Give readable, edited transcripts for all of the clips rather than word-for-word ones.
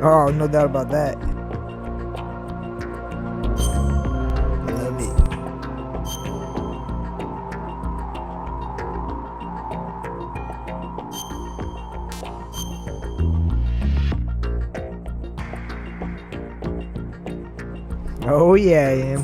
Oh, no doubt about that. Love it. Oh yeah, I am.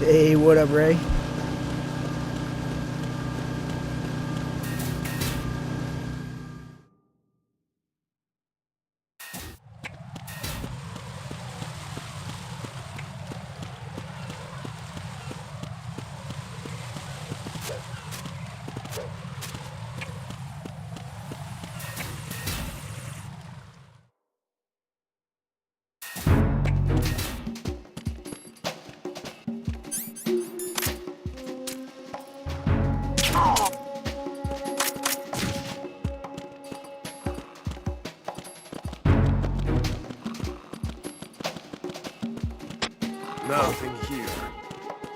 Hey, what up, Ray? Nothing here.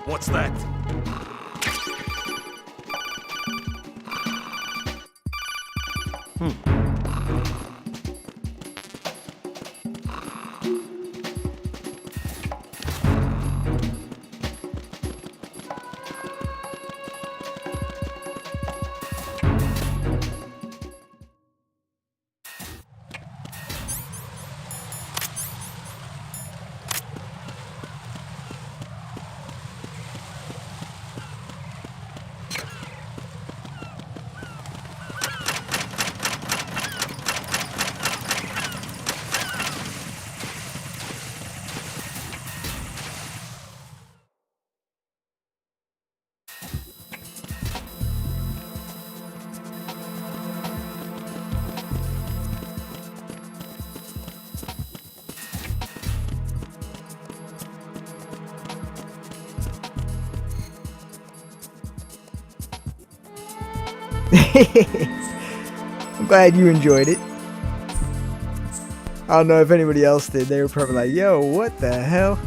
What's that? I'm glad you enjoyed it. I don't know if anybody else did. They were probably like, yo, what the hell?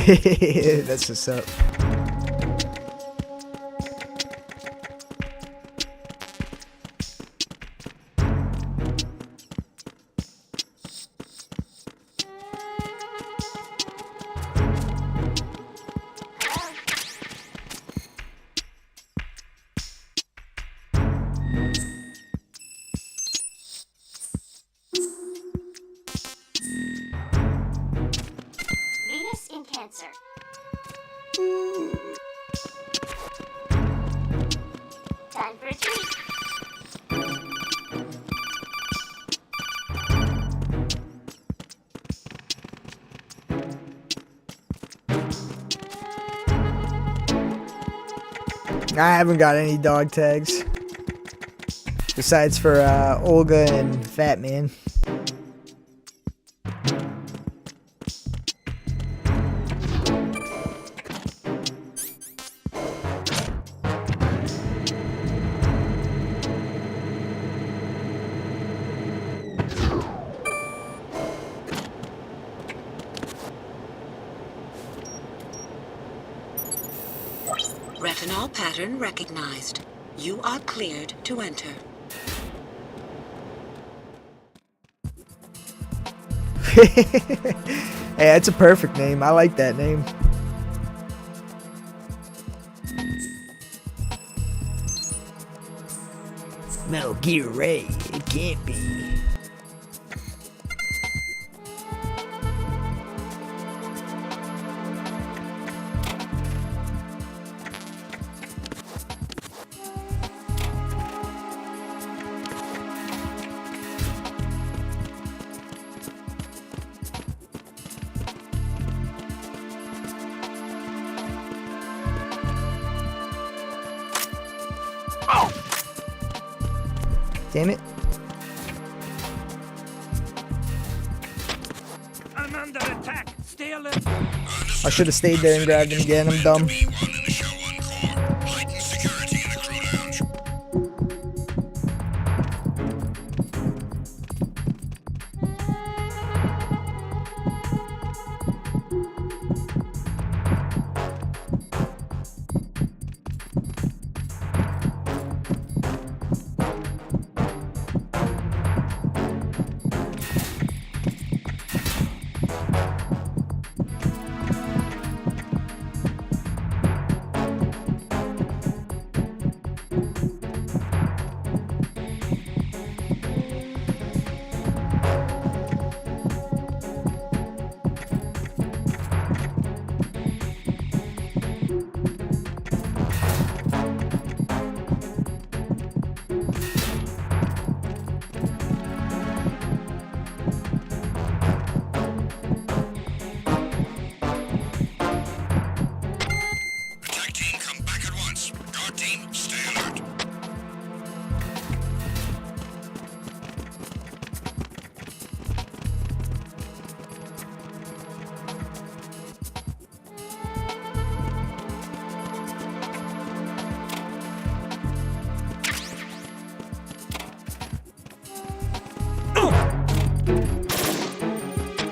That's what's up. Venus in Cancer. Time for a treat. I haven't got any dog tags. Besides for Olga and Fat Man. Retinol pattern recognized. You are cleared to enter. Hey, that's a perfect name. I like that name. Metal Gear Ray. It can't be. Damn it. I'm under attack. Stay alert. I should have stayed there and grabbed him again. I'm dumb.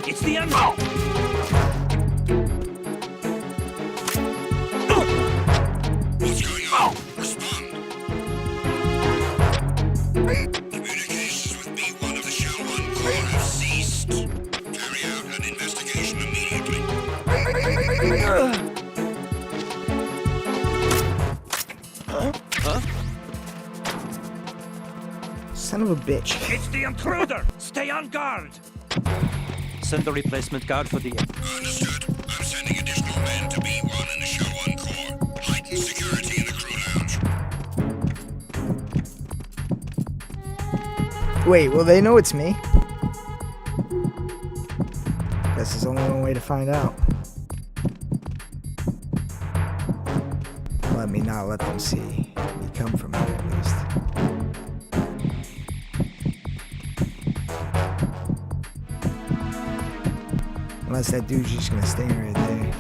It's the enemy. What's going on? Respond. Communications with B1 of the Shell 1 Corps have ceased. Carry out an investigation immediately. Son of a bitch. It's the intruder. Stay on guard. Send the replacement guard for the... Understood. I'm sending additional men to B1 and the Shell 1 Corps. Heighten security in the crew lounge. Wait, will they know it's me? Guess there's only one way to find out. Let me not let them see me come from here at least. Unless that dude's just gonna stay right there.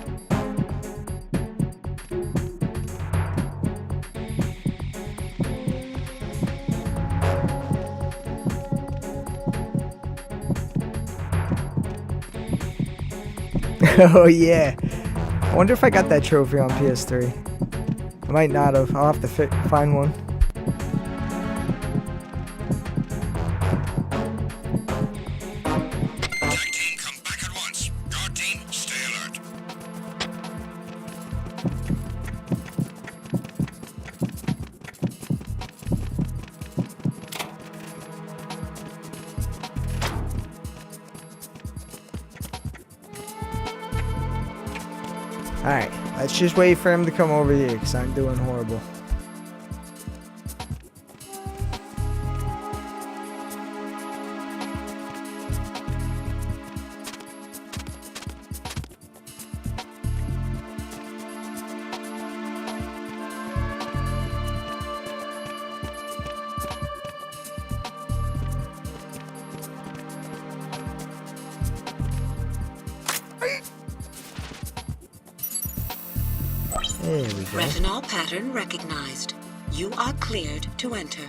Oh yeah. I wonder if I got that trophy on PS3. I might not have. I'll have to find one. Attack team, come back at once. Guard team, stay alert. Alright, let's just wait for him to come over here because I'm doing horrible. There we go. Retinol pattern recognized. You are cleared to enter.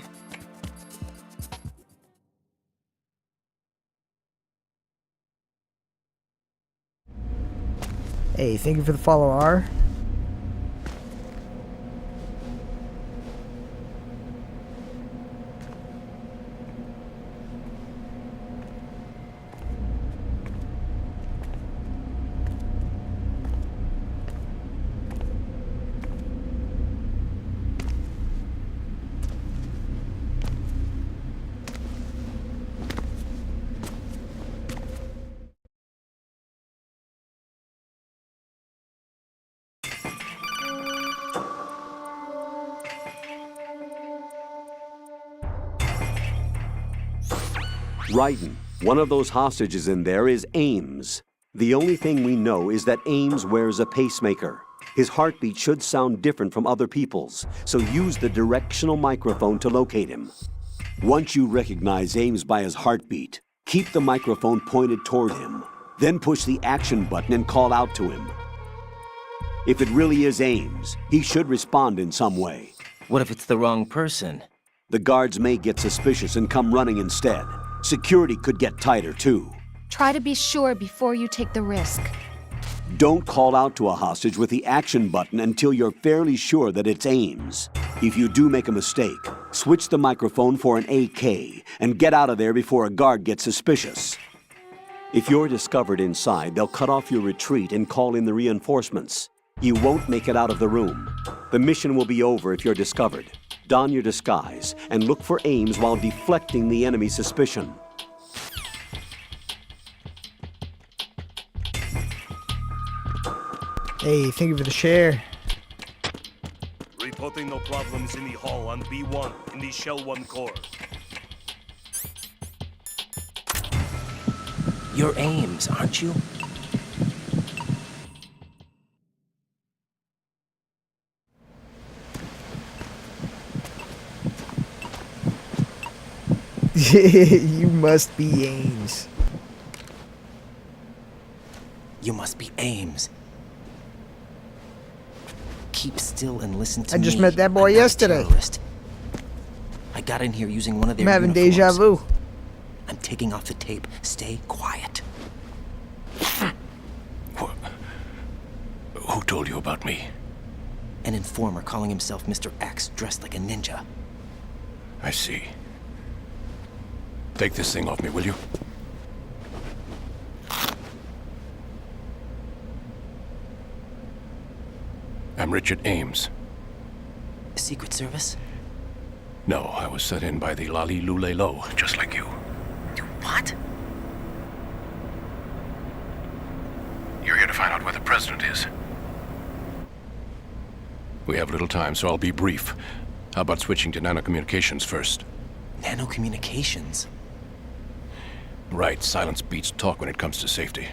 Hey, thank you for the follow, R. Raiden, one of those hostages in there is Ames. The only thing we know is that Ames wears a pacemaker. His heartbeat should sound different from other people's, so use the directional microphone to locate him. Once you recognize Ames by his heartbeat, keep the microphone pointed toward him. Then push the action button and call out to him. If it really is Ames, he should respond in some way. What if it's the wrong person? The guards may get suspicious and come running instead. Security could get tighter, too. Try to be sure before you take the risk. Don't call out to a hostage with the action button until you're fairly sure that it's Ames. If you do make a mistake, switch the microphone for an AK and get out of there before a guard gets suspicious. If you're discovered inside, they'll cut off your retreat and call in the reinforcements. You won't make it out of the room. The mission will be over if you're discovered. Don your disguise and look for Ames while deflecting the enemy's suspicion. Hey, thank you for the share. Reporting no problems in the hall on B1 in the Shell 1 core. You're Ames, aren't you? You must be Ames. You must be Ames. Keep still and listen to me. I just met that boy I'm not a yesterday. terrorist. I got in here using one of their I'm having uniforms. deja vu. I'm taking off the tape. Stay quiet. Who told you about me? An informer calling himself Mr. X, dressed like a ninja. I see. Take this thing off me, will you? I'm Richard Ames. Secret Service? No, I was sent in by the Lali Lule Lo, just like you. What? You're here to find out where the president is. We have little time, so I'll be brief. How about switching to nanocommunications first? Nanocommunications? Right, silence beats talk when it comes to safety.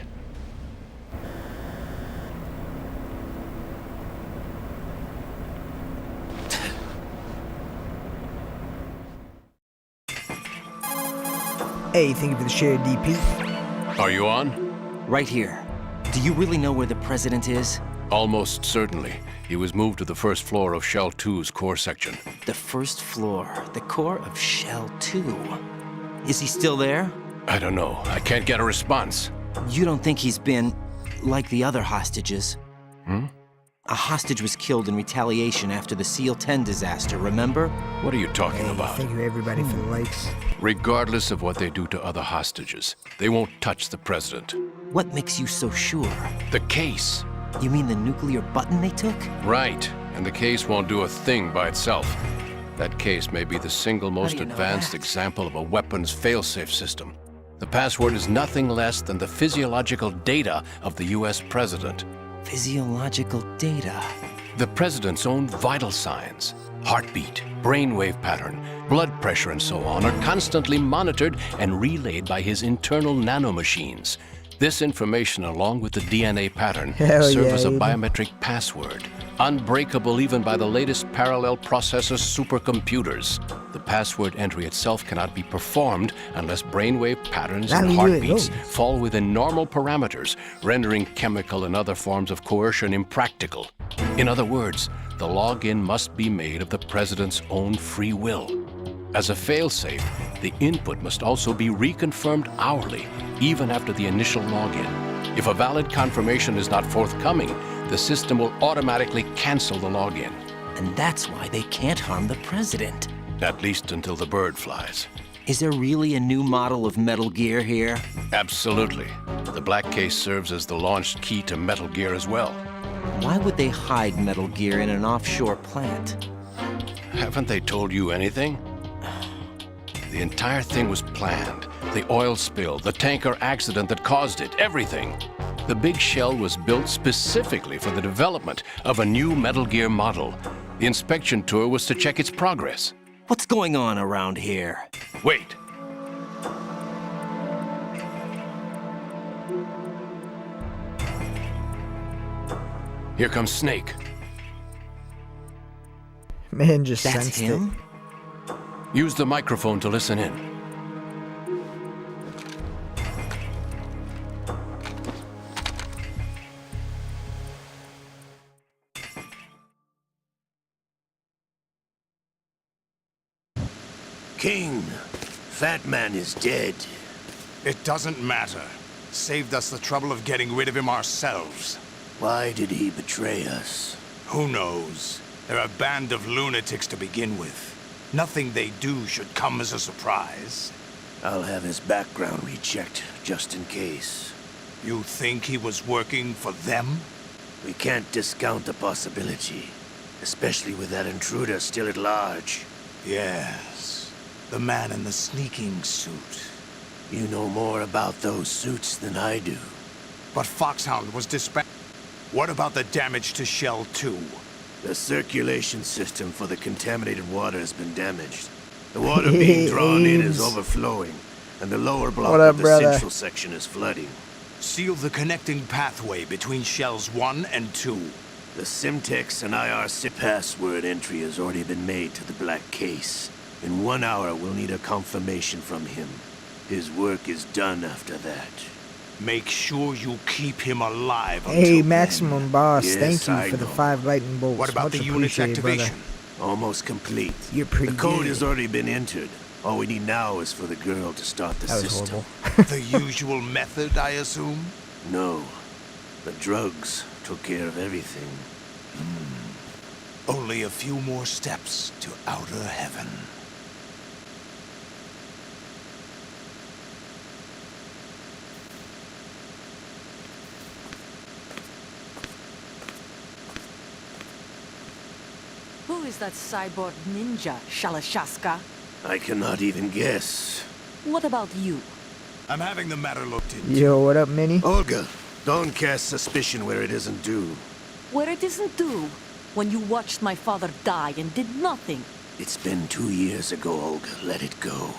Hey, thank you for the share, DP. Are you on? Right here. Do you really know where the president is? Almost certainly. He was moved to the first floor of Shell 2's core section. The first floor, the core of Shell 2. Is he still there? I don't know. I can't get a response. You don't think he's been like the other hostages? Hmm? A hostage was killed in retaliation after the SEAL 10 disaster, remember? What are you talking Hey, about? thank you everybody for the likes. Regardless of what they do to other hostages, they won't touch the president. What makes you so sure? The case. You mean the nuclear button they took? Right. And the case won't do a thing by itself. That case may be the single most do you know advanced that? example of a weapons failsafe system. The password is nothing less than the physiological data of the US president. Physiological data. The president's own vital signs, heartbeat, brainwave pattern, blood pressure, and so on, are constantly monitored and relayed by his internal nanomachines. This information, along with the DNA pattern, Hell serve yeah, as a Aiden. biometric password, unbreakable even by the latest parallel processor supercomputers. The password entry itself cannot be performed unless brainwave patterns and Lali Lule Lo. heartbeats fall within normal parameters, rendering chemical and other forms of coercion impractical. In other words, the login must be made of the president's own free will. As a failsafe, the input must also be reconfirmed hourly, even after the initial login. If a valid confirmation is not forthcoming, the system will automatically cancel the login. And that's why they can't harm the president. At least until the bird flies. Is there really a new model of Metal Gear here? Absolutely. The black case serves as the launch key to Metal Gear as well. Why would they hide Metal Gear in an offshore plant? Haven't they told you anything? The entire thing was planned. The oil spill, the tanker accident that caused it, everything. The big shell was built specifically for the development of a new Metal Gear model. The inspection tour was to check its progress. What's going on around here? Wait. Here comes Snake. Man just That's sensed him? Use the microphone to listen in. King, Fat Man is dead. It doesn't matter. Saved us the trouble of getting rid of him ourselves. Why did he betray us? Who knows? They're a band of lunatics to begin with. Nothing they do should come as a surprise. I'll have his background rechecked, just in case. You think he was working for them? We can't discount the possibility, especially with that intruder still at large. Yes. The man in the sneaking suit. You know more about those suits than I do. But Foxhound was dispatched. What about the damage to Shell 2? The circulation system for the contaminated water has been damaged. The water being drawn in is overflowing, and the lower block What up, of the brother? central section is flooding. Seal the connecting pathway between Shells 1 and 2. The Simtex and IRC password entry has already been made to the black case. In 1 hour, we'll need a confirmation from him. His work is done after that. Make sure you keep him alive until Hey, then. Maximum Boss, Yes, thank you I for the know. 5 lightning bolts. What about Much the unit's appreciated, brother. activation? Almost complete. You're pretty The code good. has already been entered. All we need now is for the girl to start the That was system. horrible. The usual method, I assume? No. The drugs took care of everything. Only a few more steps to outer heaven. Who is that cyborg ninja, Shalashaska? I cannot even guess. What about you? I'm having the matter looked into. Yo, what up, Minnie? Olga, don't cast suspicion where it isn't due. Where it isn't due, when you watched my father die and did nothing. It's been 2 years ago, Olga. Let it go.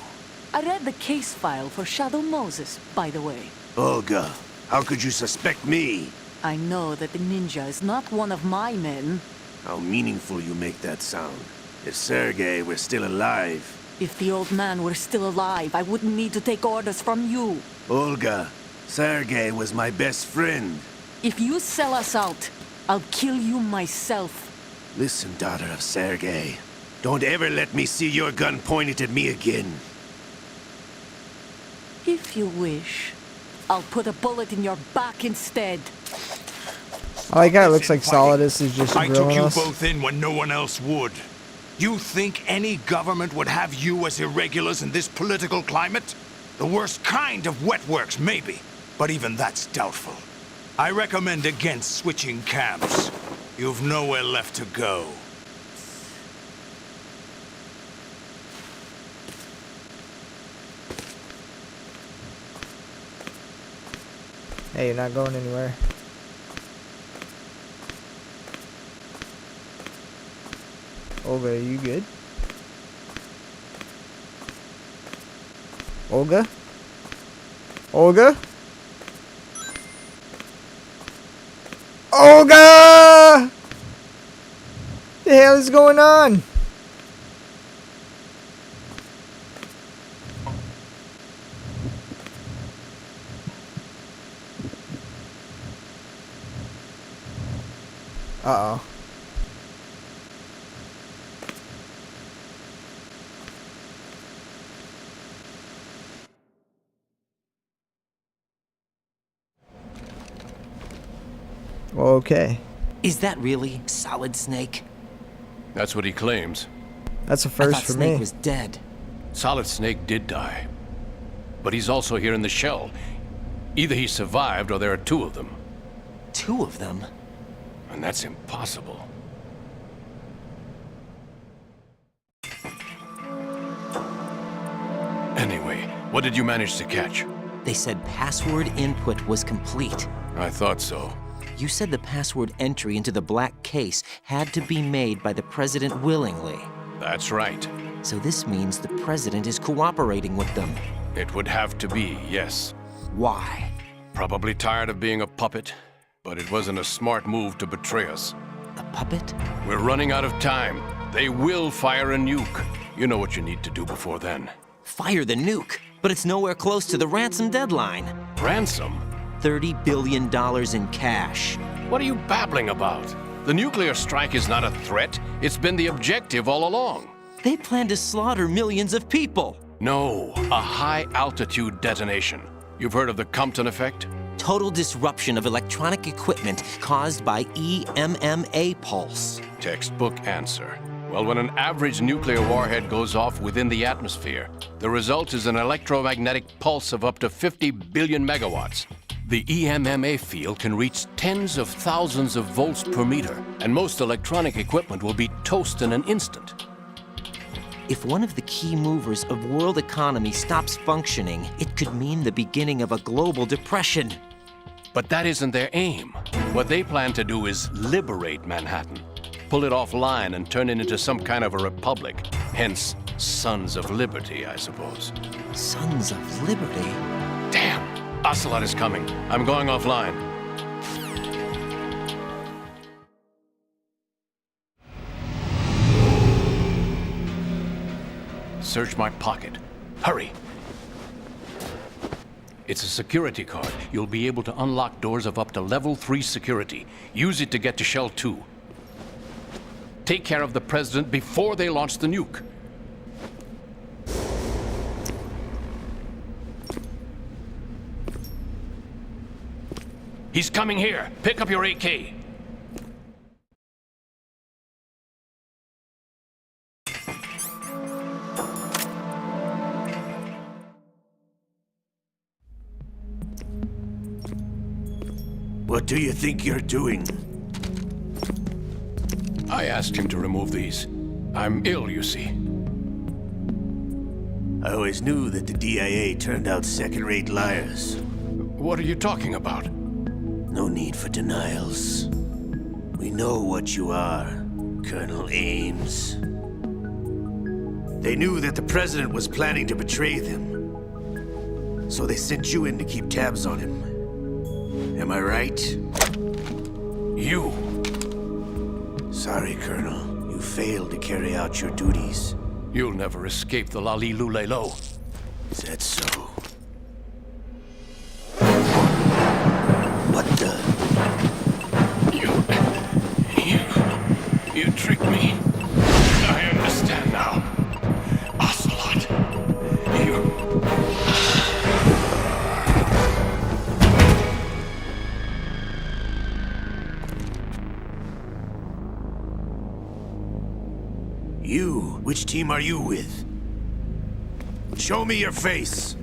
I read the case file for Shadow Moses, by the way. Olga, how could you suspect me? I know that the ninja is not one of my men. How meaningful you make that sound. If Sergei were still alive... If the old man were still alive, I wouldn't need to take orders from you. Olga, Sergei was my best friend. If you sell us out, I'll kill you myself. Listen, daughter of Sergei. Don't ever let me see your gun pointed at me again. If you wish, I'll put a bullet in your back instead. I like how it looks like Solidus is just I took grilling you us. both in when no one else would. You think any government would have you as irregulars in this political climate? The worst kind of wet works, maybe. But even that's doubtful. I recommend against switching camps. You've nowhere left to go. Hey, you're not going anywhere. Olga, are you good? Olga? Olga? Olga! The hell is going on? Uh-oh. Okay. Is that really Solid Snake? That's what he claims. That's a I first thought for Snake me. was dead. Solid Snake did die. But he's also here in the shell. Either he survived or there are two of them. 2 of them? And that's impossible. Anyway, what did you manage to catch? They said password input was complete. I thought so. You said the password entry into the black case had to be made by the president willingly. That's right. So this means the president is cooperating with them. It would have to be, yes. Why? Probably tired of being a puppet, but it wasn't a smart move to betray us. A puppet? We're running out of time. They will fire a nuke. You know what you need to do before then. Fire the nuke, but it's nowhere close to the ransom deadline. Ransom? $30 billion in cash. What are you babbling about? The nuclear strike is not a threat. It's been the objective all along. They plan to slaughter millions of people. No, a high-altitude detonation. You've heard of the Compton effect? Total disruption of electronic equipment caused by EMMA pulse. Textbook answer. Well, when an average nuclear warhead goes off within the atmosphere, the result is an electromagnetic pulse of up to 50 billion megawatts. The EMMA field can reach tens of thousands of volts per meter, and most electronic equipment will be toast in an instant. If one of the key movers of world economy stops functioning, it could mean the beginning of a global depression. But that isn't their aim. What they plan to do is liberate Manhattan. Pull it offline and turn it into some kind of a republic. Hence, Sons of Liberty, I suppose. Sons of Liberty? Damn! Ocelot is coming. I'm going offline. Search my pocket. Hurry! It's a security card. You'll be able to unlock doors of up to level 3 security. Use it to get to Shell 2. Take care of the president before they launch the nuke. He's coming here. Pick up your AK. What do you think you're doing? I asked him to remove these. I'm ill, you see. I always knew that the DIA turned out second-rate liars. What are you talking about? No need for denials. We know what you are, Colonel Ames. They knew that the president was planning to betray them. So they sent you in to keep tabs on him. Am I right? You. Sorry, Colonel. You failed to carry out your duties. You'll never escape the Lali-Lulelo. Is that so? What the? You tricked me. I understand now. Ocelot. You? Which team are you with? Show me your face.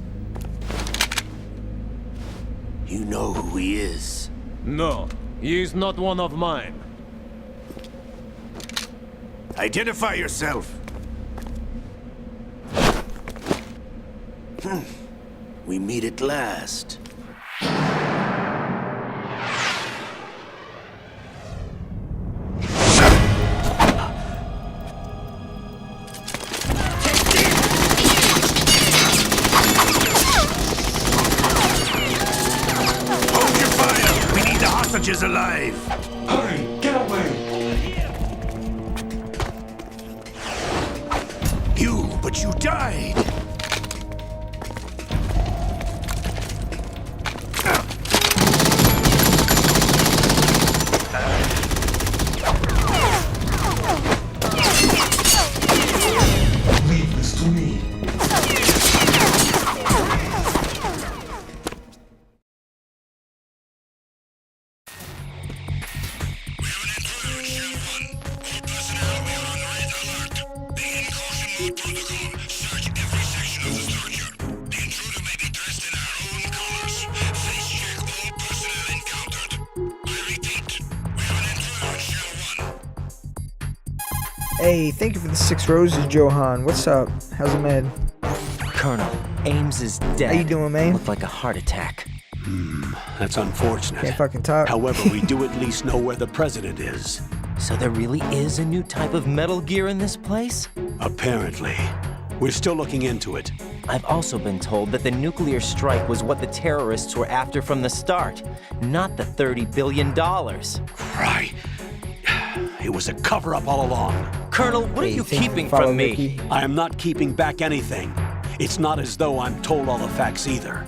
You know who he is. No, he is not one of mine. Identify yourself. We meet at last. Is alive. Hurry, get away! But you died. Leave this to me. Hey, thank you for the 6 roses, Johan. What's up? How's it, man? Colonel, Ames is dead. How you doing, man? Looked like a heart attack. That's unfortunate. Can't fucking talk. However, we do at least know where the president is. So there really is a new type of Metal Gear in this place? Apparently. We're still looking into it. I've also been told that the nuclear strike was what the terrorists were after from the start, not the $30 billion. Right. It was a cover-up all along. Colonel, what are you keeping from me? I am not keeping back anything. It's not as though I'm told all the facts either.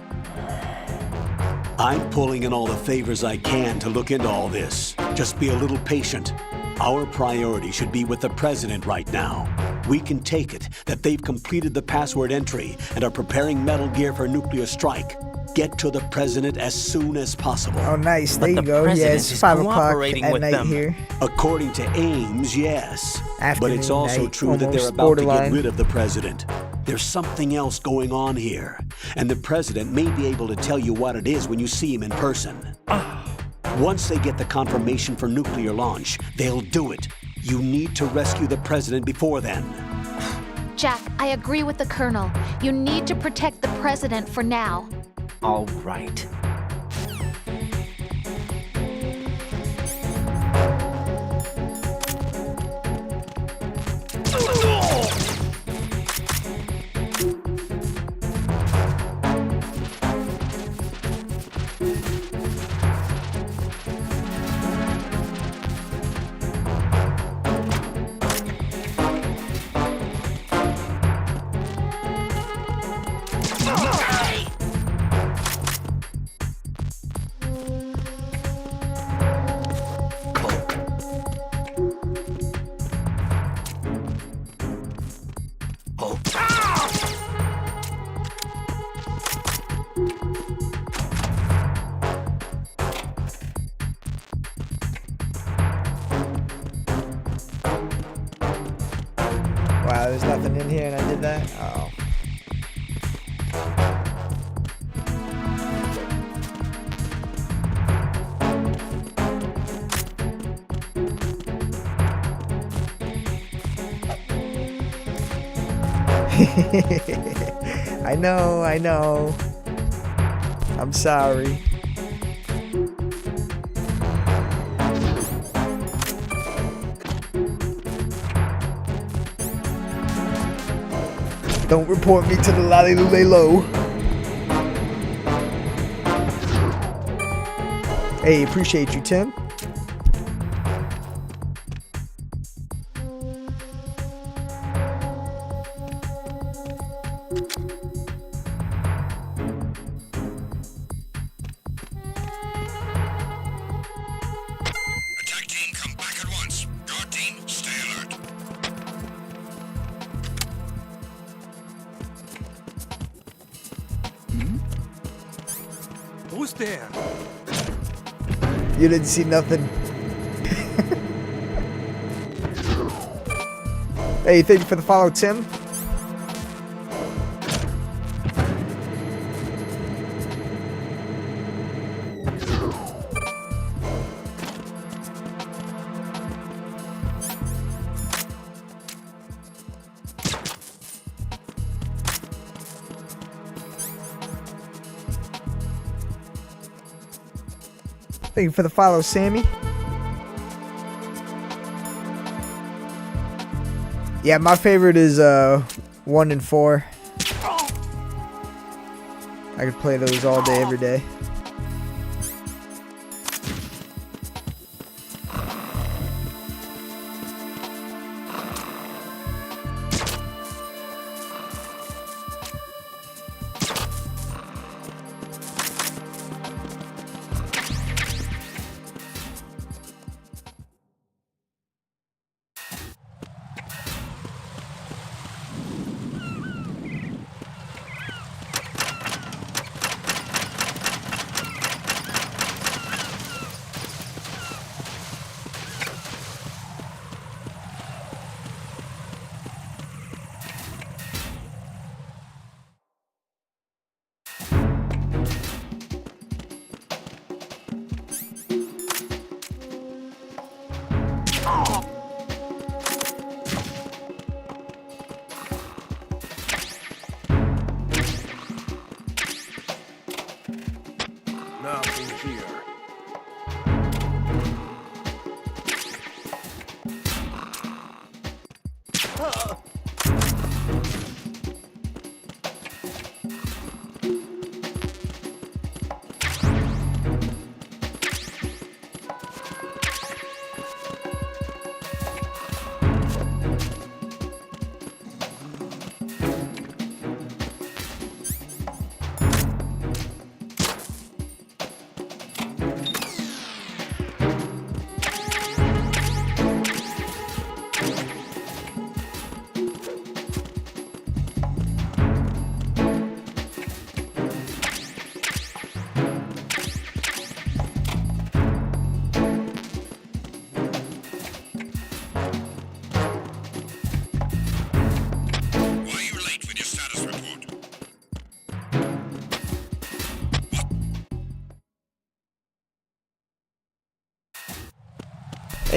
I'm pulling in all the favors I can to look into all this. Just be a little patient. Our priority should be with the president right now. We can take it that they've completed the password entry and are preparing Metal Gear for nuclear strike. Get to the president as soon as possible. Oh, nice. There you go. Yeah, it's 5 o'clock at night here. According to Ames, yes. Afternoon, but it's also night, true that they're almost about to borderline. get rid of the president. There's something else going on here, and the president may be able to tell you what it is when you see him in person. Once they get the confirmation for nuclear launch, they'll do it. You need to rescue the president before then. Jack, I agree with the Colonel. You need to protect the President for now. All right. Wow, there's nothing in here and I did that? Oh. I know. I'm sorry. Don't report me to the lolly lule low. Hey, appreciate you, Tim. Attack team, come back at once. Guard team, stay alert. Who's there? You didn't see nothing. Hey, thank you for the follow, Tim. Thank you for the follow, Sammy. Yeah, my favorite is 1 and 4. I could play those all day, every day. Nothing here.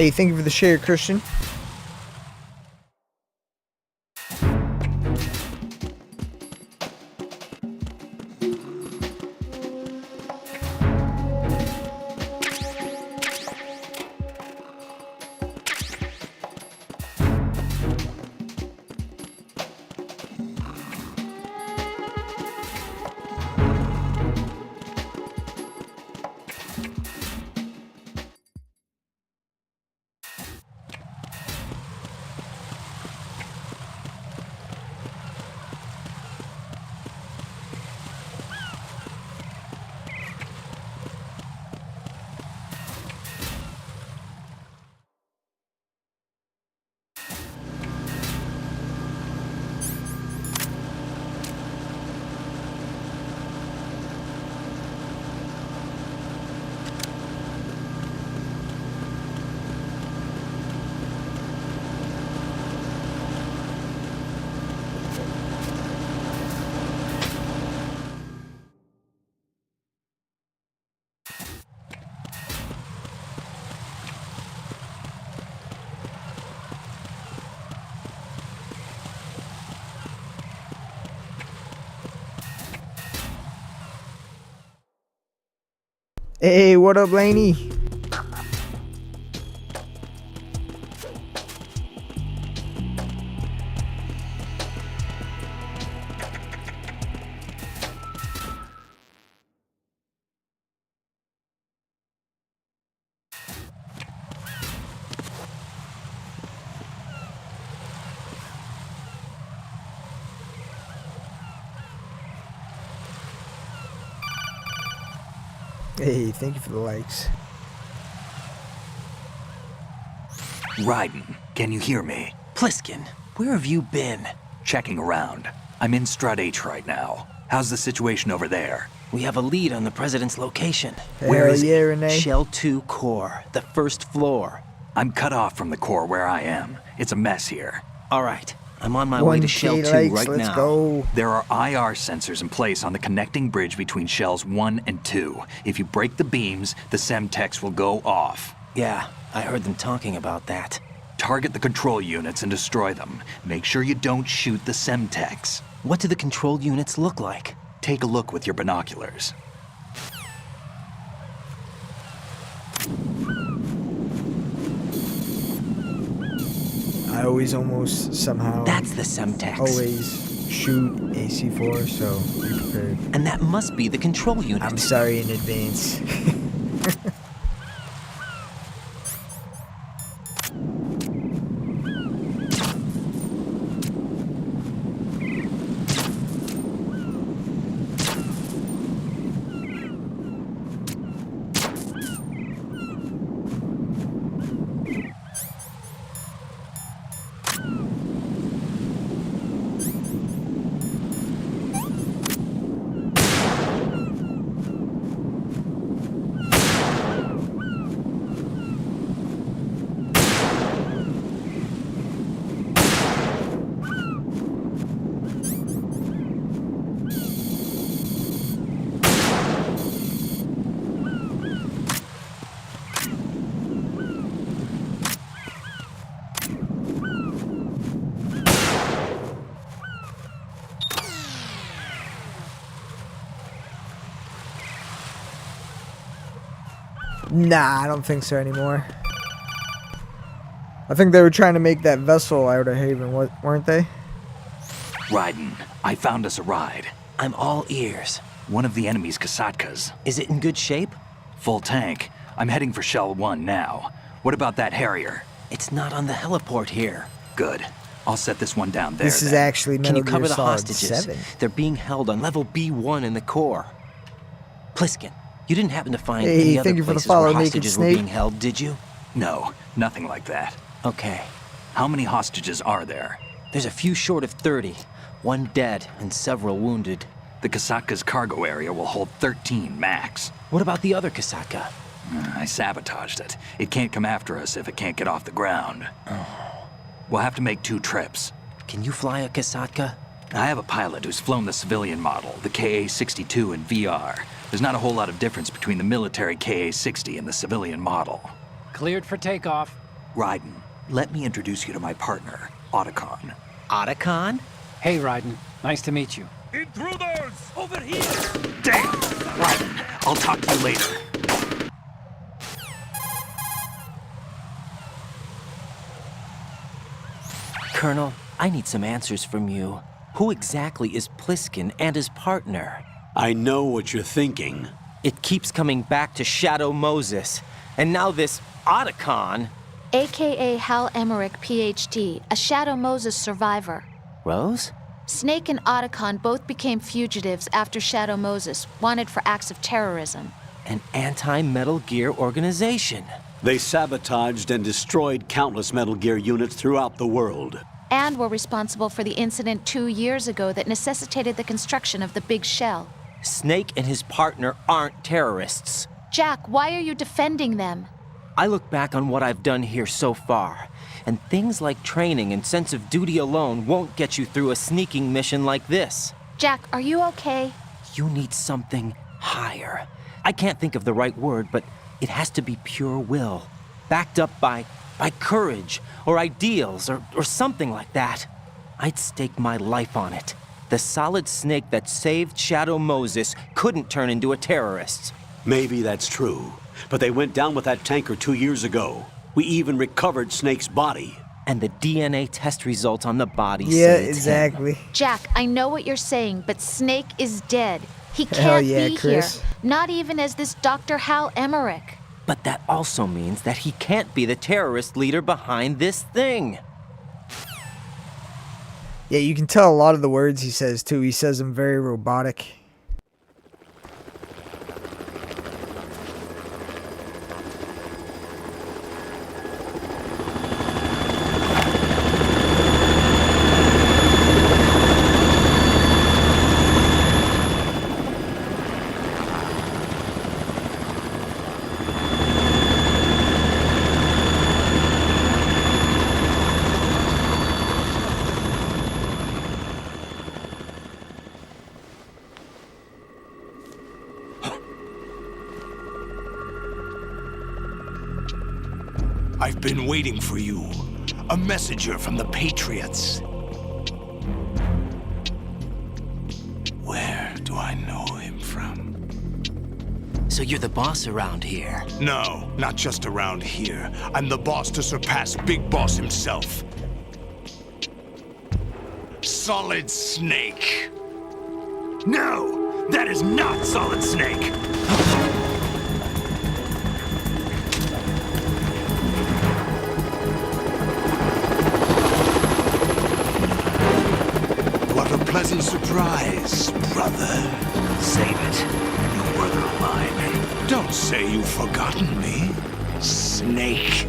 Hey, thank you for the share, Christian. Hey, what up, Laney? Hey, thank you for the likes. Raiden, can you hear me? Pliskin, where have you been? Checking around. I'm in Strut H right now. How's the situation over there? We have a lead on the president's location. Where is it? Renee? Shell 2 core, the first floor. I'm cut off from the core where I am. It's a mess here. All right, I'm on my way to Shell 2 right let's now. Go. There are IR sensors in place on the connecting bridge between Shells 1 and 2. If you break the beams, the Semtex will go off. Yeah, I heard them talking about that. Target the control units and destroy them. Make sure you don't shoot the Semtex. What do the control units look like? Take a look with your binoculars. I always almost somehow... That's the Semtex. Always shoot AC4, so be prepared. And that must be the control unit. I'm sorry in advance. Nah, I don't think so anymore. I think they were trying to make that vessel Outer Haven, weren't they? Raiden, I found us a ride. I'm all ears. One of the enemy's Kasatkas. Is it in good shape? Full tank. I'm heading for Shell 1 now. What about that Harrier? It's not on the heliport here. Good. I'll set this one down there. This is actually Metal Can you cover Gear the Solid hostages? 7. They're being held on level B1 in the core. Pliskin, you didn't happen to find Hey, any other thank you for the places follow, where Naked hostages were Snake. being held, did you? No, nothing like that. Okay. How many hostages are there? There's a few short of 30. One dead and several wounded. The Kasatka's cargo area will hold 13 max. What about the other Kasaka? I sabotaged it. It can't come after us if it can't get off the ground. We'll have to make 2 trips. Can you fly a Kasaka? I have a pilot who's flown the civilian model, the KA-62 in VR. There's not a whole lot of difference between the military KA-60 and the civilian model. Cleared for takeoff. Raiden, let me introduce you to my partner, Otacon. Otacon? Hey, Raiden. Nice to meet you. Intruders! Over here! Damn! Raiden, I'll talk to you later. Colonel, I need some answers from you. Who exactly is Pliskin and his partner? I know what you're thinking. It keeps coming back to Shadow Moses. And now this Otacon. AKA Hal Emmerich, PhD, a Shadow Moses survivor. Rose? Snake and Otacon both became fugitives after Shadow Moses, wanted for acts of terrorism. An anti-Metal Gear organization. They sabotaged and destroyed countless Metal Gear units throughout the world. And were responsible for the incident 2 years ago that necessitated the construction of the big shell. Snake and his partner aren't terrorists. Jack, why are you defending them? I look back on what I've done here so far, and things like training and sense of duty alone won't get you through a sneaking mission like this. Jack, are you okay? You need something higher. I can't think of the right word, but it has to be pure will, backed up by courage, or ideals, or something like that. I'd stake my life on it. The solid Snake that saved Shadow Moses couldn't turn into a terrorist. Maybe that's true, but they went down with that tanker 2 years ago. We even recovered Snake's body. And the DNA test results on the body Yeah, say it's exactly. him. Jack, I know what you're saying, but Snake is dead. He Hell can't yeah, be Chris. here. Not even as this Dr. Hal Emmerich. But that also means that he can't be the terrorist leader behind this thing. Yeah, you can tell a lot of the words he says, too. He says them very robotic. I've been waiting for you. A messenger from the Patriots. Where do I know him from? So you're the boss around here? No, not just around here. I'm the boss to surpass Big Boss himself. Solid Snake. No! That is not Solid Snake! What a pleasant surprise, brother. Save it. You brother of mine. Don't say you've forgotten me, Snake.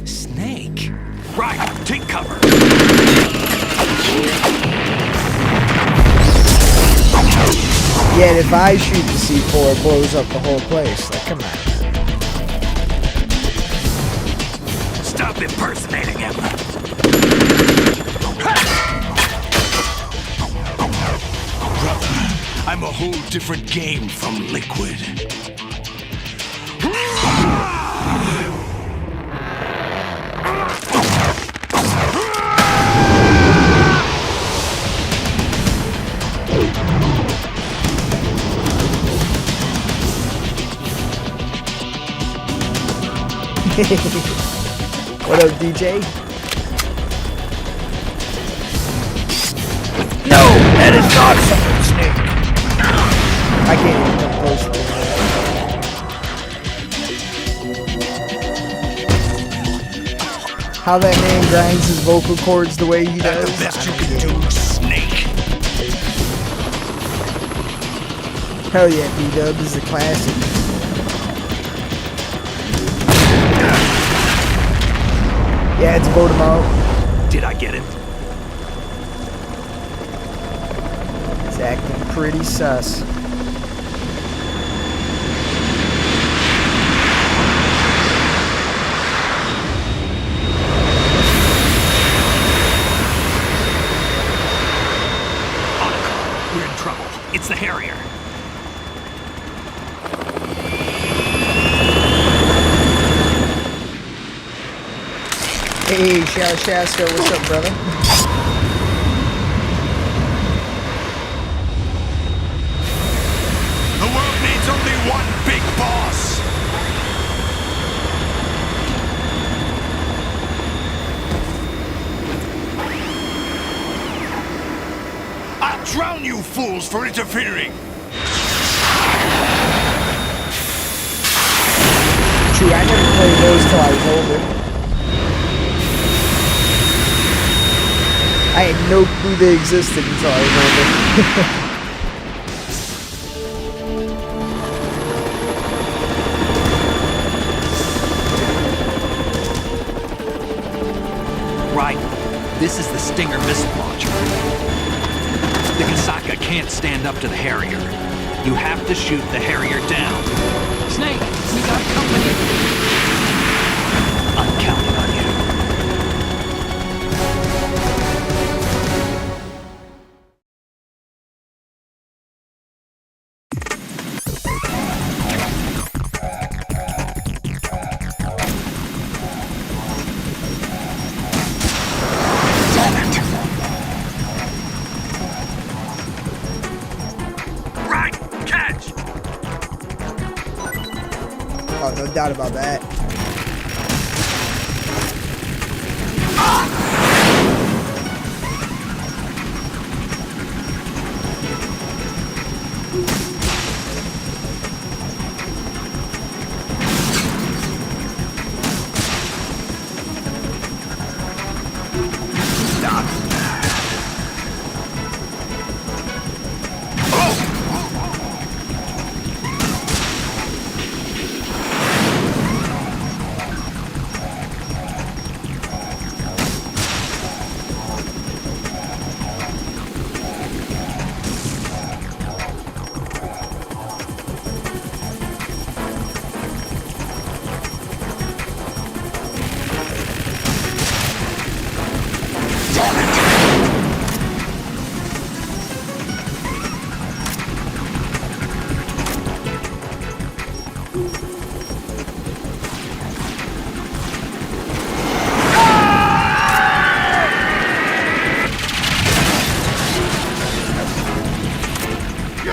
Snake? Right, take cover. Yet if I shoot the C4, it blows up the whole place. Like, come on. Stop impersonating him. Brother, I'm a whole different game from Liquid. What up, DJ? No, that is not Solid Snake. I can't even come close to him. How that man grinds his vocal cords the way he does. That's the best you can do, Snake. Hell yeah, B-Dub is a classic. Yeah, it's vote him out. Did I get it? It's acting pretty sus. We're in trouble. It's the Hey, Shaska, what's up, brother? The world needs only one big boss. I'll drown you fools for interfering. True, I never played those till I was older. I had no clue they existed until I was older. Right. This is the Stinger missile launcher. The Kasaka can't stand up to the Harrier. You have to shoot the Harrier down. Snake, we got company. I'm counting on you. Oh, no doubt about that.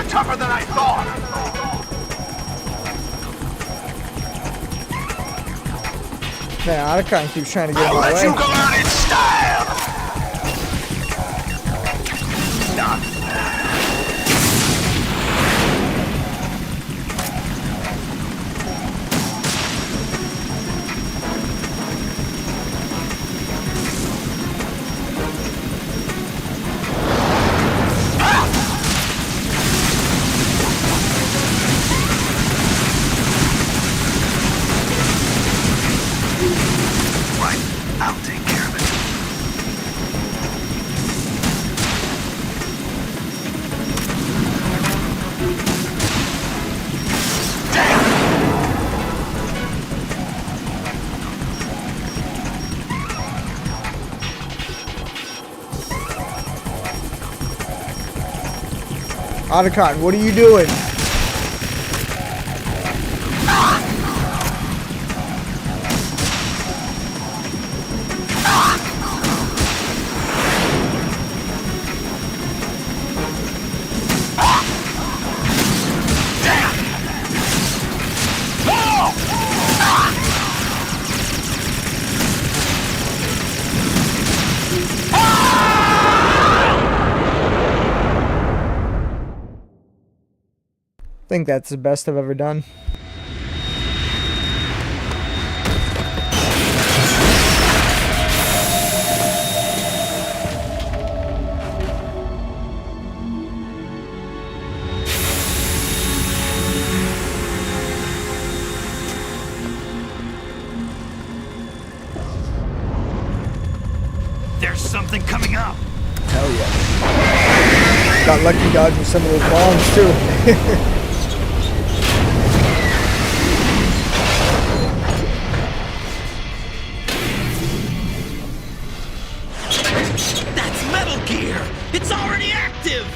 Tougher than I thought! Man, Otacon keeps trying to get I'll in my let way. you learn in style! I'll take care of it. Otacon, what are you doing? I think that's the best I've ever done. There's something coming up. Hell yeah. Got lucky dodging some of those bombs too. That's Metal Gear! It's already active!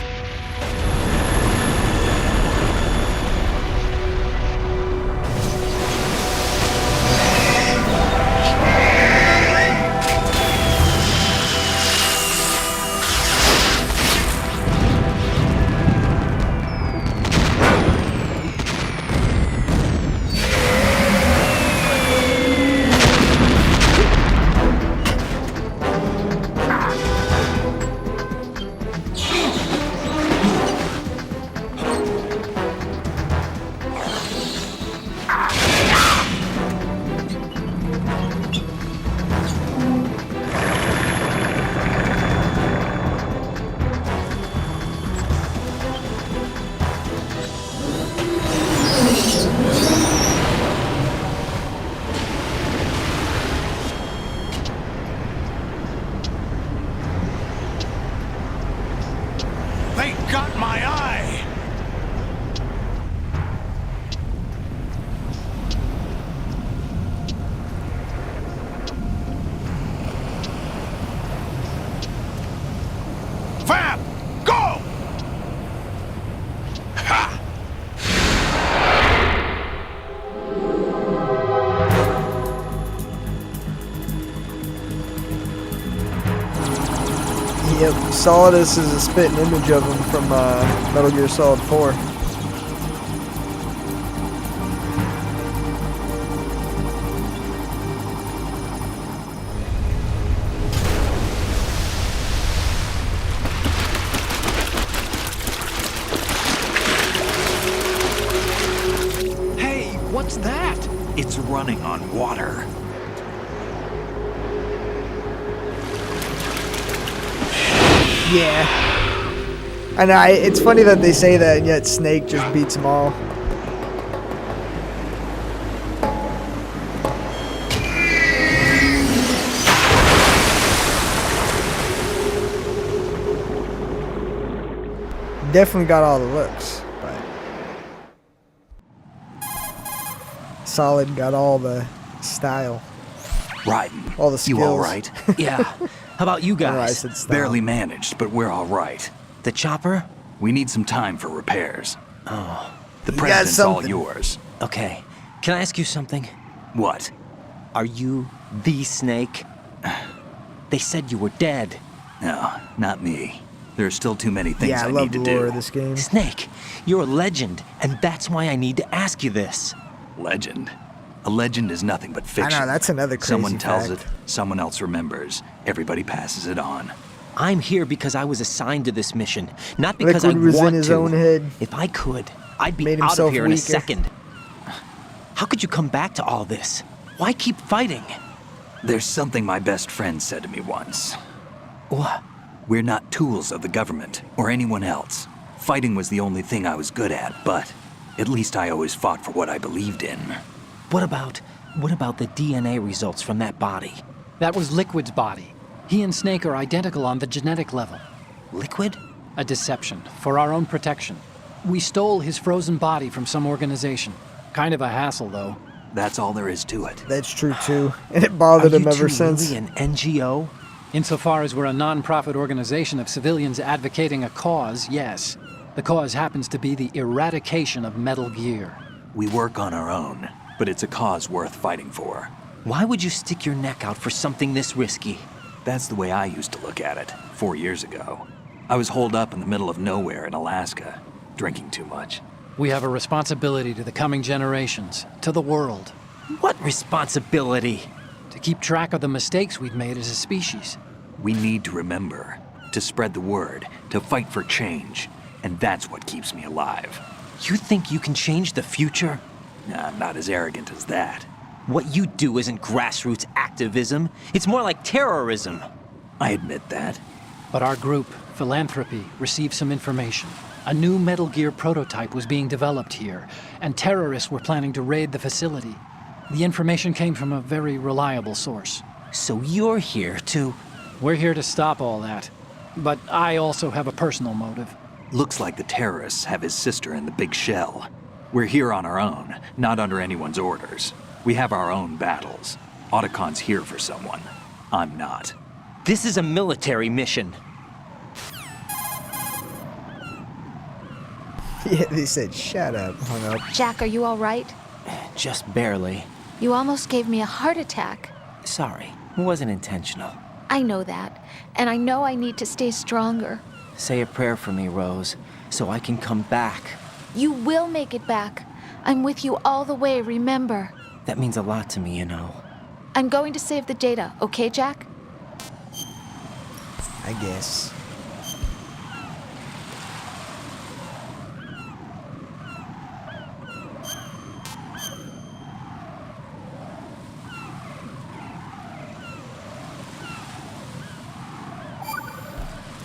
Yep, Solidus is a spitting image of him from Metal Gear Solid 4. Hey, what's that? It's running on water. Yeah. I know, it's funny that they say that, and yet Snake just beats them all. Definitely got all the looks, but Solid got all the style. Raiden, All the skills. you all right? Yeah. How about you I guys? said style. Barely managed, but we're all right. The chopper? We need some time for repairs. Oh. The got president's all something. yours. Okay. Can I ask you something? What? Are you the Snake? They said you were dead. No, not me. There are still too many things Yeah, I I love need the to lore do. of this game. Snake, you're a legend, and that's why I need to ask you this. Legend? A legend is nothing but fiction. I know, that's another crazy Someone tells fact. it, someone else remembers. Everybody passes it on. I'm here because I was assigned to this mission, not because Liquid I was want in his to. own head. If I could, I'd be Made out himself of here in a weaker. second. How could you come back to all this? Why keep fighting? There's something my best friend said to me once. What? We're not tools of the government or anyone else. Fighting was the only thing I was good at, but at least I always fought for what I believed in. What about the DNA results from that body? That was Liquid's body. He and Snake are identical on the genetic level. Liquid? A deception, for our own protection. We stole his frozen body from some organization. Kind of a hassle, though. That's all there is to it. That's true too, and it bothered him ever since. Really an NGO? Insofar as we're a non-profit organization of civilians advocating a cause, yes. The cause happens to be the eradication of Metal Gear. We work on our own, but it's a cause worth fighting for. Why would you stick your neck out for something this risky? That's the way I used to look at it 4 years ago. I was holed up in the middle of nowhere in Alaska, drinking too much. We have a responsibility to the coming generations, to the world. What responsibility? To keep track of the mistakes we've made as a species. We need to remember, to spread the word, to fight for change, and that's what keeps me alive. You think you can change the future? Nah, I'm not as arrogant as that. What you do isn't grassroots activism. It's more like terrorism. I admit that. But our group, Philanthropy, received some information. A new Metal Gear prototype was being developed here, and terrorists were planning to raid the facility. The information came from a very reliable source. So you're here to... We're here to stop all that. But I also have a personal motive. Looks like the terrorists have his sister in the big shell. We're here on our own, not under anyone's orders. We have our own battles. Otacon's here for someone. I'm not. This is a military mission. Yeah, they said shut up, hung up. Jack, are you all right? Just barely. You almost gave me a heart attack. Sorry, it wasn't intentional. I know that, and I know I need to stay stronger. Say a prayer for me, Rose, so I can come back. You will make it back. I'm with you all the way, remember. That means a lot to me, you know. I'm going to save the data, okay, Jack? I guess.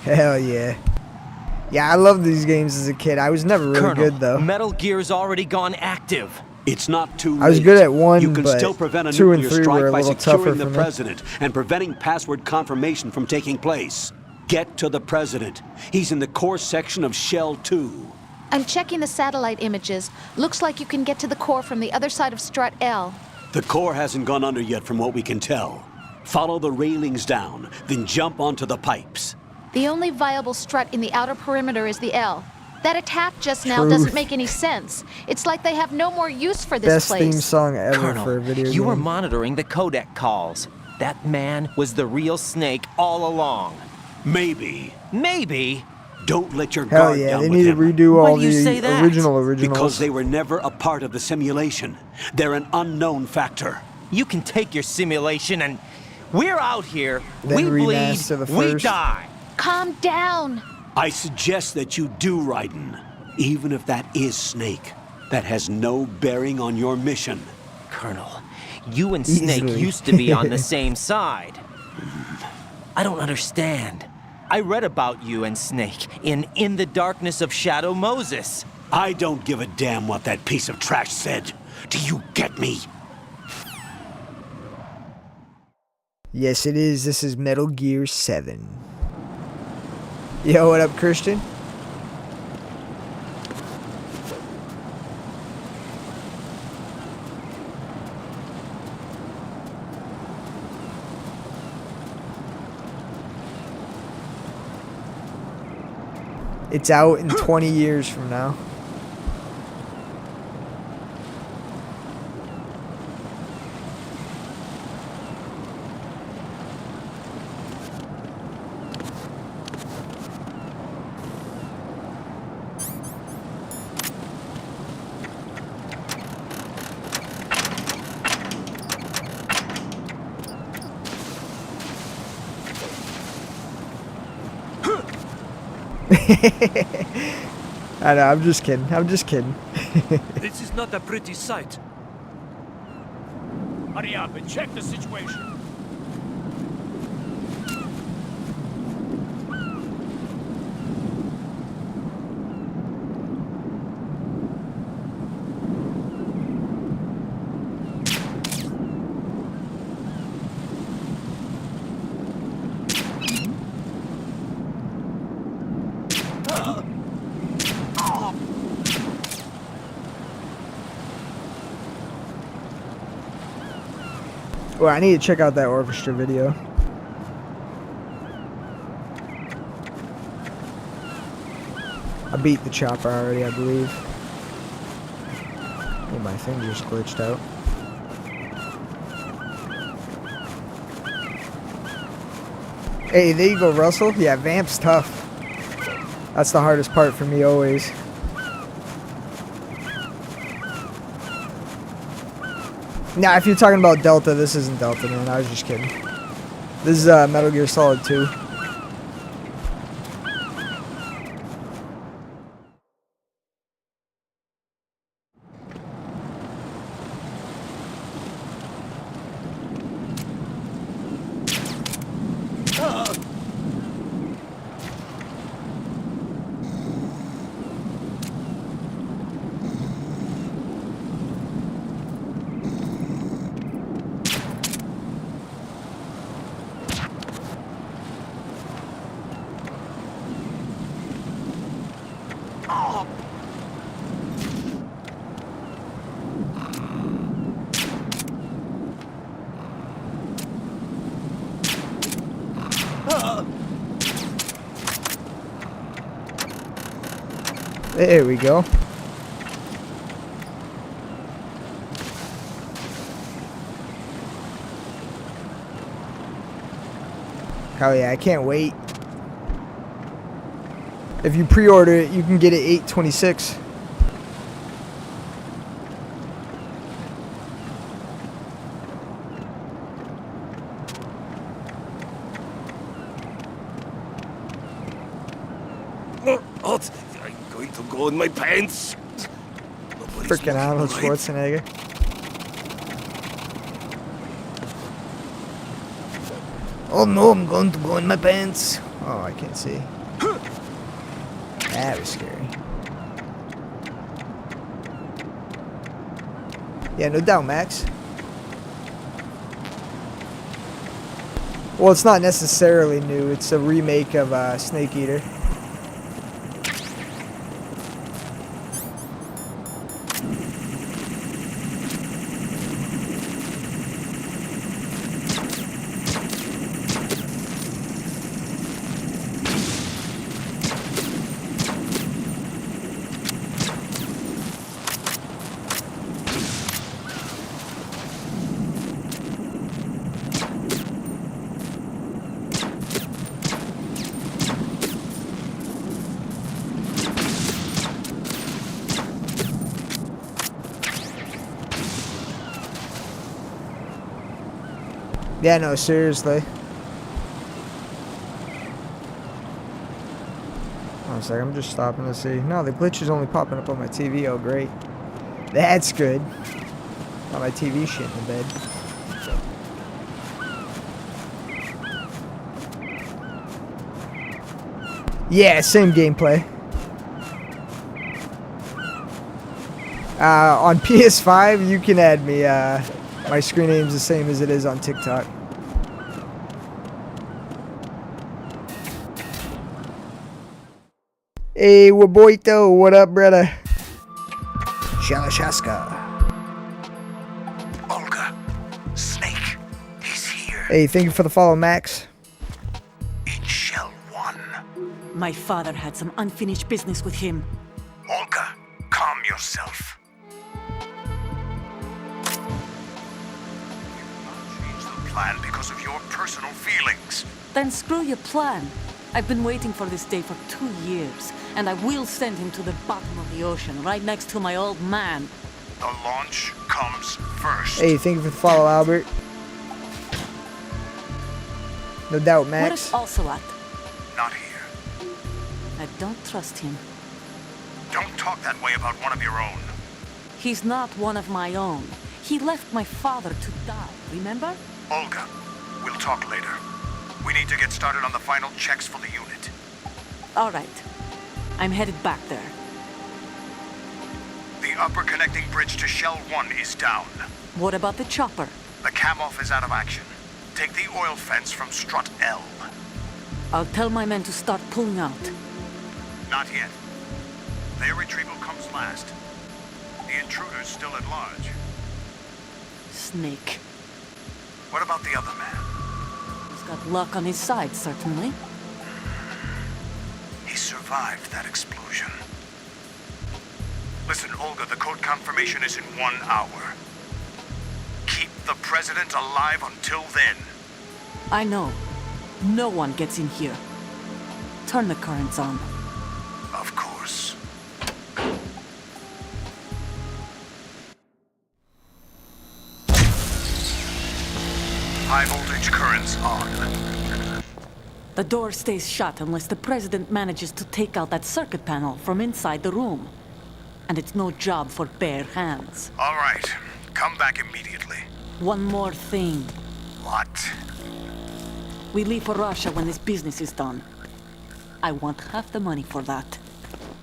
Hell yeah. Yeah, I loved these games as a kid. I was never really Colonel, good though. Metal Gear's already gone active. It's not too late. I was good at 1, You can but still prevent a 2 and nuclear 3 were strike a by little tougher securing for the me. president and preventing password confirmation from taking place. Get to the president. He's in the core section of Shell 2. I'm checking the satellite images. Looks like you can get to the core from the other side of Strut L. The core hasn't gone under yet from what we can tell. Follow the railings down, then jump onto the pipes. The only viable strut in the outer perimeter is the L. That attack just now Truth. doesn't make any sense. It's like they have no more use for this Best place. theme song ever Colonel, for a video you game. were monitoring the codec calls. That man was the real Snake all along. Maybe. Maybe? Don't let your Hell guard yeah, down they with need to him. redo Why all do you say the that? originals. Because they were never a part of the simulation. They're an unknown factor. You can take your simulation and we're out here. Then We bleed, remaster the we first. die. Calm down. I suggest that you do, Raiden. Even if that is Snake. That has no bearing on your mission. Colonel, you and Snake Easily. used to be on the same side. I don't understand. I read about you and Snake in the Darkness of Shadow Moses. I don't give a damn what that piece of trash said. Do you get me? Yes, it is. This is Metal Gear 7. Yo, what up, Christian? It's out in 20 years from now. I know, I'm just kidding. I'm just kidding. This is not a pretty sight. Hurry up and check the situation. Well, I need to check out that orchestra video. I beat the chopper already, I believe. Oh, my thing just glitched out. Hey, there you go, Russell. Yeah, Vamp's tough. That's the hardest part for me always. Nah, if you're talking about Delta, this isn't Delta, man. I was just kidding. This is Metal Gear Solid 2. There we go. Hell yeah, I can't wait. If you pre-order it, you can get it 8/26. What? I'm going to go in my pants. Freaking Arnold Schwarzenegger. Oh no, I'm going to go in my pants. Oh, I can't see. That was scary. Yeah, no doubt, Max. Well, it's not necessarily new. It's a remake of Snake Eater. Yeah, no, seriously. One second, I'm just stopping to see. No, the glitch is only popping up on my TV. Oh, great. That's good. Got my TV shit in the bed. Yeah, same gameplay. On PS5, you can add me. My screen name's the same as it is on TikTok. Hey, Waboito, what up, brother? Shalashaska. Olga, Snake, he's here. Hey, thank you for the follow, Max. In Shell 1. My father had some unfinished business with him. Olga, calm yourself. Change the plan because of your personal feelings. Then screw your plan. I've been waiting for this day for 2 years, and I will send him to the bottom of the ocean, right next to my old man. The launch comes first. Hey, thank you for the follow, Albert. No doubt, Max. Where is Ocelot? Not here. I don't trust him. Don't talk that way about one of your own. He's not one of my own. He left my father to die, remember? Olga, we'll talk later. We need to get started on the final checks for the unit. All right. I'm headed back there. The upper connecting bridge to Shell 1 is down. What about the chopper? The cam-off is out of action. Take the oil fence from strut L. I'll tell my men to start pulling out. Not yet. Their retrieval comes last. The intruder's still at large. Snake. What about the other man? He's got luck on his side, certainly. He survived that explosion. Listen, Olga, the code confirmation is in 1 hour. Keep the president alive until then. I know. No one gets in here. Turn the currents on. Of course. High voltage currents on. The door stays shut unless the president manages to take out that circuit panel from inside the room. And it's no job for bare hands. All right. Come back immediately. One more thing. What? We leave for Russia when this business is done. I want half the money for that.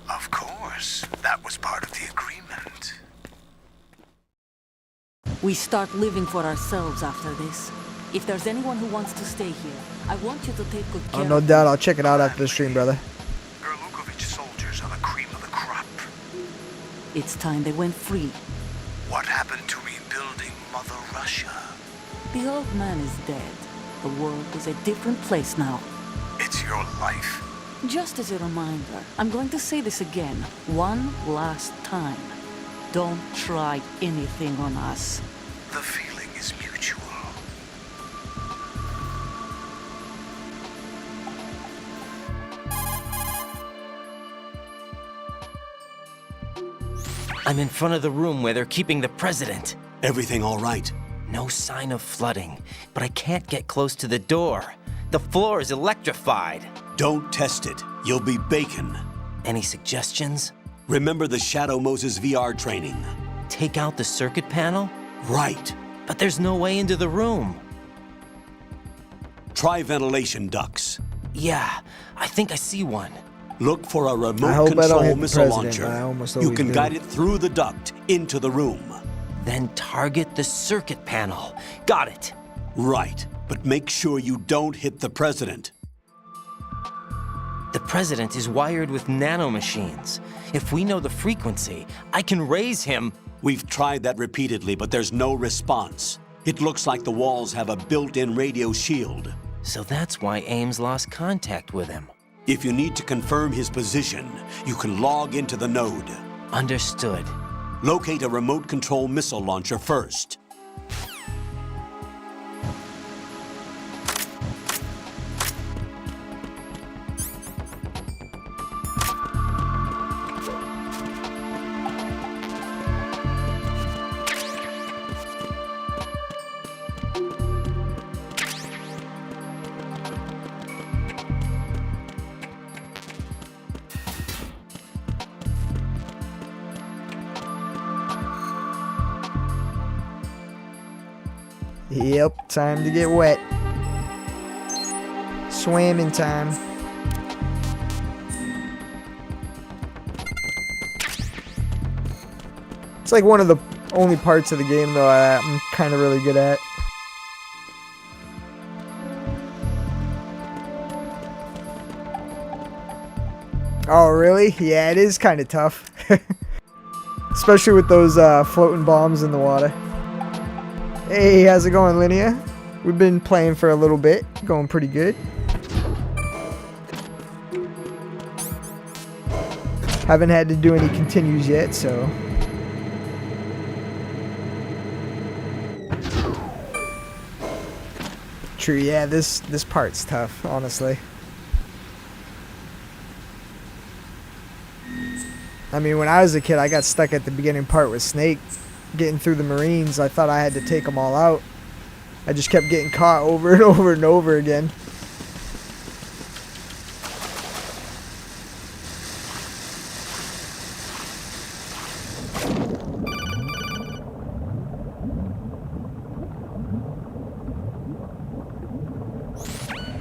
Of course. That was part of the agreement. We start living for ourselves after this. If there's anyone who wants to stay here, I want you to take good care Oh, no doubt. I'll check it out after the stream, brother. Gerlukovich soldiers are the cream of the crop. It's time they went free. What happened to rebuilding Mother Russia? The old man is dead. The world is a different place now. It's your life. Just as a reminder, I'm going to say this again, one last time. Don't try anything on us. The feeling is mutual. I'm in front of the room where they're keeping the president. Everything all right? No sign of flooding, but I can't get close to the door. The floor is electrified. Don't test it. You'll be bacon. Any suggestions? Remember the Shadow Moses VR training. Take out the circuit panel? Right. But there's no way into the room. Try ventilation ducts. Yeah, I think I see one. Look for a I remote hope I don't control hit the missile president, but I launcher. almost You always can do. guide it through the duct into the room. Then target the circuit panel. Got it. Right, but make sure you don't hit the president. The president is wired with nanomachines. If we know the frequency, I can raise him. We've tried that repeatedly, but there's no response. It looks like the walls have a built-in radio shield. So that's why Ames lost contact with him. If you need to confirm his position, you can log into the node. Understood. Locate a remote control missile launcher first. Yep, time to get wet. Swimming time. It's like one of the only parts of the game though I'm kind of really good at. Oh really? Yeah, it is kind of tough. Especially with those floating bombs in the water. Hey, how's it going, Linnea? We've been playing for a little bit. Going pretty good. Haven't had to do any continues yet, so... True, yeah, this part's tough, honestly. I mean, when I was a kid, I got stuck at the beginning part with Snake. Getting through the Marines, I thought I had to take them all out. I just kept getting caught over and over and over again.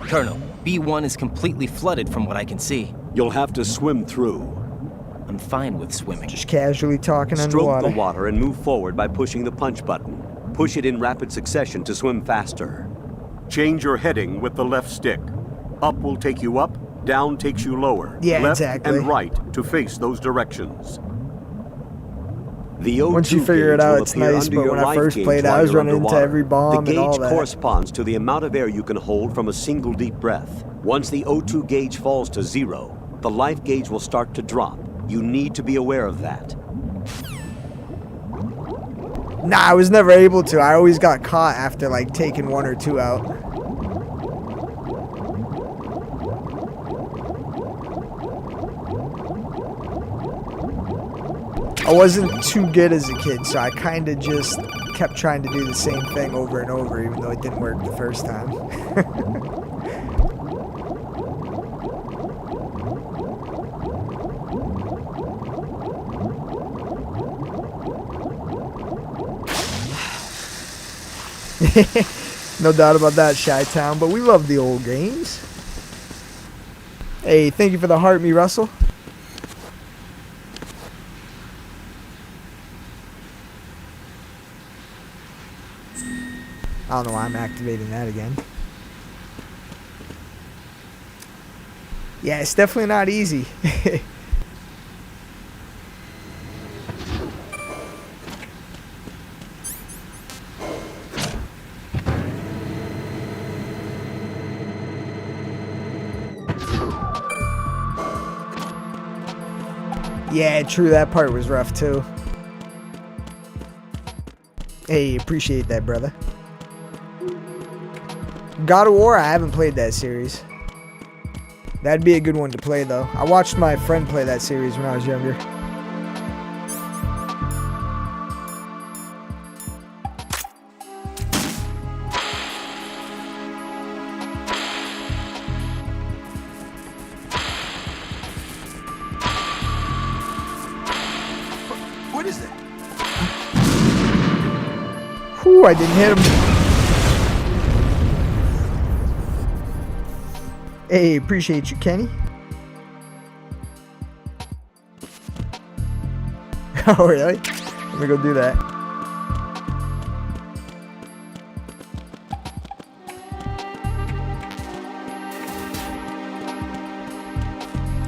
Colonel, B1 is completely flooded from what I can see. You'll have to swim through. I'm fine with swimming. Just casually talking Stroke underwater. the water and move forward by pushing the punch button. Push it in rapid succession to swim faster. Change your heading with the left stick. Up will take you up, down takes you lower. Yeah, left exactly. and right to face those directions. The O2 Once you figure it gauge out, will it's appear nice, under but your when I life first gauge played, I while was you're running into underwater. every bomb The and all gauge that. corresponds to the amount of air you can hold from a single deep breath. Once the O2 gauge falls to 0, the life gauge will start to drop. You need to be aware of that. Nah, I was never able to. I always got caught after like taking 1 or 2 out. I wasn't too good as a kid, so I kind of just kept trying to do the same thing over and over, even though it didn't work the first time. No doubt about that, Chi-Town, but we love the old games. Hey, thank you for the heart, me Russell. I don't know why I'm activating that again. Yeah, it's definitely not easy. Yeah, true, that part was rough too. Hey, appreciate that, brother. God of War, I haven't played that series. That'd be a good one to play though. I watched my friend play that series when I was younger. What is that? Whew, I didn't hit him. Hey, appreciate you, Kenny. Oh, really? Let me go do that.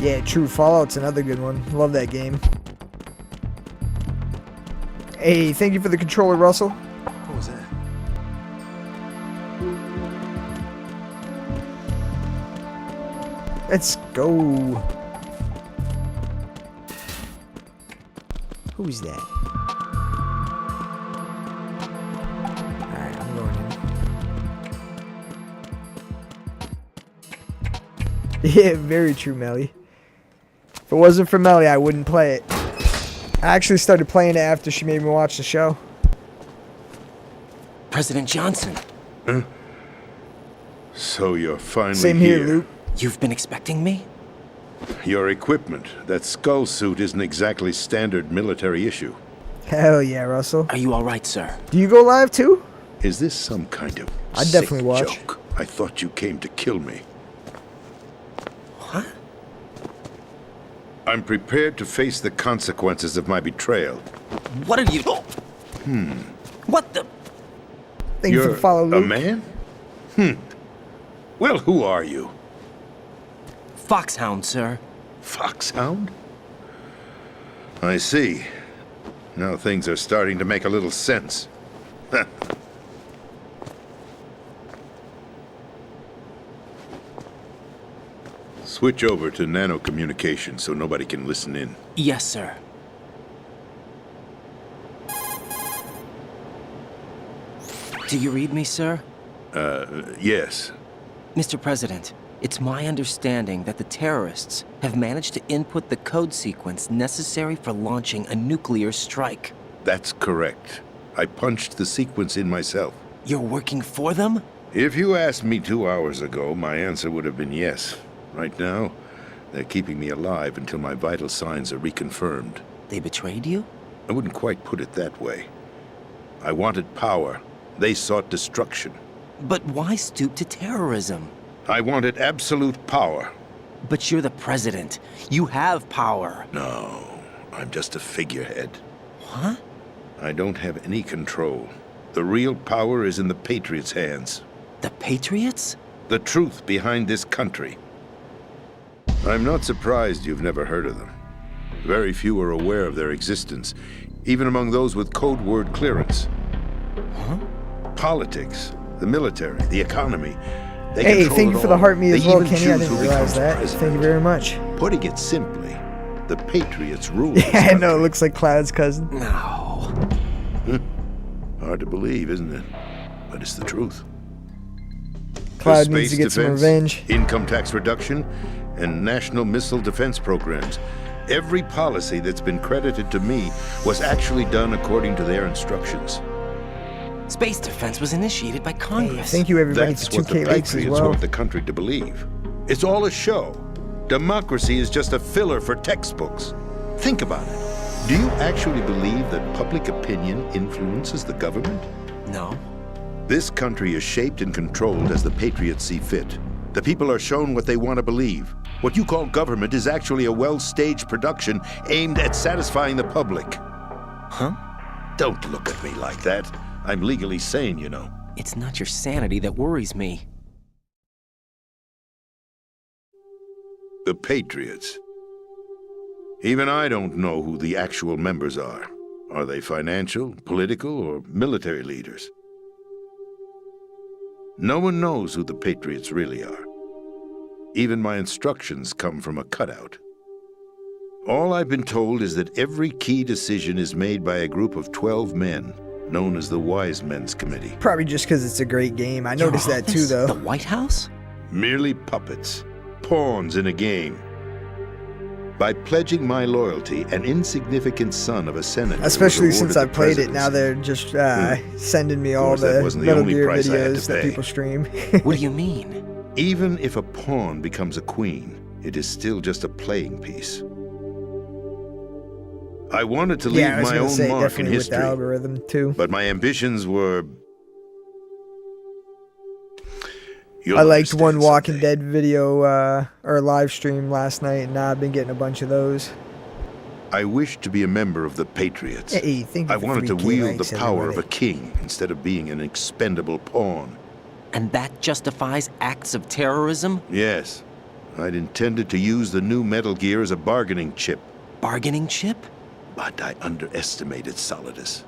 Yeah, true. Fallout's another good one. Love that game. Hey, thank you for the controller, Russell. What was that? Let's go. Who's that? Alright, I'm going in. Yeah, very true, Melly. If it wasn't for Melly, I wouldn't play it. I actually started playing it after she made me watch the show. President Johnson. Huh? So you're finally Same here, Luke. You've been expecting me? Your equipment, that skull suit isn't exactly standard military issue. Hell yeah, Russell. Are you all right, sir? Do you go live too? Is this some kind of I'd sick definitely watch. joke? I thought you came to kill me. What? I'm prepared to face the consequences of my betrayal. What are you... What the... Thank you for You're the follow, a Luke. man? Well, who are you? Foxhound, sir. Foxhound? I see. Now things are starting to make a little sense. Switch over to nano-communication so nobody can listen in. Yes, sir. Do you read me, sir? Yes. Mr. President, it's my understanding that the terrorists have managed to input the code sequence necessary for launching a nuclear strike. That's correct. I punched the sequence in myself. You're working for them? If you asked me 2 hours ago, my answer would have been yes. Right now, they're keeping me alive until my vital signs are reconfirmed. They betrayed you? I wouldn't quite put it that way. I wanted power. They sought destruction. But why stoop to terrorism? I wanted absolute power. But you're the president. You have power. No, I'm just a figurehead. What? I don't have any control. The real power is in the Patriots' hands. The Patriots? The truth behind this country. I'm not surprised you've never heard of them. Very few are aware of their existence, even among those with code word clearance. Huh? Politics, the military, the economy. They Hey, control thank it you for the all. heart me as They well, even Kenny. I choose didn't who realize becomes that. president. Thank you very much. Putting it simply, the Patriots rule this Yeah, I know. It country. looks like Cloud's cousin. No. Hard to believe, isn't it? But it's the truth. Cloud The needs to space get some defense, revenge. income tax reduction, and national missile defense programs. Every policy that's been credited to me was actually done according to their instructions. Space defense was initiated by Hey, Congress. thank you everybody That's for what the 2K likes as Patriots well. want the country to believe. It's all a show. Democracy is just a filler for textbooks. Think about it. Do you actually believe that public opinion influences the government? No. This country is shaped and controlled as the Patriots see fit. The people are shown what they want to believe. What you call government is actually a well-staged production aimed at satisfying the public. Huh? Don't look at me like that. I'm legally sane, you know. It's not your sanity that worries me. The Patriots. Even I don't know who the actual members are. Are they financial, political, or military leaders? No one knows who the Patriots really are. Even my instructions come from a cutout. All I've been told is that every key decision is made by a group of 12 men, known as the Wise Men's Committee. Probably just because it's a great game. I noticed that too, though. The White House? Merely puppets, pawns in a game. By pledging my loyalty, an insignificant son of a senator Especially was since awarded I played the it, now presidency. they're just sending me all course, that the wasn't the Metal only Gear price I had to videos that pay. people stream. What do you mean? Even if a pawn becomes a queen, it is still just a playing piece. I wanted to leave Yeah, I was my gonna own say, mark in definitely with the history, algorithm too. but my ambitions were... You'll I liked understand one Walking someday. Dead video or live stream last night, and now I've been getting a bunch of those. I wished to be a member of the Patriots. Hey, thank you I for wanted to 3K wield likes, the power of a everybody. king instead of being an expendable pawn. And that justifies acts of terrorism? Yes, I'd intended to use the new Metal Gear as a bargaining chip. Bargaining chip? But I underestimated Solidus.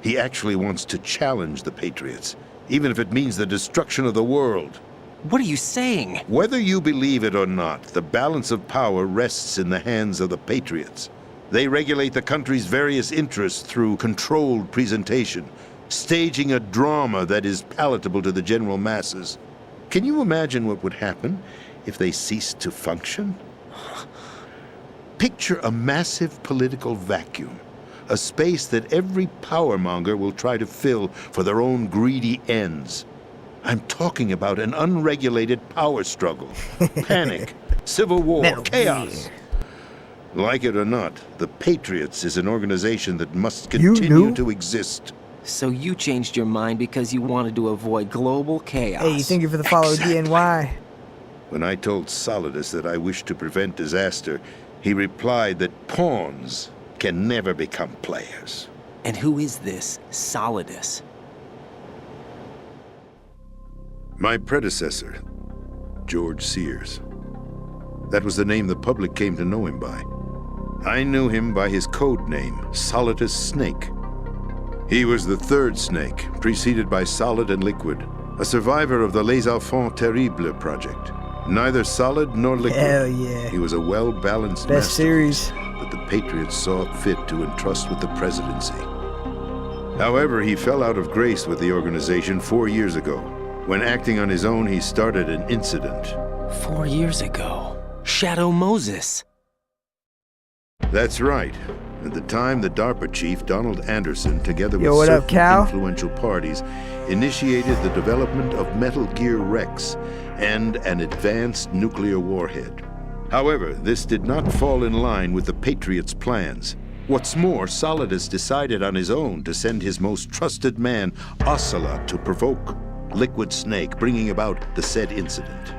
He actually wants to challenge the Patriots, even if it means the destruction of the world. What are you saying? Whether you believe it or not, the balance of power rests in the hands of the Patriots. They regulate the country's various interests through controlled presentation, staging a drama that is palatable to the general masses. Can you imagine what would happen if they ceased to function? Picture a massive political vacuum, a space that every powermonger will try to fill for their own greedy ends. I'm talking about an unregulated power struggle, panic, civil war, Metal chaos. Gear. Like it or not, the Patriots is an organization that must You continue knew? to exist. So you changed your mind because you wanted to avoid global chaos. Hey, thank you for the follow, DNY. When I told Solidus that I wished to prevent disaster, he replied that pawns can never become players. And who is this Solidus? My predecessor, George Sears. That was the name the public came to know him by. I knew him by his code name, Solidus Snake. He was the third snake, preceded by Solid and Liquid, a survivor of the Les Enfants Terribles project. Neither Solid nor Liquid. Hell yeah. He was a well-balanced Best series that the Patriots saw fit to entrust with the presidency. However, he fell out of grace with the organization 4 years ago. When acting on his own, he started an incident. 4 years ago? Shadow Moses. That's right. At the time, the DARPA chief, Donald Anderson, together with what up, certain Cal? influential parties, initiated the development of Metal Gear Rex and an advanced nuclear warhead. However, this did not fall in line with the Patriots' plans. What's more, Solidus decided on his own to send his most trusted man, Ocelot, to provoke Liquid Snake, bringing about the said incident.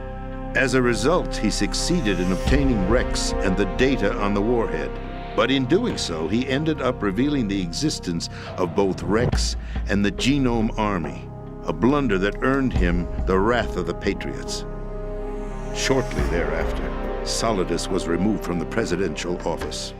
As a result, he succeeded in obtaining Rex and the data on the warhead. But in doing so, he ended up revealing the existence of both Rex and the Genome Army, a blunder that earned him the wrath of the Patriots. Shortly thereafter, Solidus was removed from the presidential office.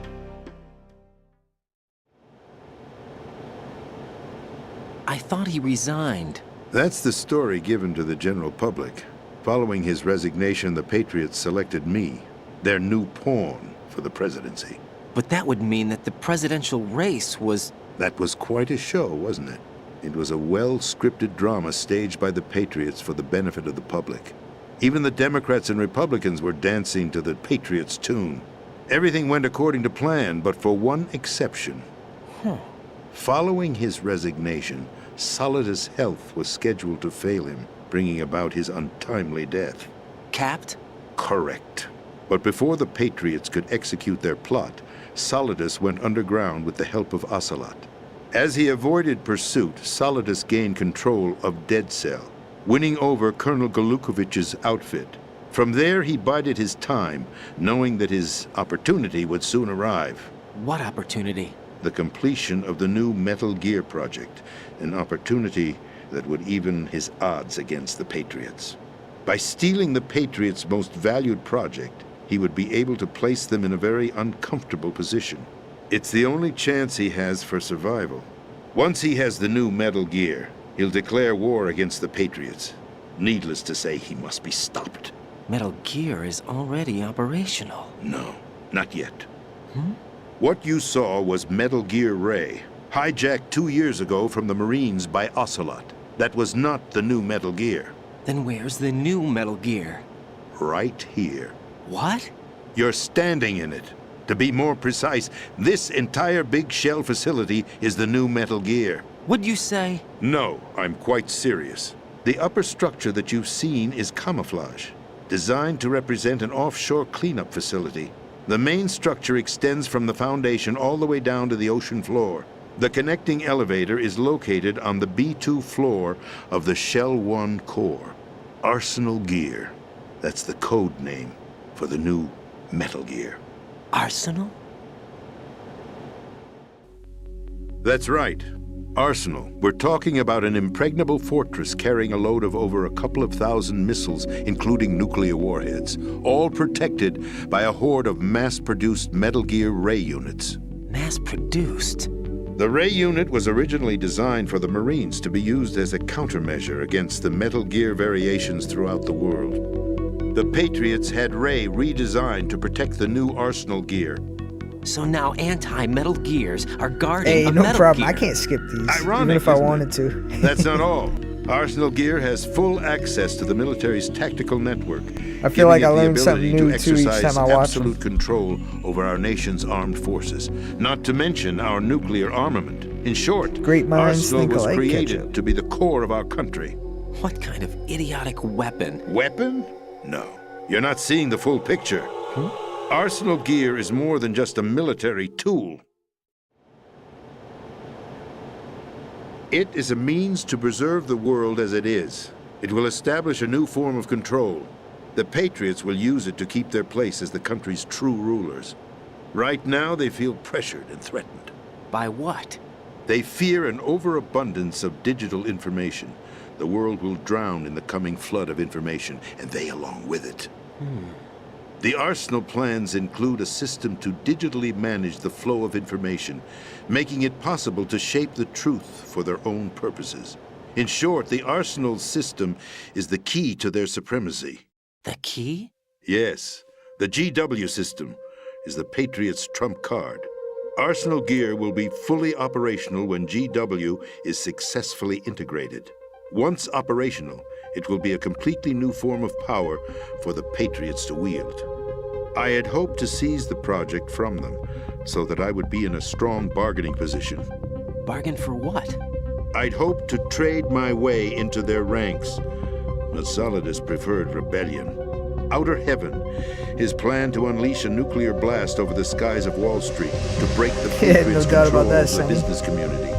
I thought he resigned. That's the story given to the general public. Following his resignation, the Patriots selected me, their new pawn, for the presidency. But that would mean that the presidential race was... That was quite a show, wasn't it? It was a well-scripted drama staged by the Patriots for the benefit of the public. Even the Democrats and Republicans were dancing to the Patriots' tune. Everything went according to plan, but for one exception. Following his resignation, Solidus' health was scheduled to fail him, bringing about his untimely death. Capped? Correct. But before the Patriots could execute their plot, Solidus went underground with the help of Ocelot. As he avoided pursuit, Solidus gained control of Dead Cell, winning over Colonel Golukovich's outfit. From there, he bided his time, knowing that his opportunity would soon arrive. What opportunity? The completion of the new Metal Gear project, an opportunity that would even his odds against the Patriots. By stealing the Patriots' most valued project, he would be able to place them in a very uncomfortable position. It's the only chance he has for survival. Once he has the new Metal Gear, he'll declare war against the Patriots. Needless to say, he must be stopped. Metal Gear is already operational. No, not yet. What you saw was Metal Gear Ray, hijacked 2 years ago from the Marines by Ocelot. That was not the new Metal Gear. Then where's the new Metal Gear? Right here. What? You're standing in it. To be more precise, this entire big shell facility is the new Metal Gear. What'd you say? No, I'm quite serious. The upper structure that you've seen is camouflage, designed to represent an offshore cleanup facility. The main structure extends from the foundation all the way down to the ocean floor. The connecting elevator is located on the B2 floor of the Shell 1 core. Arsenal Gear. That's the code name for the new Metal Gear. Arsenal? That's right. Arsenal. We're talking about an impregnable fortress carrying a load of over a couple of thousand missiles, including nuclear warheads, all protected by a horde of mass-produced Metal Gear Ray units. Mass-produced? The Ray unit was originally designed for the Marines to be used as a countermeasure against the Metal Gear variations throughout the world. The Patriots had Ray redesigned to protect the new Arsenal Gear. So now anti-Metal Gears are guarding Hey, a no Metal problem. Gear. I can't skip these, Ironic, even if I isn't it? wanted to. That's not all. Arsenal Gear has full access to the military's tactical network. I feel like I giving it learned the something ability new to too each exercise time I watch them. absolute control over our nation's armed forces, not to mention our nuclear armament. In short, Great minds Arsenal think was alike, created ketchup. to be the core of our country. What kind of idiotic weapon? Weapon? No. You're not seeing the full picture. Arsenal Gear is more than just a military tool. It is a means to preserve the world as it is. It will establish a new form of control. The Patriots will use it to keep their place as the country's true rulers. Right now, they feel pressured and threatened. By what? They fear an overabundance of digital information. The world will drown in the coming flood of information, and they along with it. The Arsenal plans include a system to digitally manage the flow of information, making it possible to shape the truth for their own purposes. In short, the Arsenal system is the key to their supremacy. The key? Yes. The GW system is the Patriots' trump card. Arsenal gear will be fully operational when GW is successfully integrated. Once operational, it will be a completely new form of power for the Patriots to wield. I had hoped to seize the project from them, so that I would be in a strong bargaining position. Bargain for what? I'd hoped to trade my way into their ranks, but Solidus preferred rebellion. Outer Heaven, his plan to unleash a nuclear blast over the skies of Wall Street to break the Patriots' control over the business community,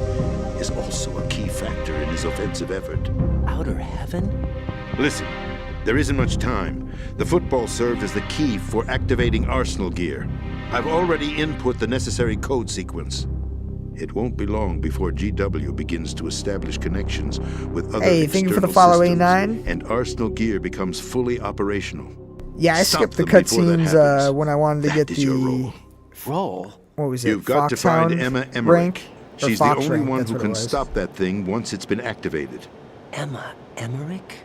is also a key factor in his offensive effort. Outer Heaven? Listen, there isn't much time. The football served as the key for activating Arsenal gear. I've already input the necessary code sequence. It won't be long before GW begins to establish connections with other thank you for the external follow, systems, A9. and Arsenal gear becomes fully operational. Yeah, I Stop skipped the them before that cutscenes happens. when I wanted to get That is your the role. What was it? You've got to find Foxhound Emma Emmerich. rank? Or She's the Fox only rank, one that's who what it can was. stop that thing once it's been activated. Emma Emmerich?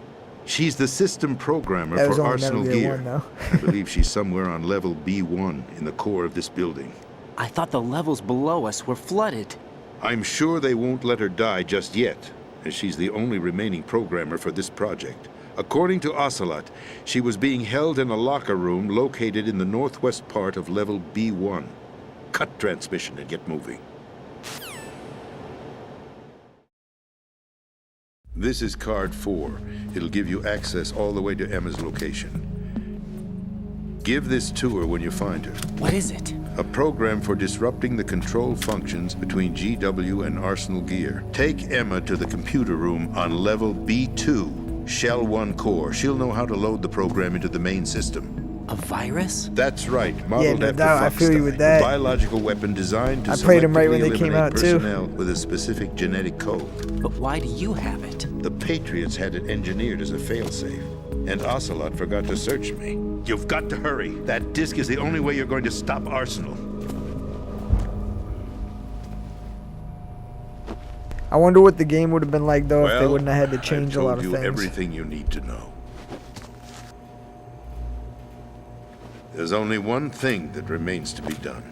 She's the system programmer That was for only Arsenal Metal Gear gear. 1, though. I believe she's somewhere on level B1 in the core of this building. I thought the levels below us were flooded. I'm sure they won't let her die just yet, as she's the only remaining programmer for this project. According to Ocelot, she was being held in a locker room located in the northwest part of level B1. Cut transmission and get moving. This is card 4. It'll give you access all the way to Emma's location. Give this to her when you find her. What is it? A program for disrupting the control functions between GW and Arsenal gear. Take Emma to the computer room on level B2, Shell 1 core. She'll know how to load the program into the main system. A virus? That's right, modeled no after doubt, I feel you with Foxstein, that. a biological weapon designed to I played 'em right when selectively they came eliminate out, too. personnel with a specific genetic code. But why do you have it? The Patriots had it engineered as a failsafe, and Ocelot forgot to search me. You've got to hurry. That disk is the only way you're going to stop Arsenal. I wonder what the game would have been like, though, if they Well, wouldn't have had to change a lot of I've told things. you everything you need to know. There's only one thing that remains to be done.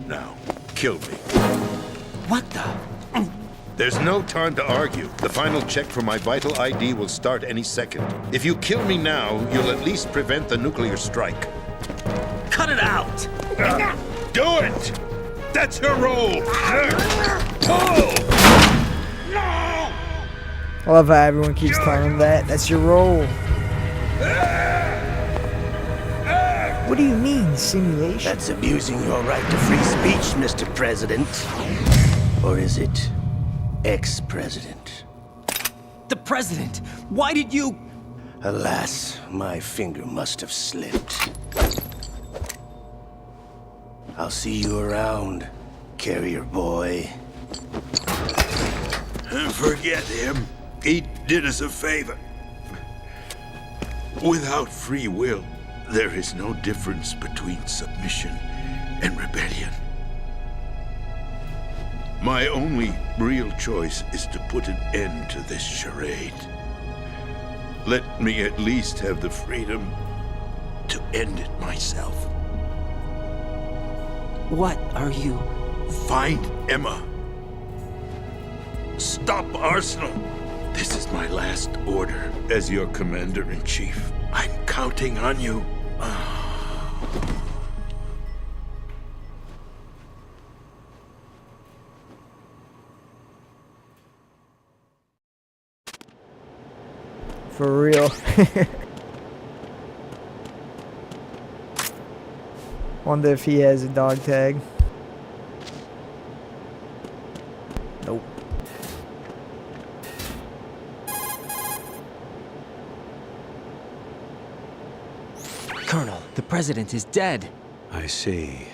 Now, kill me. What the? There's no time to argue. The final check for my vital ID will start any second. If you kill me now, you'll at least prevent the nuclear strike. Cut it out! Do it! That's your role! Pull! I love how everyone keeps telling him that. That's your role. What do you mean, simulation? That's abusing your right to free speech, Mr. President. Or is it ex-president? The president! Why did you... Alas, my finger must have slipped. I'll see you around, carrier boy. Forget him. He did us a favor. Without free will, there is no difference between submission and rebellion. My only real choice is to put an end to this charade. Let me at least have the freedom to end it myself. What are you... Find Emma. Stop Arsenal. This is my last order as your commander-in-chief. I'm counting on you. For real. Wonder if he has a dog tag. Nope. Colonel, the president is dead. I see.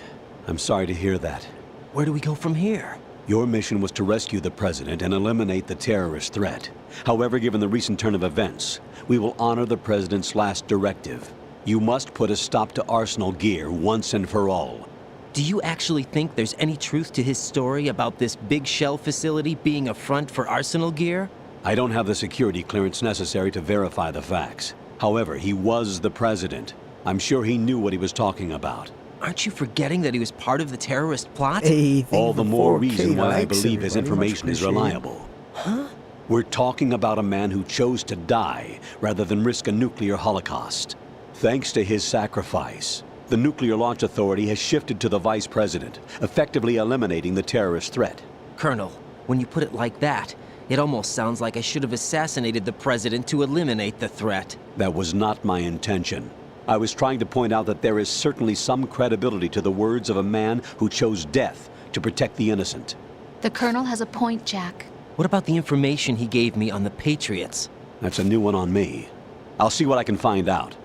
I'm sorry to hear that. Where do we go from here? Your mission was to rescue the president and eliminate the terrorist threat. However, given the recent turn of events, we will honor the president's last directive. You must put a stop to Arsenal Gear once and for all. Do you actually think there's any truth to his story about this big shell facility being a front for Arsenal Gear? I don't have the security clearance necessary to verify the facts. However, he was the president. I'm sure he knew what he was talking about. Aren't you forgetting that he was part of the terrorist plot? Hey, all the more reason why I believe his information is reliable. Huh? We're talking about a man who chose to die rather than risk a nuclear holocaust. Thanks to his sacrifice, the Nuclear Launch Authority has shifted to the vice president, effectively eliminating the terrorist threat. Colonel, when you put it like that, it almost sounds like I should have assassinated the president to eliminate the threat. That was not my intention. I was trying to point out that there is certainly some credibility to the words of a man who chose death to protect the innocent. The Colonel has a point, Jack. What about the information he gave me on the Patriots? That's a new one on me. I'll see what I can find out.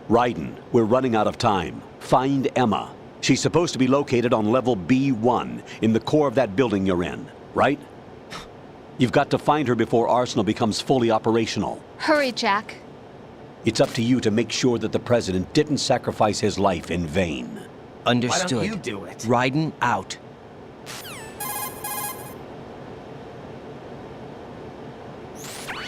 Raiden, we're running out of time. Find Emma. She's supposed to be located on level B1, in the core of that building you're in, right? You've got to find her before Arsenal becomes fully operational. Hurry, Jack. It's up to you to make sure that the president didn't sacrifice his life in vain. Understood. Why don't you do it? Raiden out.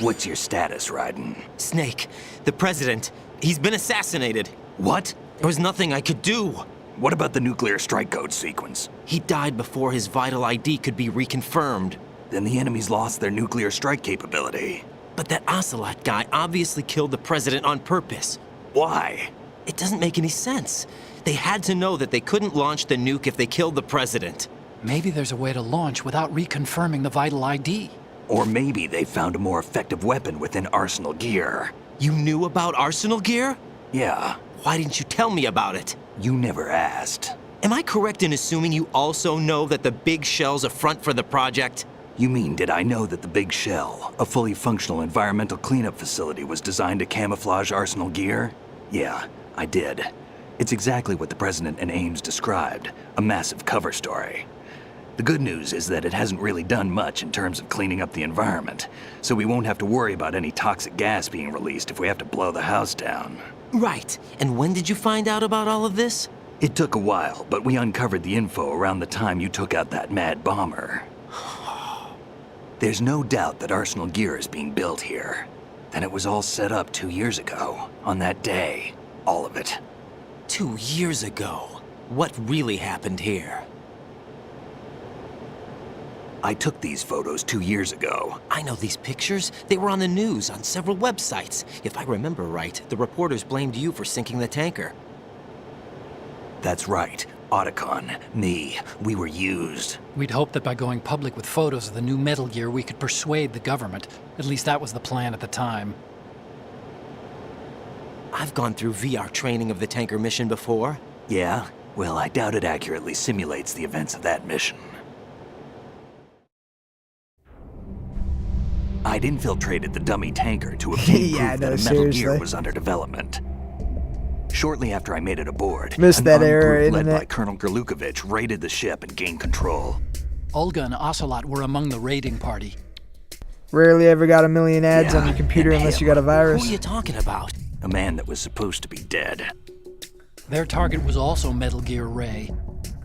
What's your status, Raiden? Snake, the president, he's been assassinated. What? There was nothing I could do. What about the nuclear strike code sequence? He died before his vital ID could be reconfirmed. Then the enemy's lost their nuclear strike capability. But that Ocelot guy obviously killed the president on purpose. Why? It doesn't make any sense. They had to know that they couldn't launch the nuke if they killed the president. Maybe there's a way to launch without reconfirming the vital ID. Or maybe they found a more effective weapon within Arsenal Gear. You knew about Arsenal Gear? Yeah. Why didn't you tell me about it? You never asked. Am I correct in assuming you also know that the big shell's a front for the project? You mean, did I know that the Big Shell, a fully functional environmental cleanup facility, was designed to camouflage Arsenal Gear? Yeah, I did. It's exactly what the President and Ames described, a massive cover story. The good news is that it hasn't really done much in terms of cleaning up the environment, so we won't have to worry about any toxic gas being released if we have to blow the house down. Right. And when did you find out about all of this? It took a while, but we uncovered the info around the time you took out that mad bomber. There's no doubt that Arsenal Gear is being built here. And it was all set up 2 years ago, on that day. All of it. 2 years ago? What really happened here? I took these photos 2 years ago. I know these pictures. They were on the news, on several websites. If I remember right, the reporters blamed you for sinking the tanker. That's right. Otacon, me, we were used. We'd hoped that by going public with photos of the new Metal Gear, we could persuade the government. At least that was the plan at the time. I've gone through VR training of the tanker mission before. Yeah? Well, I doubt it accurately simulates the events of that mission. I'd infiltrated the dummy tanker to obtain proof that a Metal Gear was under development. Shortly after I made it aboard, Missed that era, led internet. by Colonel Gerlukovich raided the ship and gained control. Olga and Ocelot were among the raiding party. Rarely ever got a million ads on your computer and unless him. you got a virus. Who are you talking about? A man that was supposed to be dead. Their target was also Metal Gear Ray.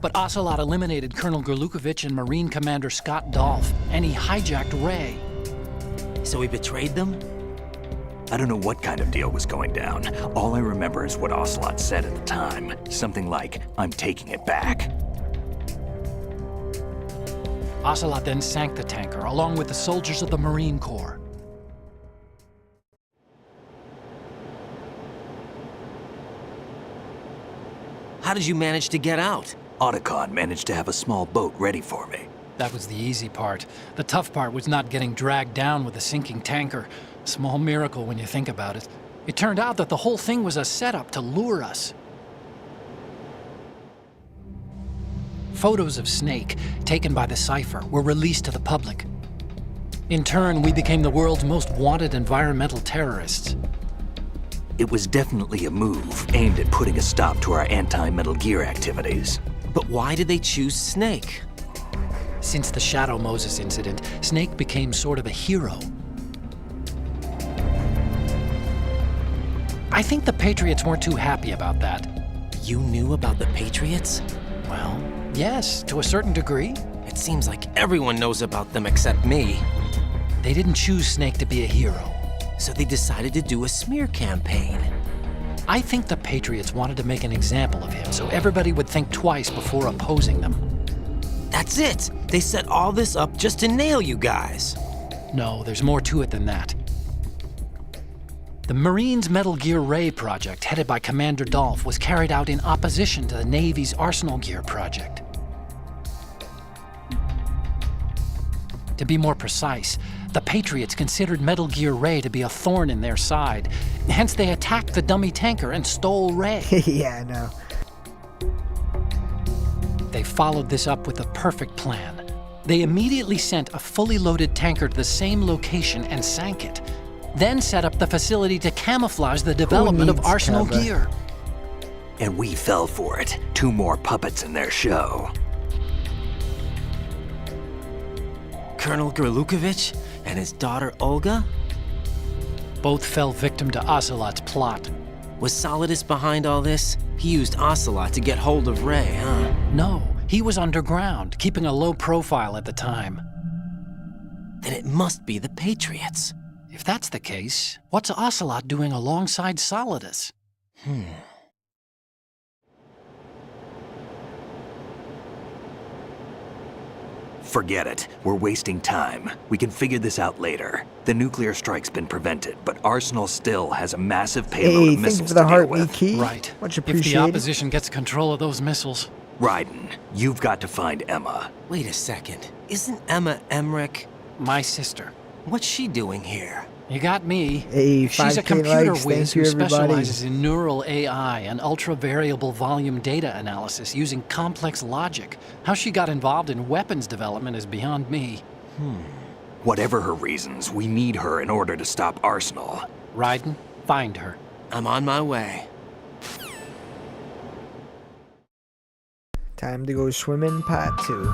But Ocelot eliminated Colonel Gerlukovich and Marine Commander Scott Dolph, and he hijacked Ray. So he betrayed them? I don't know what kind of deal was going down. All I remember is what Ocelot said at the time. Something like, "I'm taking it back." Ocelot then sank the tanker, along with the soldiers of the Marine Corps. How did you manage to get out? Otacon managed to have a small boat ready for me. That was the easy part. The tough part was not getting dragged down with a sinking tanker. Small miracle when you think about it. It turned out that the whole thing was a setup to lure us. Photos of Snake, taken by the Cypher, were released to the public. In turn, we became the world's most wanted environmental terrorists. It was definitely a move aimed at putting a stop to our anti-Metal Gear activities. But why did they choose Snake? Since the Shadow Moses incident, Snake became sort of a hero. I think the Patriots weren't too happy about that. You knew about the Patriots? Well, yes, to a certain degree. It seems like everyone knows about them except me. They didn't choose Snake to be a hero. So they decided to do a smear campaign. I think the Patriots wanted to make an example of him so everybody would think twice before opposing them. That's it! They set all this up just to nail you guys. No, there's more to it than that. The Marines' Metal Gear Ray project, headed by Commander Dolph, was carried out in opposition to the Navy's Arsenal Gear project. To be more precise, the Patriots considered Metal Gear Ray to be a thorn in their side. Hence, they attacked the dummy tanker and stole Ray. Yeah, I know. They followed this up with a perfect plan. They immediately sent a fully loaded tanker to the same location and sank it. Then set up the facility to camouflage the development of Arsenal Gear. And we fell for it. 2 more puppets in their show. Colonel Gerlukovich and his daughter Olga? Both fell victim to Ocelot's plot. Was Solidus behind all this? He used Ocelot to get hold of Ray, huh? No, he was underground, keeping a low profile at the time. Then it must be the Patriots. If that's the case, what's Ocelot doing alongside Solidus? Forget it. We're wasting time. We can figure this out later. The nuclear strike's been prevented, but Arsenal still has a massive payload of missiles for the to deal heartbeat with. key. Right. Much If appreciated. the opposition gets control of those missiles. Raiden, you've got to find Emma. Wait a second. Isn't Emma Emmerich? My sister. What's she doing here? You got me. Hey, She's a 5K computer likes. whiz Thank you, who everybody. specializes in neural AI and ultra-variable volume data analysis using complex logic. How she got involved in weapons development is beyond me. Whatever her reasons, we need her in order to stop Arsenal. Raiden, find her. I'm on my way. Time to go swimming, part 2.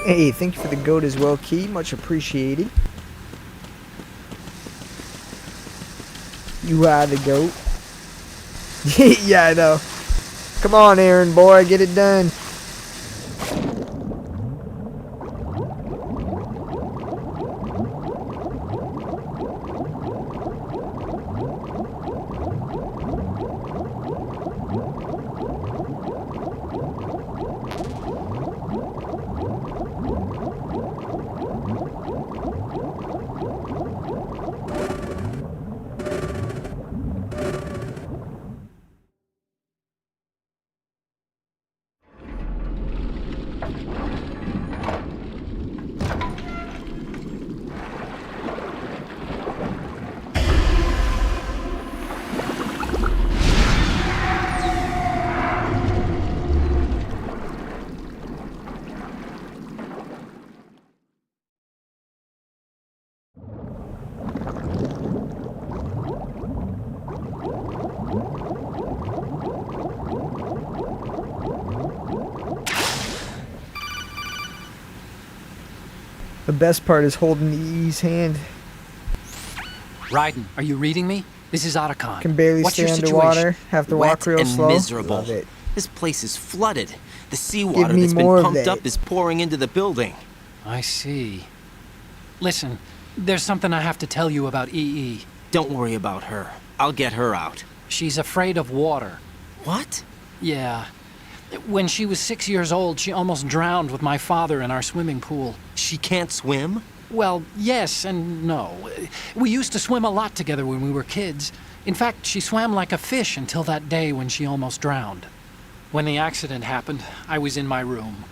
Hey, thank you for the goat as well, Key. Much appreciated. You are the goat. Yeah, I know. Come on, Aaron boy, get it done. The best part is holding E's hand. Raiden, are you reading me? This is Otacon. Can barely What's stay your underwater. situation? Have to Wet walk real and slow. miserable. Love it. This place is flooded. The seawater me that's been more of pumped that. up is pouring into the building. I see. Listen, there's something I have to tell you about EE. Don't worry about her. I'll get her out. She's afraid of water. What? Yeah. When she was 6 years old, she almost drowned with my father in our swimming pool. She can't swim? Well, yes and no. We used to swim a lot together when we were kids. In fact, she swam like a fish until that day when she almost drowned. When the accident happened, I was in my room.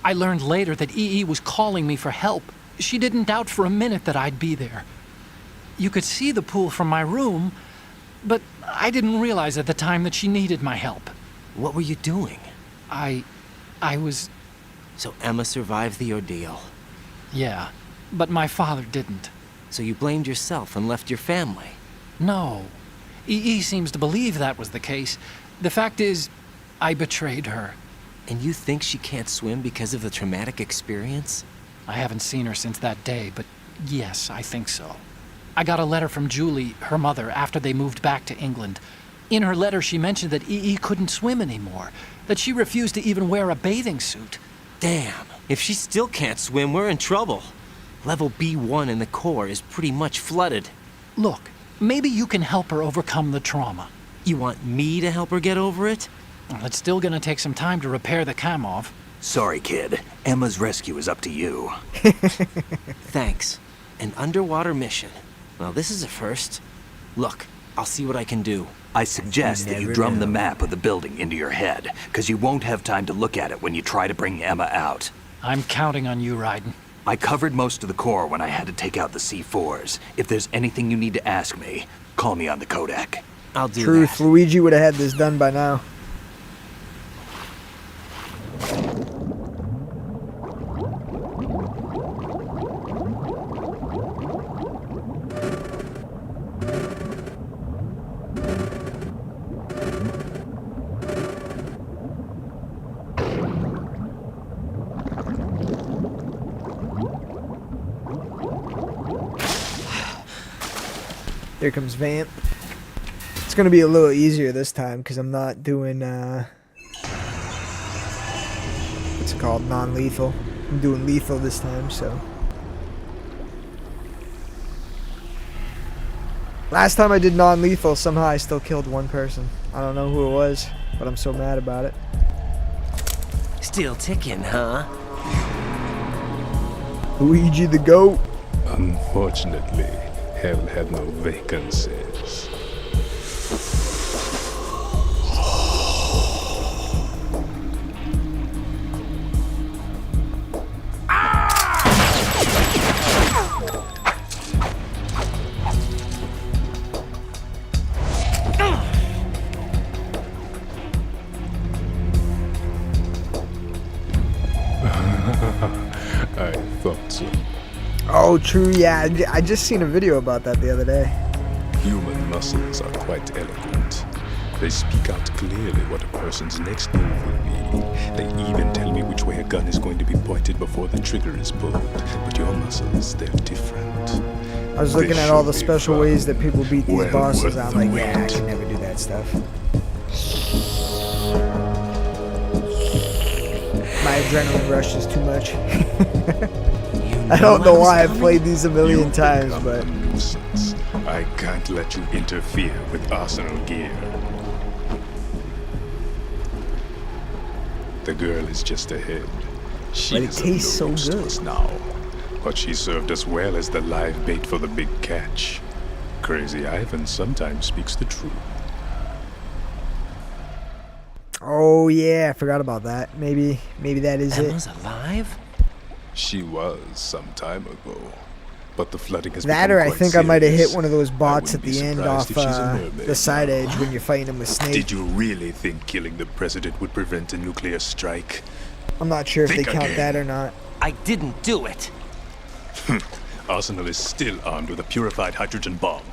I learned later that EE was calling me for help. She didn't doubt for a minute that I'd be there. You could see the pool from my room, but I didn't realize at the time that she needed my help. What were you doing? I was... So Emma survived the ordeal? Yeah, but my father didn't. So you blamed yourself and left your family? No. EE seems to believe that was the case. The fact is, I betrayed her. And you think she can't swim because of the traumatic experience? I haven't seen her since that day, but yes, I think so. I got a letter from Julie, her mother, after they moved back to England. In her letter, she mentioned that EE couldn't swim anymore, that she refused to even wear a bathing suit. Damn, if she still can't swim, we're in trouble. Level B1 in the core is pretty much flooded. Look, maybe you can help her overcome the trauma. You want me to help her get over it? Well, it's still gonna take some time to repair the Kamov. Sorry, kid. Emma's rescue is up to you. Thanks. An underwater mission. Well, this is a first. Look, I'll see what I can do. I suggest that you drum the map of the building into your head, because you won't have time to look at it when you try to bring Emma out. I'm counting on you, Raiden. I covered most of the core when I had to take out the C4s. If there's anything you need to ask me, call me on the Kodak. I'll do Truth, that. Luigi would have had this done by now. Here comes Vamp. It's gonna be a little easier this time because I'm not doing what's it called, non-lethal. I'm doing lethal this time, so. Last time I did non-lethal, somehow I still killed one person. I don't know who it was, but I'm so mad about it. Still ticking, huh? Luigi the GOAT. Unfortunately, hell had no vacancies. I thought so. Oh, true, yeah. I just seen a video about that the other day. Human muscles are quite eloquent. They speak out clearly what a person's next move will be. They even tell me which way a gun is going to be pointed before the trigger is pulled. But your muscles, they're different. I was looking at all the special ways that people beat these bosses. I'm like, yeah, I can never do that stuff. My adrenaline rush is too much. I don't know why I've played these a million times, but... I can't let you interfere with Arsenal gear. The girl is just ahead. She But it tastes so good. Now, but she served us well as the live bait for the big catch. Crazy Ivan sometimes speaks the truth. Oh yeah, I forgot about that. Maybe that is Emma's alive? She was some time ago, but the flooding has that, become or I quite think I might have hit serious. one of those bots I at wouldn't the be end surprised off if she's a mermaid the side now. edge when you're fighting him with Snake. Did you really think killing the president would prevent a nuclear strike? I'm not sure if they Think count again. that or not. I didn't do it. Arsenal is still armed with a purified hydrogen bomb.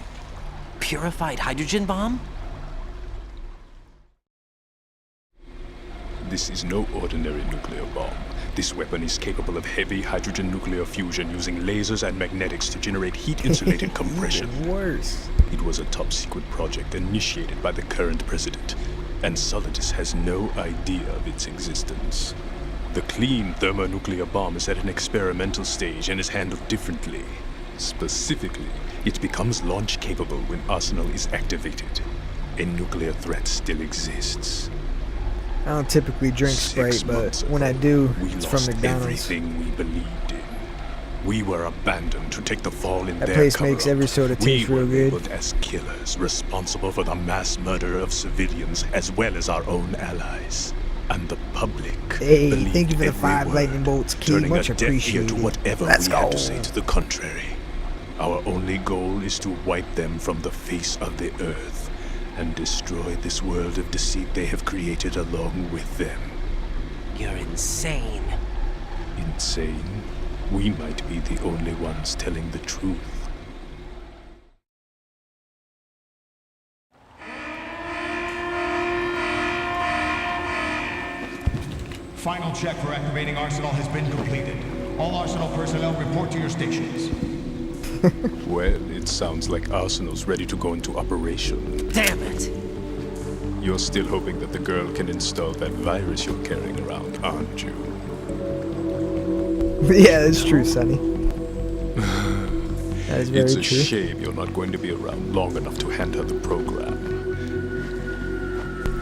Purified hydrogen bomb? This is no ordinary nuclear bomb. This weapon is capable of heavy hydrogen nuclear fusion using lasers and magnetics to generate heat-insulated compression. Even worse. It was a top-secret project initiated by the current president, and Solidus has no idea of its existence. The clean thermonuclear bomb is at an experimental stage and is handled differently. Specifically, it becomes launch capable when Arsenal is activated. A nuclear threat still exists. I don't typically drink Sprite, but when I do, it's from McDonald's. Everything we believed in. We were abandoned to take the fall in That their place cover-up. makes every soda taste real good. We were labeled as killers, responsible for the mass murder of civilians as well as our own allies. And the public. Hey, believed thank you for the every 5 word, lightning bolts, Key. turning Much a deaf ear appreciated. to whatever Let's we had go. to say to the contrary. Our only goal is to wipe them from the face of the earth and destroy this world of deceit they have created along with them. You're insane. Insane? We might be the only ones telling the truth. Final check for activating Arsenal has been completed. All Arsenal personnel report to your stations. Well, it sounds like Arsenal's ready to go into operation. Damn it! You're still hoping that the girl can install that virus you're carrying around, aren't you? Yeah, that's true, Sonny. That is very It's true. a shame you're not going to be around long enough to hand her the program.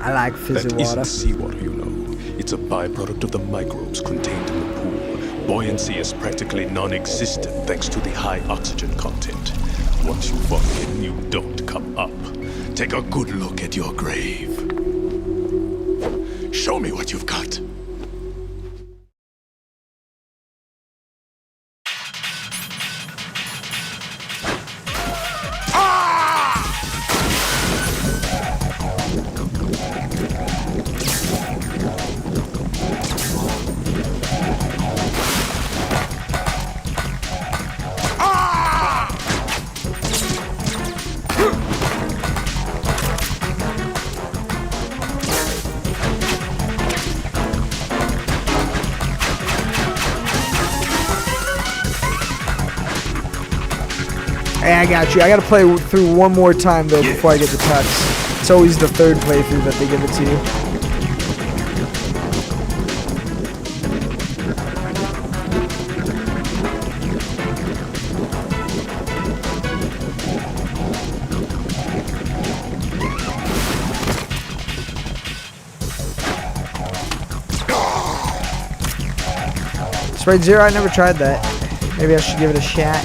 I like fizzy That water. isn't seawater, you know. It's a byproduct of the microbes contained in the pool. Buoyancy is practically non-existent thanks to the high oxygen content. Once you fall in, you don't come up. Take a good look at your grave. Show me what you've got. Hey, I got you. I gotta play through one more time though before I get the tux. It's always the third playthrough that they give it to you. Sprite Zero, I never tried that. Maybe I should give it a shot.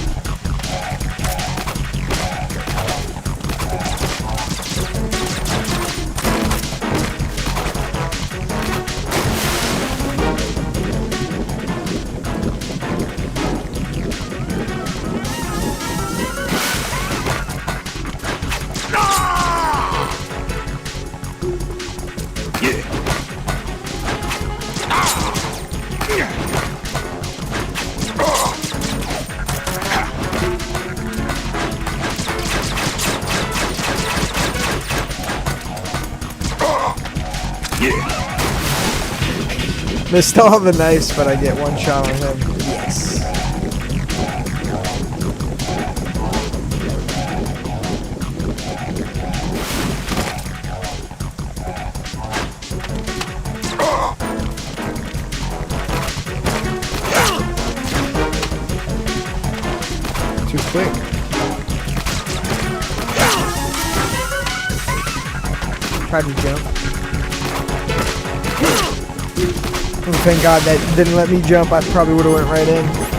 Missed all the knives, but I get one shot on him. Yes. Too quick. Tried to jump. Oh, thank God that didn't let me jump. I probably would have went right in.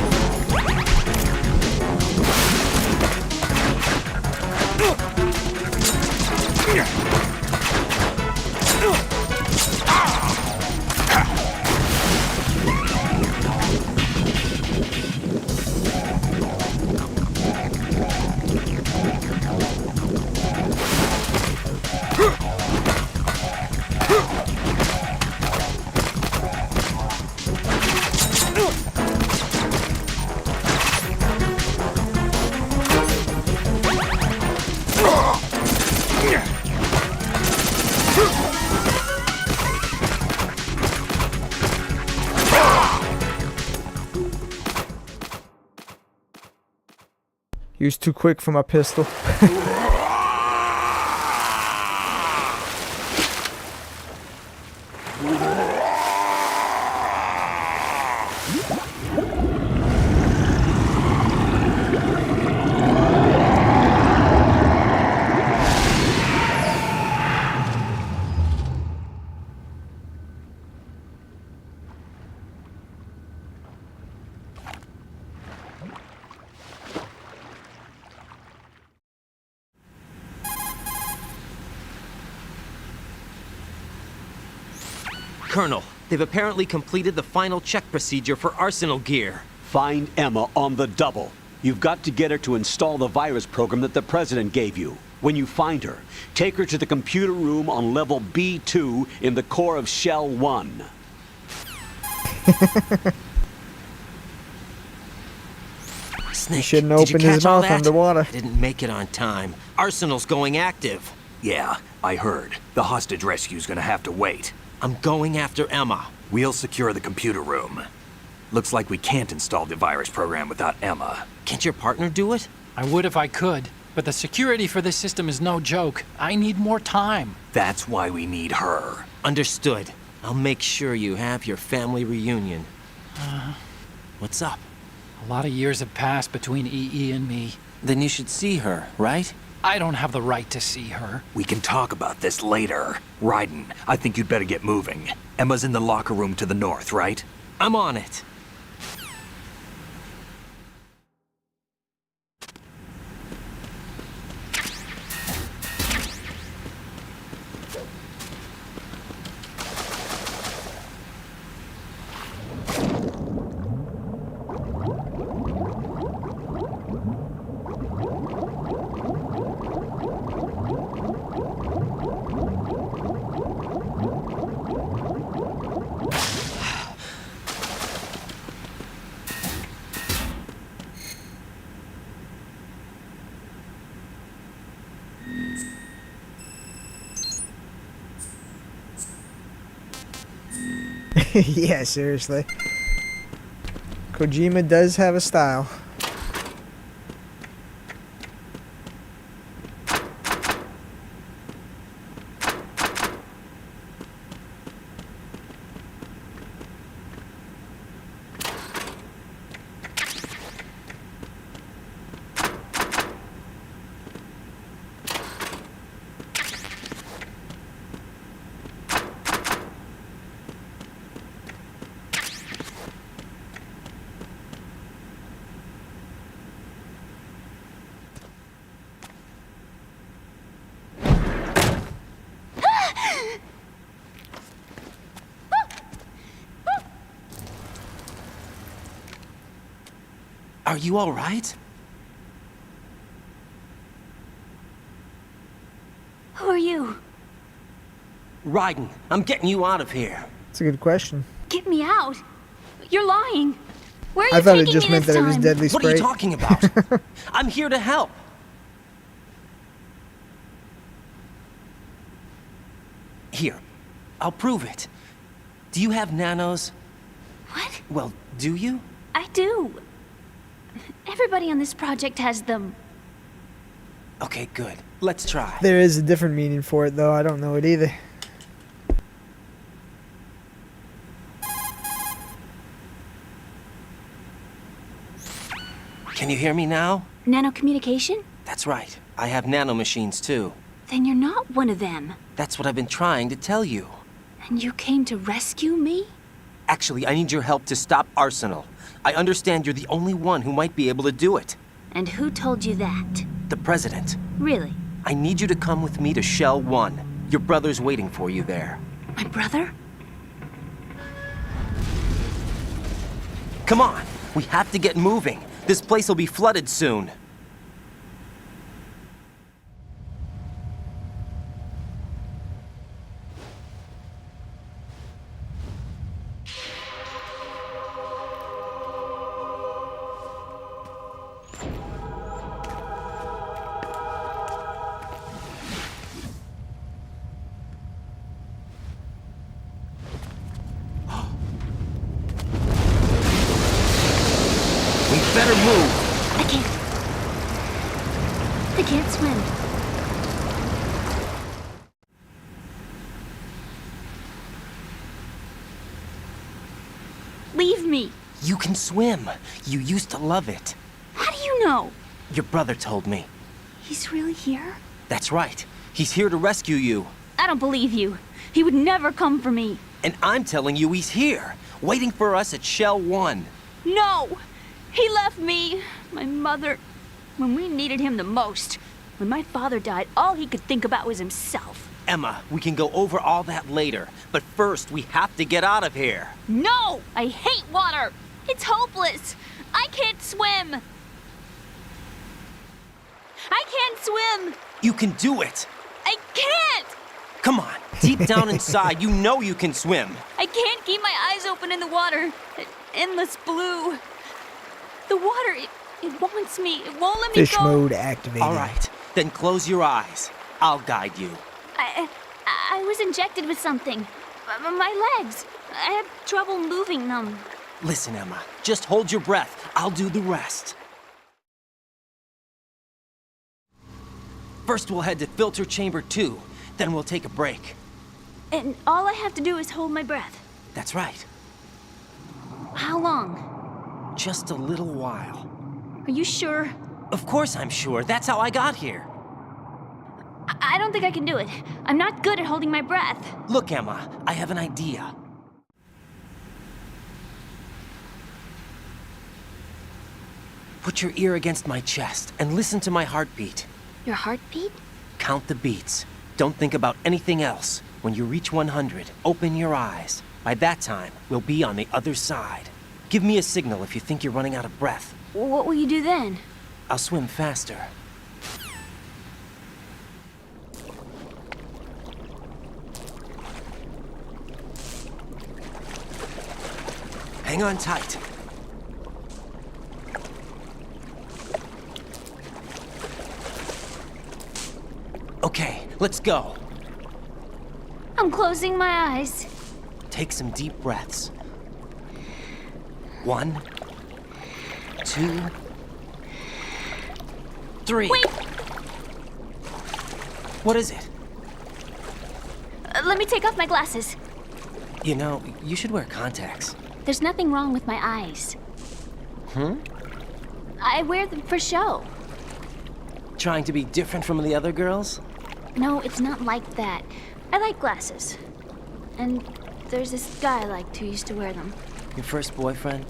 He was too quick for my pistol. Colonel, they've apparently completed the final check procedure for arsenal gear. Find Emma on the double. You've got to get her to install the virus program that the President gave you. When you find her, take her to the computer room on level B2 in the core of Shell 1. Snake, He shouldn't did you open his catch all mouth that? underwater. I didn't make it on time. Arsenal's going active. Yeah, I heard. The hostage rescue's gonna have to wait. I'm going after Emma. We'll secure the computer room. Looks like we can't install the virus program without Emma. Can't your partner do it? I would if I could, but the security for this system is no joke. I need more time. That's why we need her. Understood. I'll make sure you have your family reunion. What's up? A lot of years have passed between EE and me. Then you should see her, right? I don't have the right to see her. We can talk about this later. Raiden, I think you'd better get moving. Emma's in the locker room to the north, right? I'm on it. Yeah, seriously. Kojima does have a style. Are you all right? Who are you? Raiden, I'm getting you out of here. It's a good question. Get me out. You're lying. Where are you I thought it taking just me meant this that it was time? deadly What are you spray. talking about? I'm here to help. Here, I'll prove it. Do you have nanos? What? Well, do you? I do. Everybody on this project has them. Okay, good. Let's try. There is a different meaning for it, though. I don't know it either. Can you hear me now? Nanocommunication? That's right. I have nanomachines too. Then you're not one of them. That's what I've been trying to tell you. And you came to rescue me? Actually, I need your help to stop Arsenal. I understand you're the only one who might be able to do it. And who told you that? The President. Really? I need you to come with me to Shell 1. Your brother's waiting for you there. My brother? Come on, we have to get moving. This place will be flooded soon. We better move. I can't. I can't swim. Leave me. You can swim. You used to love it. How do you know? Your brother told me. He's really here? That's right. He's here to rescue you. I don't believe you. He would never come for me. And I'm telling you he's here, waiting for us at Shell 1. No! He left me, my mother, when we needed him the most. When my father died, all he could think about was himself. Emma, we can go over all that later. But first, we have to get out of here. No! I hate water! It's hopeless! I can't swim! I can't swim! You can do it! I can't! Come on, deep down inside, you know you can swim. I can't keep my eyes open in the water. Endless blue. The water, it wants me. It won't let me go. Fish mode activated. All right, then close your eyes. I'll guide you. I was injected with something. My legs. I have trouble moving them. Listen, Emma, just hold your breath. I'll do the rest. First, we'll head to filter chamber 2. Then we'll take a break. And all I have to do is hold my breath. That's right. How long? Just a little while. Are you sure? Of course I'm sure. That's how I got here. I don't think I can do it. I'm not good at holding my breath. Look, Emma, I have an idea. Put your ear against my chest and listen to my heartbeat. Your heartbeat? Count the beats. Don't think about anything else. When you reach 100, open your eyes. By that time, we'll be on the other side. Give me a signal if you think you're running out of breath. What will you do then? I'll swim faster. Hang on tight. Okay, let's go. I'm closing my eyes. Take some deep breaths. 1, 2, 3. Wait! What is it? Let me take off my glasses. You know, you should wear contacts. There's nothing wrong with my eyes. I wear them for show. Trying to be different from the other girls? No, it's not like that. I like glasses. And there's this guy I liked who used to wear them. Your first boyfriend?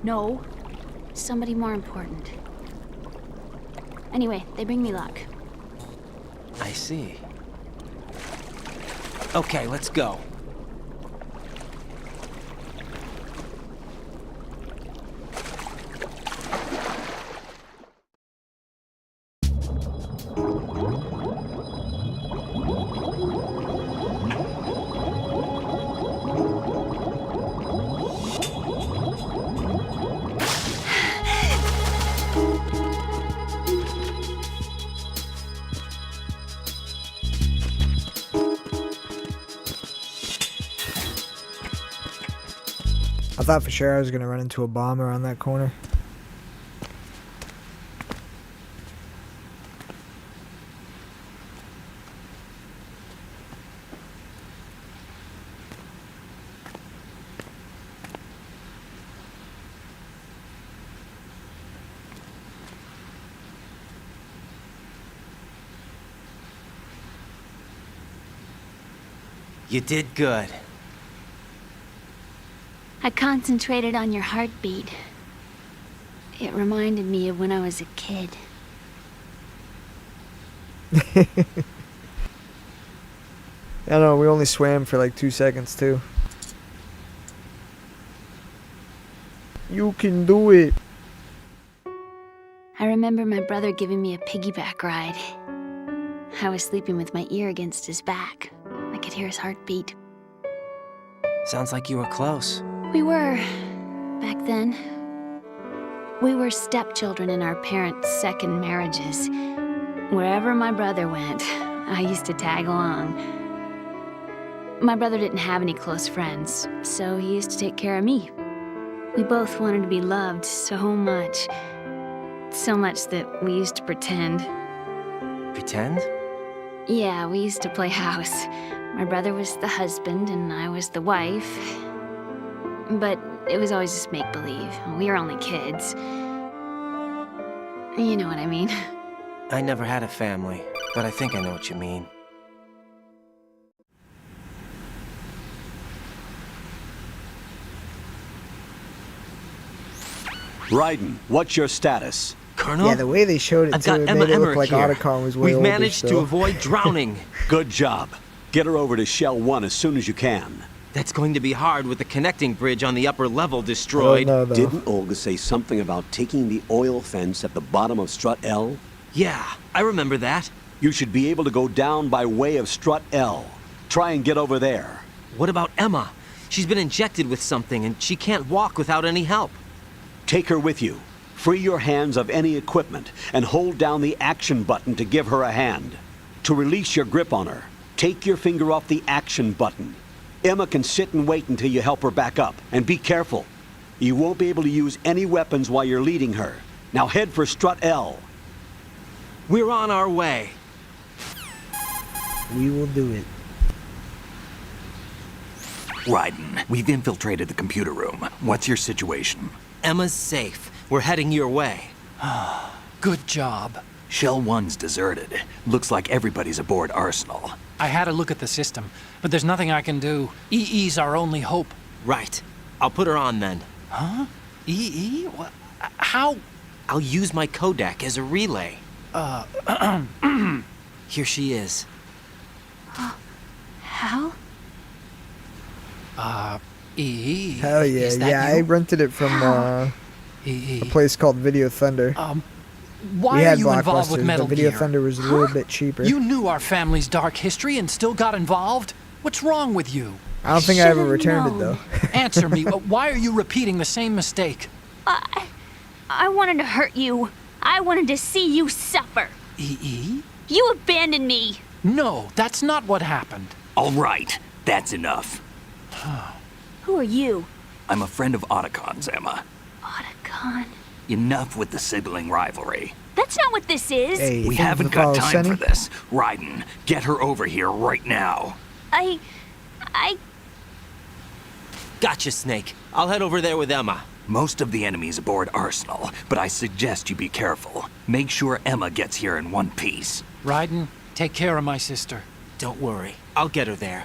No. Somebody more important. Anyway, they bring me luck. I see. Okay, let's go. I thought for sure I was going to run into a bomb around that corner. You did good. I concentrated on your heartbeat. It reminded me of when I was a kid. I don't know, we only swam for like 2 seconds too. You can do it. I remember my brother giving me a piggyback ride. I was sleeping with my ear against his back. I could hear his heartbeat. Sounds like you were close. We were, back then. We were stepchildren in our parents' second marriages. Wherever my brother went, I used to tag along. My brother didn't have any close friends, so he used to take care of me. We both wanted to be loved so much. So much that we used to pretend. Pretend? Yeah, we used to play house. My brother was the husband and I was the wife. But it was always just make-believe. We were only kids. You know what I mean. I never had a family, but I think I know what you mean. Raiden, what's your status? Colonel? Yeah, the way they showed it I've too, got it Emma made it look Emmerich like here. Otacon was way We've older managed to still. avoid drowning. Good job. Get her over to Shell 1 as soon as you can. That's going to be hard with the connecting bridge on the upper level destroyed. Didn't Olga say something about taking the oil fence at the bottom of Strut L? Yeah, I remember that. You should be able to go down by way of Strut L. Try and get over there. What about Emma? She's been injected with something and she can't walk without any help. Take her with you. Free your hands of any equipment and hold down the action button to give her a hand. To release your grip on her, take your finger off the action button. Emma can sit and wait until you help her back up. And be careful. You won't be able to use any weapons while you're leading her. Now head for Strut L. We're on our way. We will do it. Raiden, we've infiltrated the computer room. What's your situation? Emma's safe. We're heading your way. Good job. Shell 1's deserted. Looks like everybody's aboard Arsenal. I had a look at the system, but there's nothing I can do. EE's our only hope. Right. I'll put her on then. Huh? EE? What? How? I'll use my Kodak as a relay. Here she is. How? EE? Hell yeah, Is that yeah, I you? rented it from a place called Video Thunder. Why we are had you involved with Blockbusters, Metal but Video Gear? Thunder was a little bit cheaper. You knew our family's dark history and still got involved? What's wrong with you? I don't think I ever returned it though. Answer me. Why are you repeating the same mistake? I wanted to hurt you. I wanted to see you suffer. EE? You abandoned me. No, that's not what happened. All right, that's enough. Who are you? I'm a friend of Otacon's, Emma. Otacon. Enough with the sibling rivalry. That's not what this is. Hey, We thank you haven't for got follow, time Sonny. for this. Raiden, get her over here right now. I... Gotcha, Snake. I'll head over there with Emma. Most of the enemy's aboard Arsenal, but I suggest you be careful. Make sure Emma gets here in one piece. Raiden, take care of my sister. Don't worry. I'll get her there.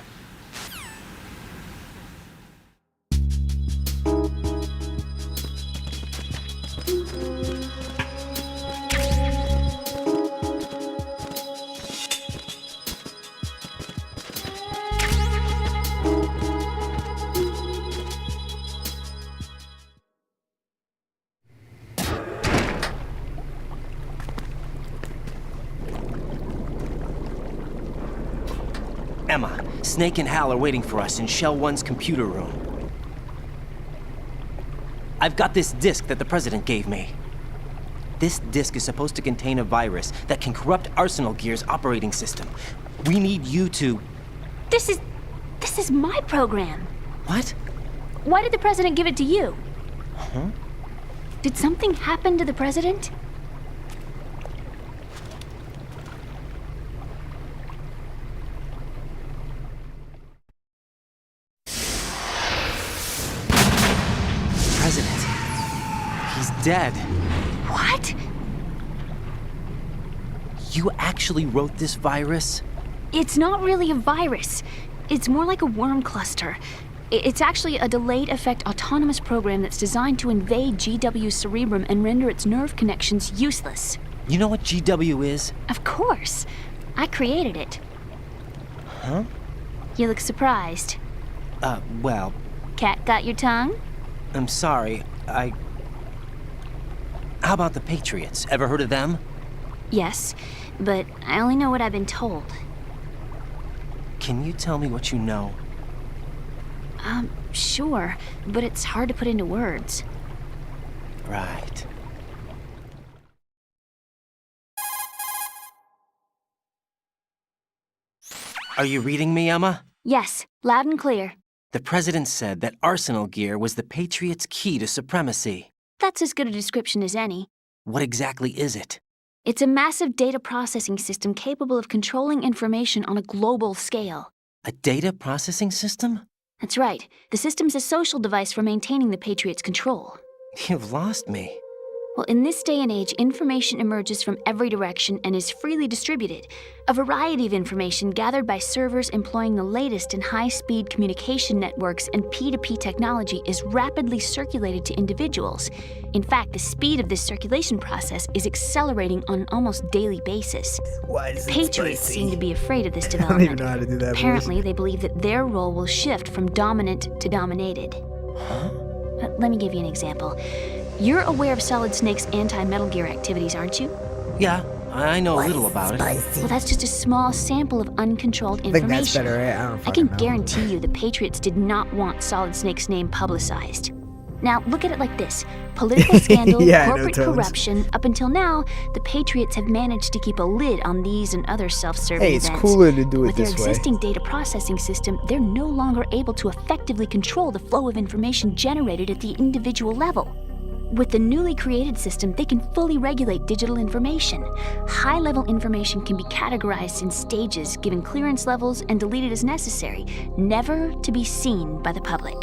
Emma, Snake and Hal are waiting for us in Shell 1's computer room. I've got this disk that the President gave me. This disk is supposed to contain a virus that can corrupt Arsenal Gear's operating system. We need you to... This is my program. What? Why did the President give it to you? Huh? Did something happen to the President? President. He's dead. What? You actually wrote this virus? It's not really a virus. It's more like a worm cluster. It's actually a delayed effect autonomous program that's designed to invade GW's cerebrum and render its nerve connections useless. You know what GW is? Of course. I created it. Huh? You look surprised. Well, Cat got your tongue? I'm sorry. How about the Patriots? Ever heard of them? Yes, but I only know what I've been told. Can you tell me what you know? Sure, but it's hard to put into words. Right. Are you reading me, Emma? Yes, loud and clear. The President said that Arsenal Gear was the Patriots' key to supremacy. That's as good a description as any. What exactly is it? It's a massive data processing system capable of controlling information on a global scale. A data processing system? That's right. The system's a social device for maintaining the Patriots' control. You've lost me. Well, in this day and age, information emerges from every direction and is freely distributed. A variety of information gathered by servers employing the latest in high-speed communication networks and P2P technology is rapidly circulated to individuals. In fact, the speed of this circulation process is accelerating on an almost daily basis. Why is it Patriots spicy? seem to be afraid of this I don't even development. know how to do that Apparently, voice. they believe that their role will shift from dominant to dominated. Let me give you an example. You're aware of Solid Snake's anti-Metal Gear activities, aren't you? Yeah, I know a little about it. Well, that's just a small sample of uncontrolled I think that's information. better, right? I don't I fucking can know. guarantee you the Patriots did not want Solid Snake's name publicized. Now, look at it like this. Political scandal, Yeah, I know, corporate Tones. corruption. Up until now, the Patriots have managed to keep a lid on these and other self-serving Hey, it's events. cooler to do it With their this way. existing data processing system, they're no longer able to effectively control the flow of information generated at the individual level. With the newly created system, they can fully regulate digital information. High-level information can be categorized in stages, given clearance levels, and deleted as necessary, never to be seen by the public.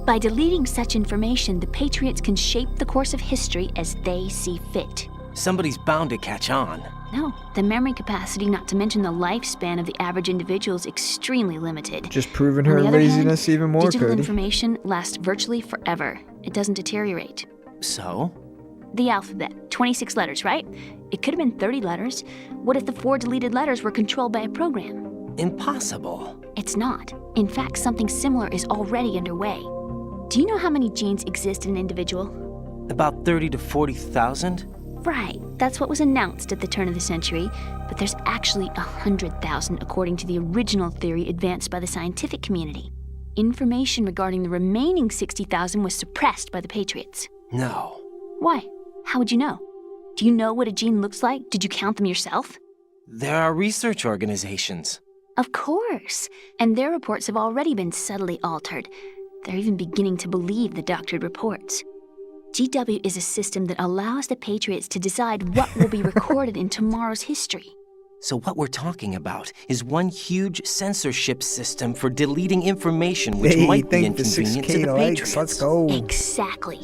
By deleting such information, the Patriots can shape the course of history as they see fit. Somebody's bound to catch on. No, the memory capacity, not to mention the lifespan of the average individual, is extremely limited. Just proving On her the other laziness hand, even more, digital Cody. information lasts virtually forever. It doesn't deteriorate. So? The alphabet, 26 letters, right? It could have been 30 letters. What if the 4 deleted letters were controlled by a program? Impossible. It's not. In fact, something similar is already underway. Do you know how many genes exist in an individual? About 30 to 40,000? Right, that's what was announced at the turn of the century, but there's actually 100,000 according to the original theory advanced by the scientific community. Information regarding the remaining 60,000 was suppressed by the Patriots. No. Why? How would you know? Do you know what a gene looks like? Did you count them yourself? There are research organizations. Of course, and their reports have already been subtly altered. They're even beginning to believe the doctored reports. GW is a system that allows the Patriots to decide what will be recorded in tomorrow's history. So what we're talking about is one huge censorship system for deleting information which Hey, might be thank the inconvenient 6K to the likes. Patriots. Let's go. Exactly.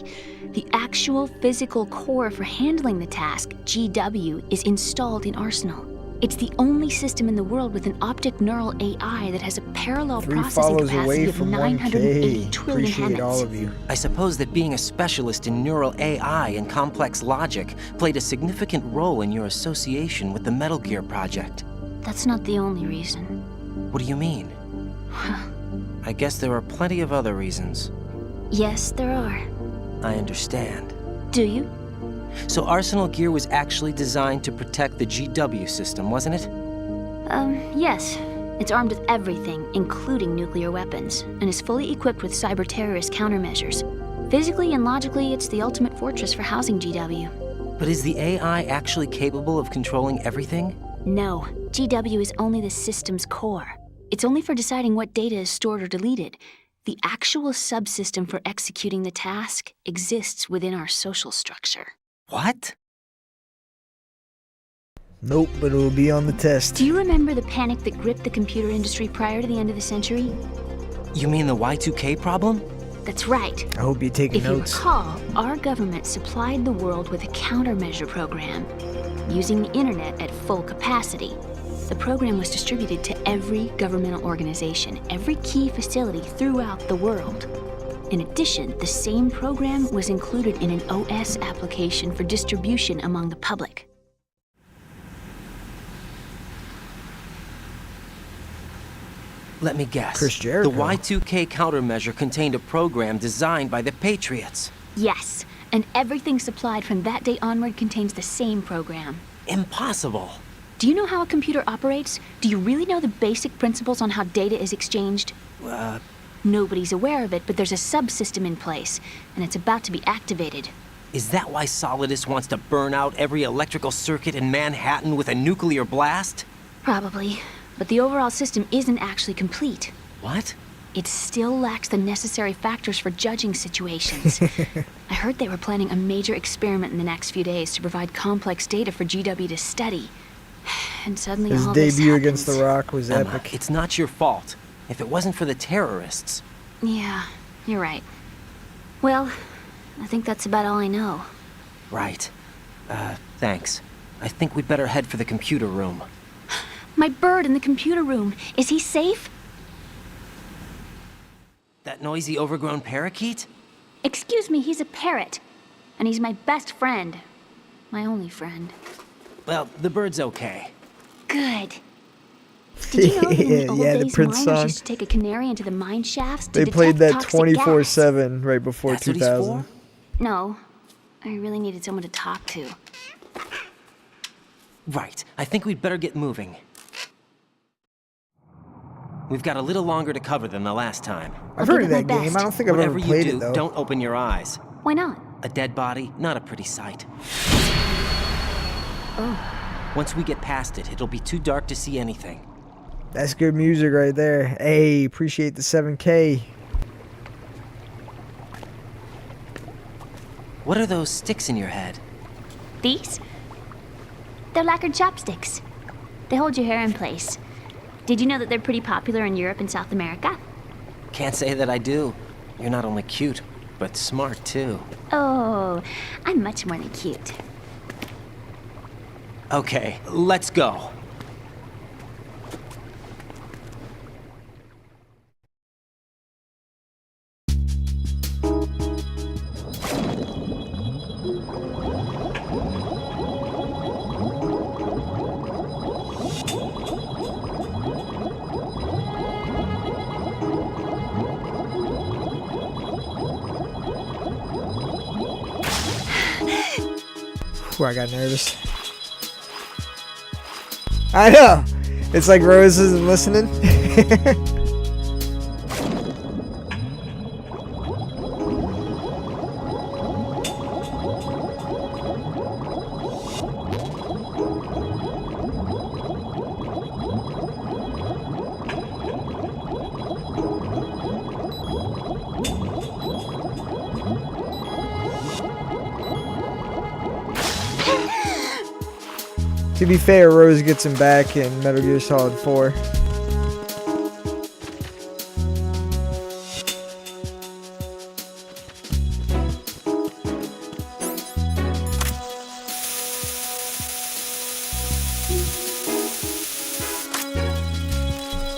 The actual physical core for handling the task, GW, is installed in Arsenal. It's the only system in the world with an optic neural AI that has a parallel 3 processing follows capacity away of from 980 1K. trillion Appreciate all Hammets. of you. I suppose that being a specialist in neural AI and complex logic played a significant role in your association with the Metal Gear project. That's not the only reason. What do you mean? I guess there are plenty of other reasons. Yes, there are. I understand. Do you? So Arsenal Gear was actually designed to protect the GW system, wasn't it? Yes. It's armed with everything, including nuclear weapons, and is fully equipped with cyber-terrorist countermeasures. Physically and logically, it's the ultimate fortress for housing GW. But is the AI actually capable of controlling everything? No, GW is only the system's core. It's only for deciding what data is stored or deleted. The actual subsystem for executing the task exists within our social structure. What? Nope, but it'll be on the test. Do you remember the panic that gripped the computer industry prior to the end of the century? You mean the Y2K problem? That's right. I hope you're taking If notes. you recall, our government supplied the world with a countermeasure program, using the internet at full capacity. The program was distributed to every governmental organization, every key facility throughout the world. In addition, the same program was included in an OS application for distribution among the public. Let me guess. Chris Jericho. The Y2K countermeasure contained a program designed by the Patriots. Yes, and everything supplied from that day onward contains the same program. Impossible. Do you know how a computer operates? Do you really know the basic principles on how data is exchanged? Nobody's aware of it, but there's a subsystem in place, and it's about to be activated. Is that why Solidus wants to burn out every electrical circuit in Manhattan with a nuclear blast? Probably, but the overall system isn't actually complete. What? It still lacks the necessary factors for judging situations. I heard they were planning a major experiment in the next few days to provide complex data for GW to study. And suddenly His all this debut happens. against The Rock was Emma, epic. it's not your fault. If it wasn't for the terrorists. Yeah, you're right. Well, I think that's about all I know. Right. Thanks. I think we'd better head for the computer room. My bird in the computer room. Is he safe? That noisy, overgrown parakeet? Excuse me, he's a parrot. And he's my best friend. My only friend. Well, the bird's okay. Good. Did you know that in the old Yeah, the days, Prince miners song. used to take a canary into the mine shafts to They played that detect toxic gas? 24/7 right before That's what he's 2000. for? No. I really needed someone to talk to. Right. I think we'd better get moving. We've got a little longer to cover than the last time. I've heard of that game. I don't think I've ever Whatever played you do, it though. don't open your eyes. Why not? A dead body, not a pretty sight. Oh. Once we get past it, it'll be too dark to see anything. That's good music right there. Hey, appreciate the 7K. What are those sticks in your head? These? They're lacquered chopsticks. They hold your hair in place. Did you know that they're pretty popular in Europe and South America? Can't say that I do. You're not only cute, but smart too. Oh, I'm much more than cute. Okay, let's go. Ooh, I got nervous. I know. It's like Rose isn't listening. To be fair, Rose gets him back in Metal Gear Solid 4.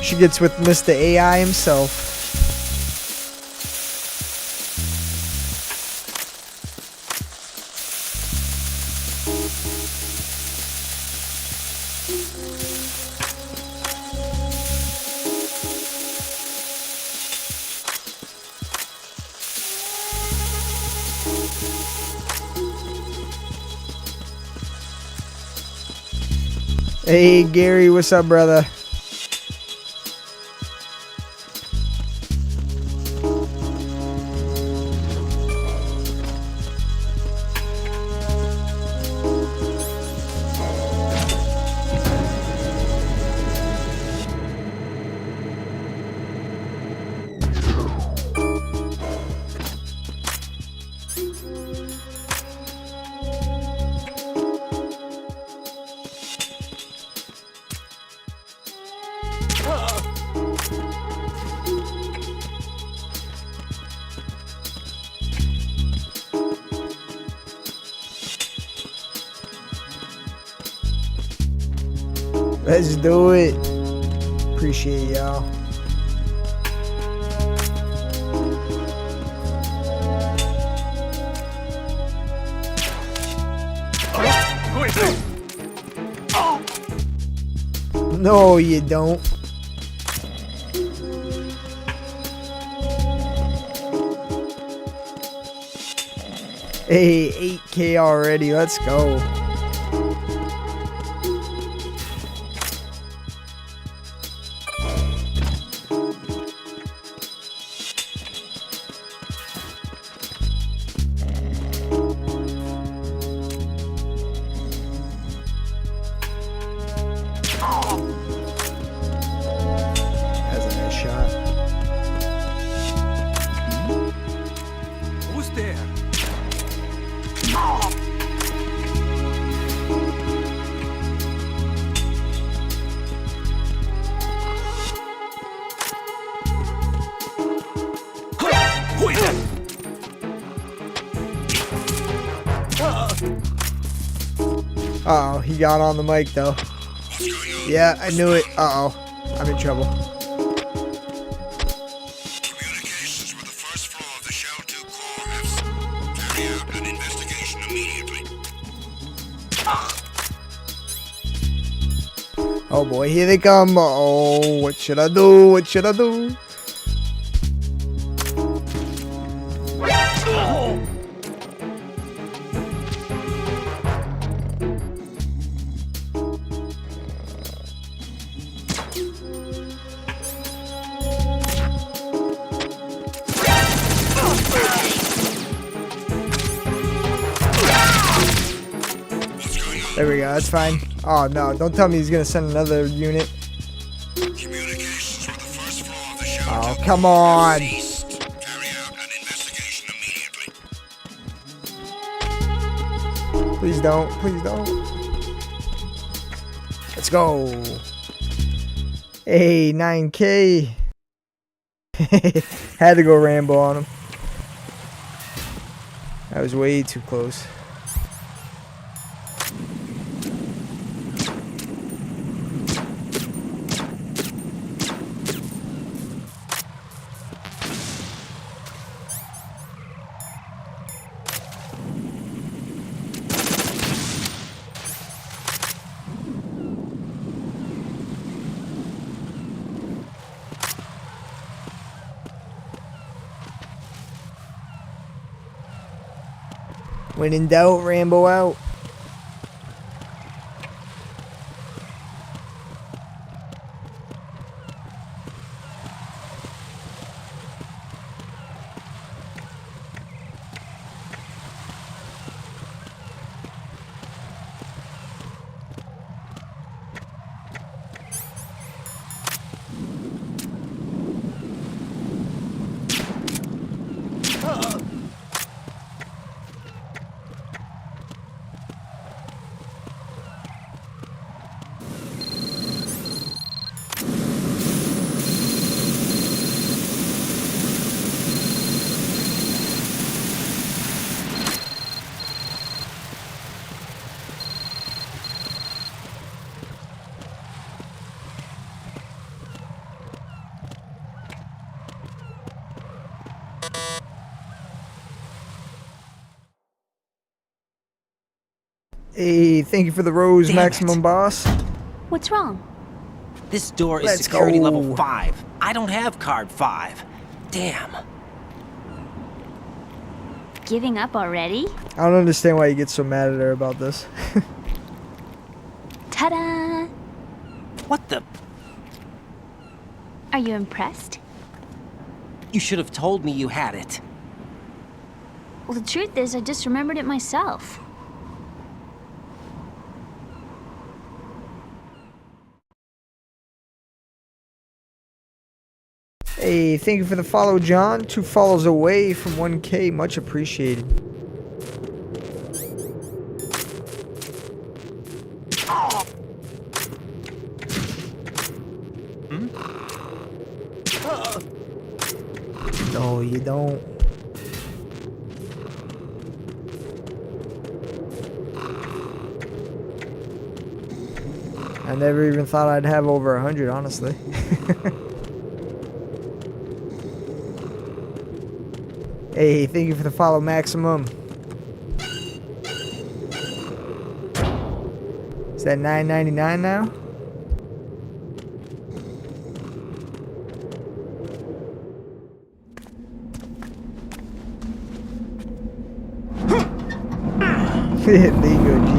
She gets with Mr. AI himself. Hey Gary, what's up, brother? Let's do it. Appreciate y'all. No, you don't. Hey, 8K already. Let's go. That's a nice shot. Who's there? Uh-oh, he got on the mic, though. Yeah, I knew it. Uh-oh, I'm in trouble. Communications with the first floor of the Shell 2 core have carry out an investigation immediately. Oh boy, here they come. Oh, what should I do? What should I do? There we go, that's fine. Oh no, don't tell me he's gonna send another unit. Oh, come on. Please don't, please don't. Let's go. Hey, 9K. Had to go Rambo on him. That was way too close. When in doubt, Rambo out. Hey, thank you for the rose, Maximum Boss. What's wrong? This door is Let's security go. level 5. I don't have card 5. Damn. Giving up already? I don't understand why you get so mad at her about this. Ta-da! What the? Are you impressed? You should have told me you had it. Well, the truth is, I just remembered it myself. Hey, thank you for the follow, John. 2 follows away from 1K. Much appreciated. No, you don't. I never even thought I'd have over 100, honestly. Hey, thank you for the follow, Maximum. Is that $9.99 now? There you go, G.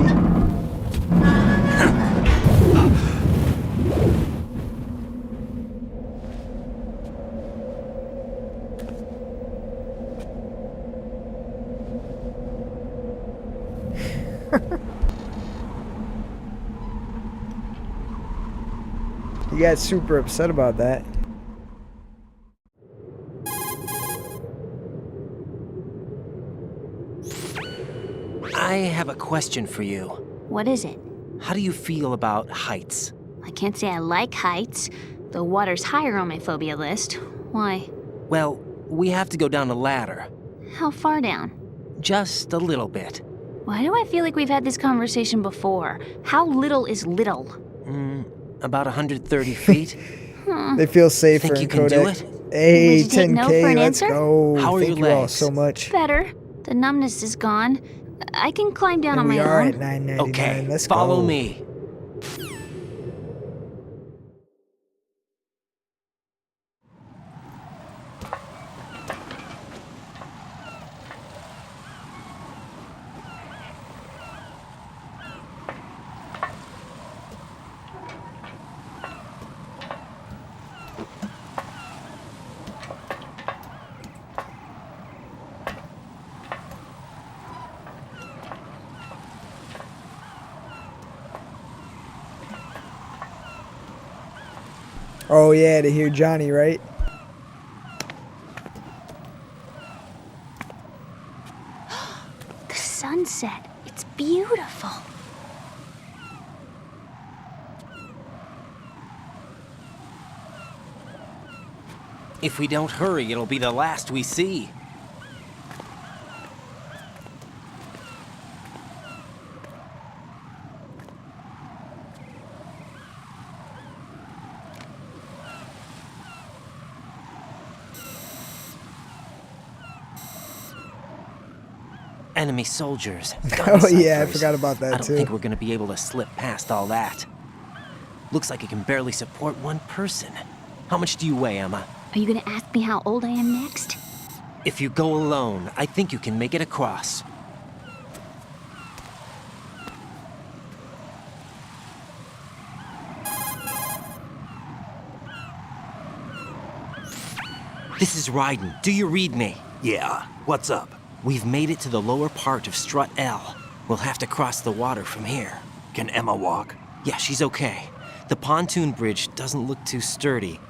You got super upset about that. I have a question for you. What is it? How do you feel about heights? I can't say I like heights. The water's higher on my phobia list. Why? Well, we have to go down a ladder. How far down? Just a little bit. Why do I feel like we've had this conversation before? How little is little? About 130 feet. They feel safer Think in you can do Kodak. it? Hey, Would you take 10K, no for an let's answer? go. How are Thank your you all legs? so much. Better. The numbness is gone. I can climb down And on we my are own. at 9.99. Okay, Let's follow go. me. Oh yeah, to hear Johnny, right? The sunset. It's beautiful. If we don't hurry, it'll be the last we see. Enemy soldiers. Oh yeah, I forgot about that I don't too. think we're gonna be able to slip past all that. Looks like it can barely support one person. How much do you weigh, Emma? Are you gonna ask me how old I am next? If you go alone, I think you can make it across. This is Ryden. Do you read me? Yeah, what's up? We've made it to the lower part of Strut L. We'll have to cross the water from here. Can Emma walk? Yeah, she's okay. The pontoon bridge doesn't look too sturdy.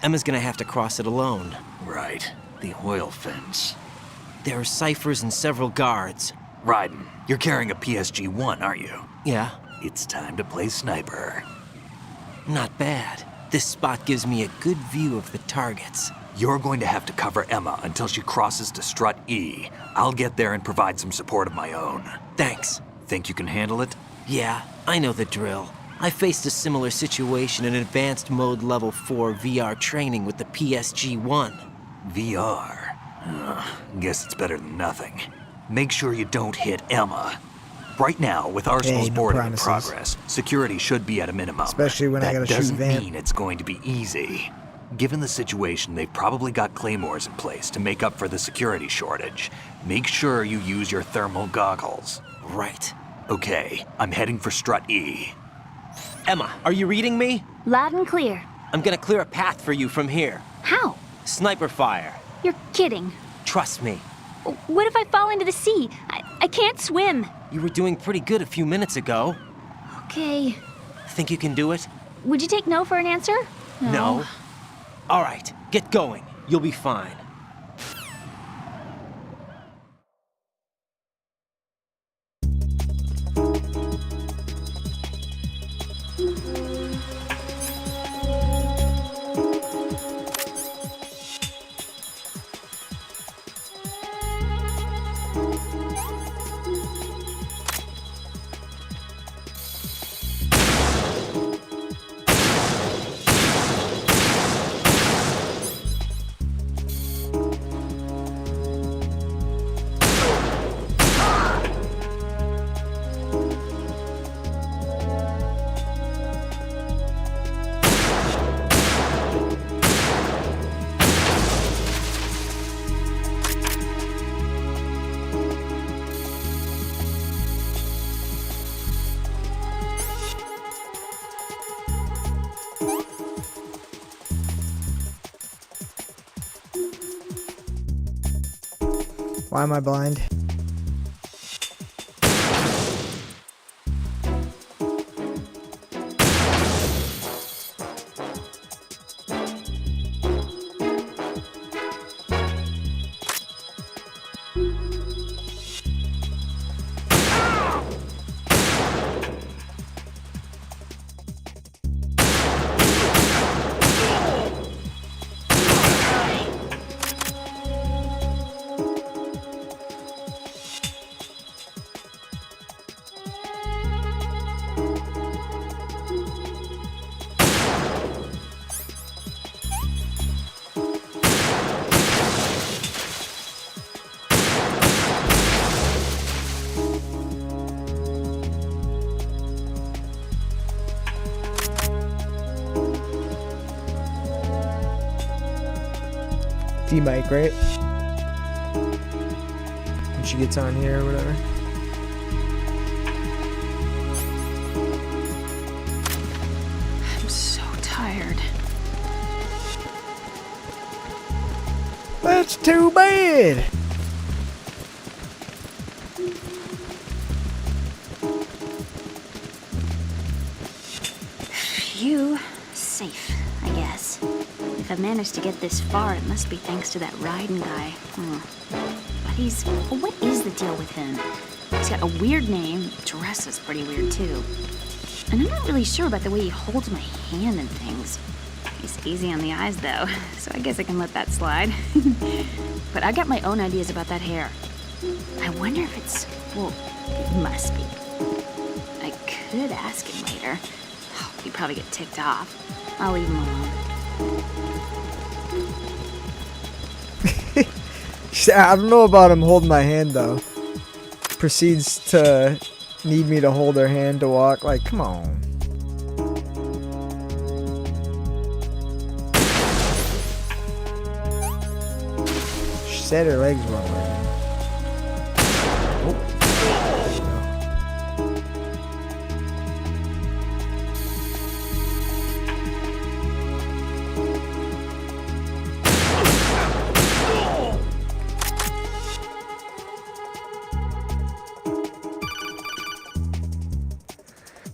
Emma's gonna have to cross it alone. Right. The oil fence. There are ciphers and several guards. Ryden, you're carrying a PSG-1, aren't you? Yeah? It's time to play sniper. Not bad. This spot gives me a good view of the targets. You're going to have to cover Emma until she crosses to Strut E. I'll get there and provide some support of my own. Thanks. Think you can handle it? Yeah, I know the drill. I faced a similar situation in advanced mode level 4 VR training with the PSG-1. VR? Guess it's better than nothing. Make sure you don't hit Emma. Right now, with Arsenal's no boarding in promises. progress, security should be at a minimum. Especially when I gotta shoot doesn't Vamp. mean it's going to be easy. Given the situation, they've probably got claymores in place to make up for the security shortage. Make sure you use your thermal goggles. Right. Okay, I'm heading for Strut E. Emma, are you reading me? Loud and clear. I'm gonna clear a path for you from here. How? Sniper fire. You're kidding. Trust me. What if I fall into the sea? I can't swim. You were doing pretty good a few minutes ago. Okay. Think you can do it? Would you take no for an answer? No. All right, get going. You'll be fine. Why am I blind? safety mic, right? When she gets on here or whatever. I'm so tired. That's too bad. Phew. Safe, I guess. If I've managed to get this far, it must be thanks to that riding guy. But what is the deal with him? He's got a weird name, dresses pretty weird too. And I'm not really sure about the way he holds my hand and things. He's easy on the eyes though, so I guess I can let that slide. But I got my own ideas about that hair. I wonder if it's, well, it must be. I could ask him later. Oh, he'd probably get ticked off. I'll leave him alone. I don't know about him holding my hand though. Proceeds to need me to hold her hand to walk. Like, come on. She said her legs weren't working. Oh.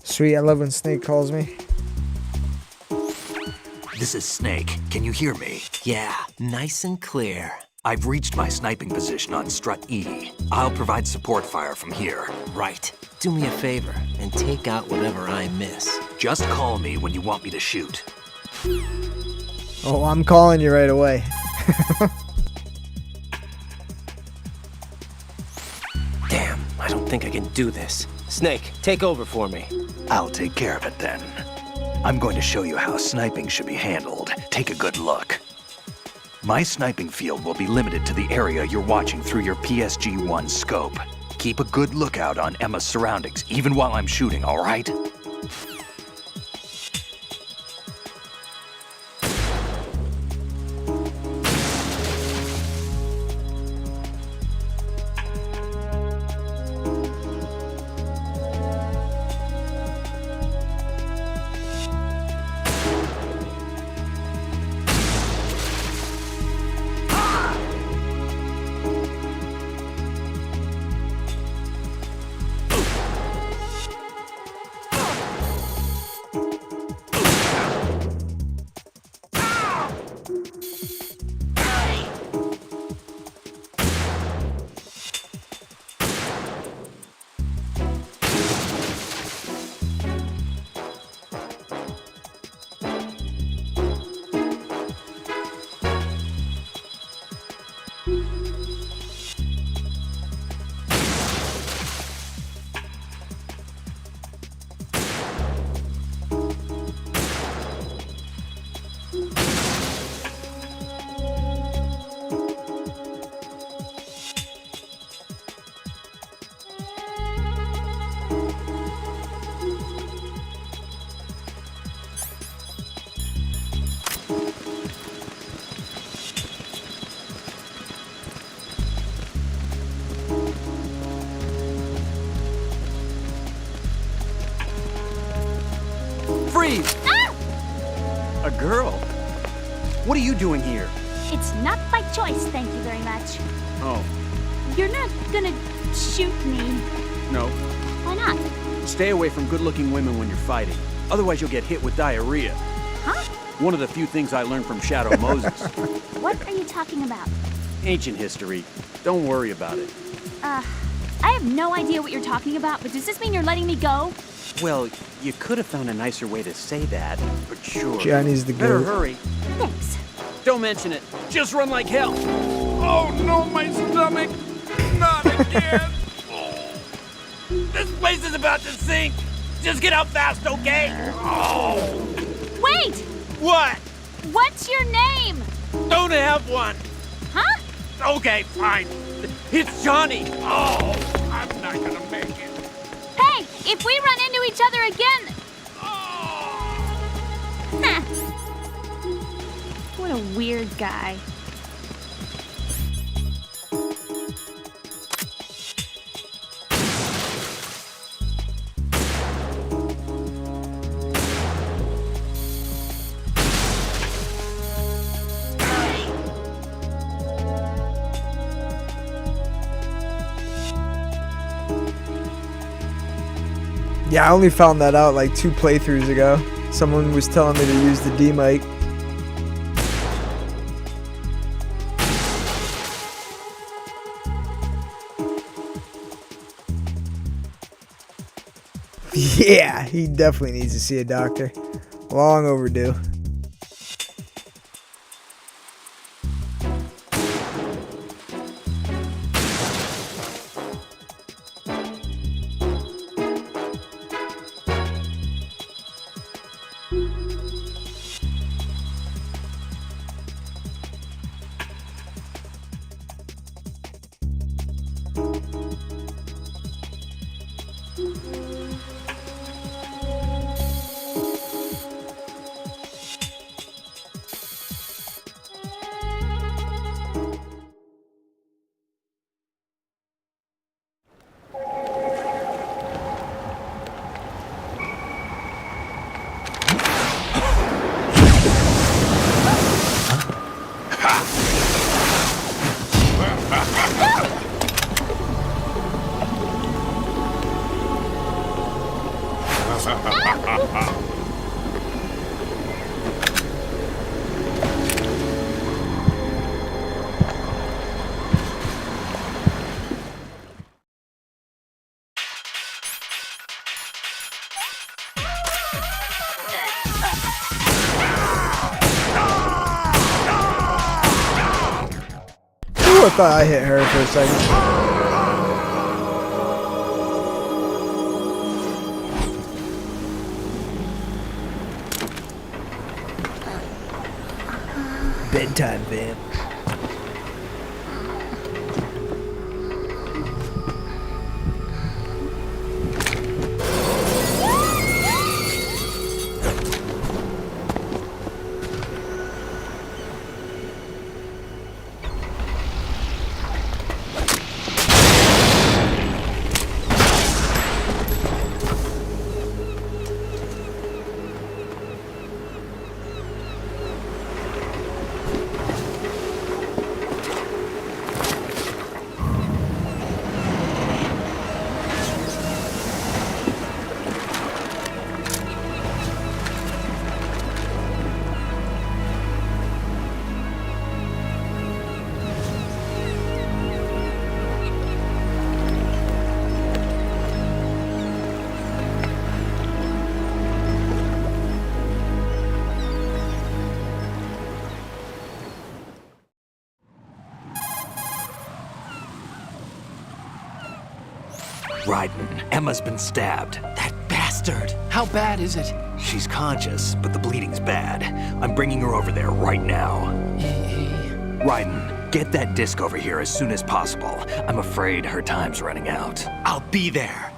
Sweet, I love when Snake calls me. This is Snake. Can you hear me? Yeah, nice and clear. I've reached my sniping position on Strut E. I'll provide support fire from here. Right. Do me a favor and take out whatever I miss. Just call me when you want me to shoot. Oh, I'm calling you right away. Damn, I don't think I can do this. Snake, take over for me. I'll take care of it then. I'm going to show you how sniping should be handled. Take a good look. My sniping field will be limited to the area you're watching through your PSG-1 scope. Keep a good lookout on Emma's surroundings, even while I'm shooting, all right? Freeze! Ah! A girl? What are you doing here? It's not by choice, thank you very much. Oh, You're not gonna shoot me. no. Why not? Stay away from good-looking women when you're fighting. Otherwise you'll get hit with diarrhea. Huh? One of the few things I learned from Shadow Moses. What are you talking about? Ancient history. Don't worry about it. I have no idea what you're talking about, but does this mean you're letting me go? Well, you could have found a nicer way to say that, but sure. Johnny's the Better goat. hurry. Thanks. Don't mention it. Just run like hell. Oh no, my stomach! Not again! This place is about to sink! Just get out fast, okay? Oh! Wait! What? What's your name? Don't have one! Huh? Okay, fine. It's Johnny! Oh, I'm not gonna make it. Hey, if we run into each other again... Huh. What a weird guy. Yeah, I only found that out like 2 playthroughs ago. Someone was telling me to use the D mic. Yeah, he definitely needs to see a doctor. Long overdue. Ooh, I thought I hit her for a second. Bedtime, vamp. Raiden, Emma's been stabbed. That bastard! How bad is it? She's conscious, but the bleeding's bad. I'm bringing her over there right now. Raiden, get that disc over here as soon as possible. I'm afraid her time's running out. I'll be there.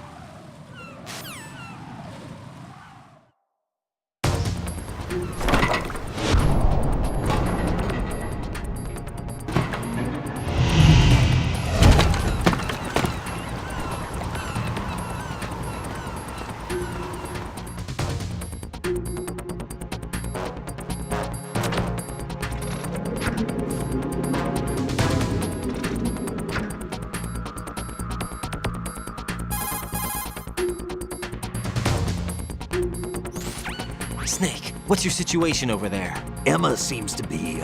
Snake, what's your situation over there? Emma seems to be,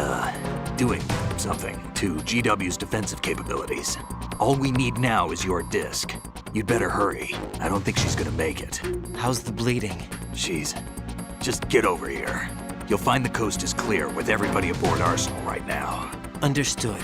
doing something to GW's defensive capabilities. All we need now is your disc. You'd better hurry. I don't think she's gonna make it. How's the bleeding? Just get over here. You'll find the coast is clear with everybody aboard Arsenal right now. Understood.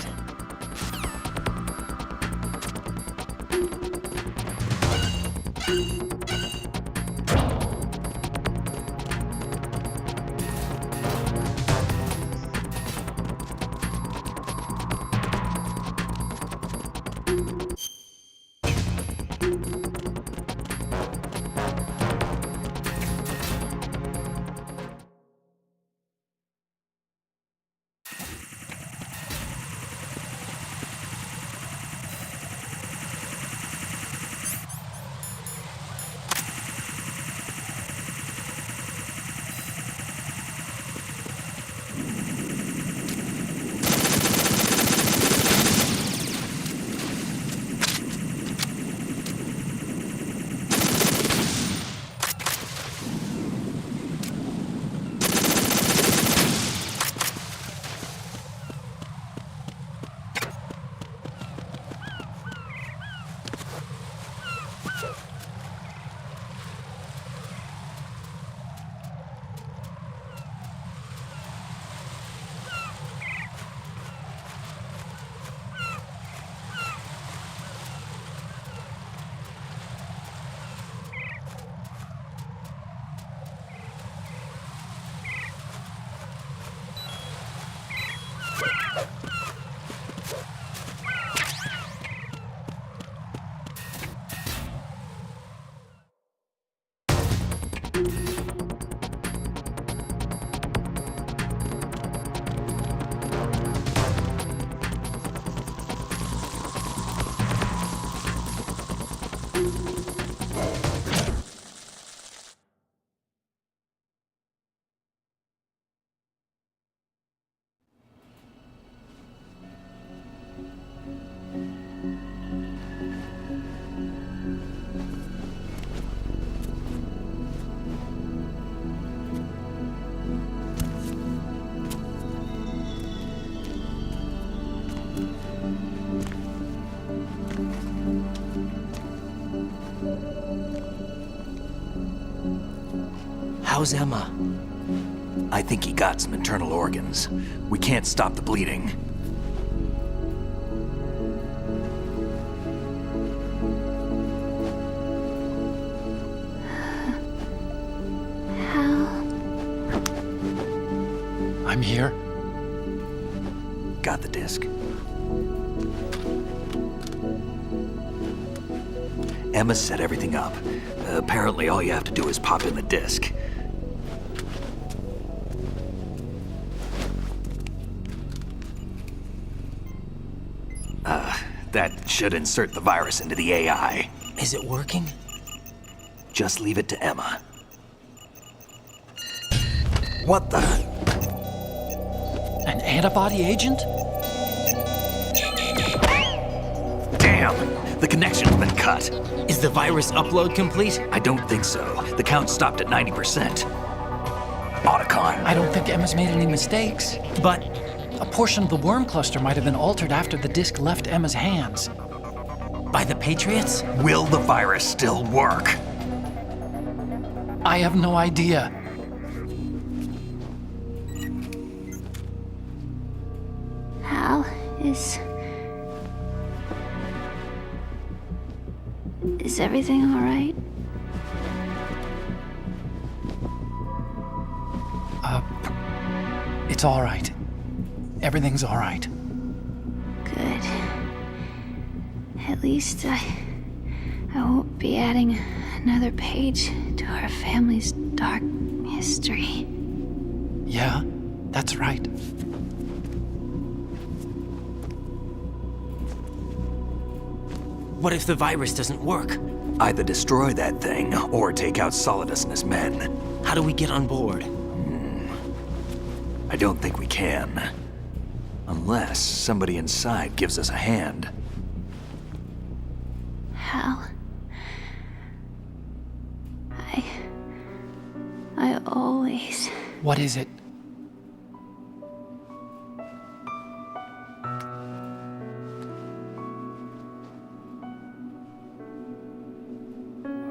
How's Emma? I think he got some internal organs. We can't stop the bleeding. I'm here. Got the disc. Emma set everything up. Apparently all you have to do is pop in the disc. That should insert the virus into the AI. Is it working? Just leave it to Emma. What the? An antibody agent? Damn! The connection's been cut. Is the virus upload complete? I don't think so. The count stopped at 90%. Otacon. I don't think Emma's made any mistakes. But a portion of the worm cluster might have been altered after the disc left Emma's hands. By the Patriots? Will the virus still work? I have no idea. Hal, is everything all right? It's all right. Everything's all right. Good. At least I won't be adding another page to our family's dark history. Yeah, that's right. What if the virus doesn't work? Either destroy that thing, or take out Solidus and his men. How do we get on board? I don't think we can. Unless somebody inside gives us a hand. Hal, I always... What is it?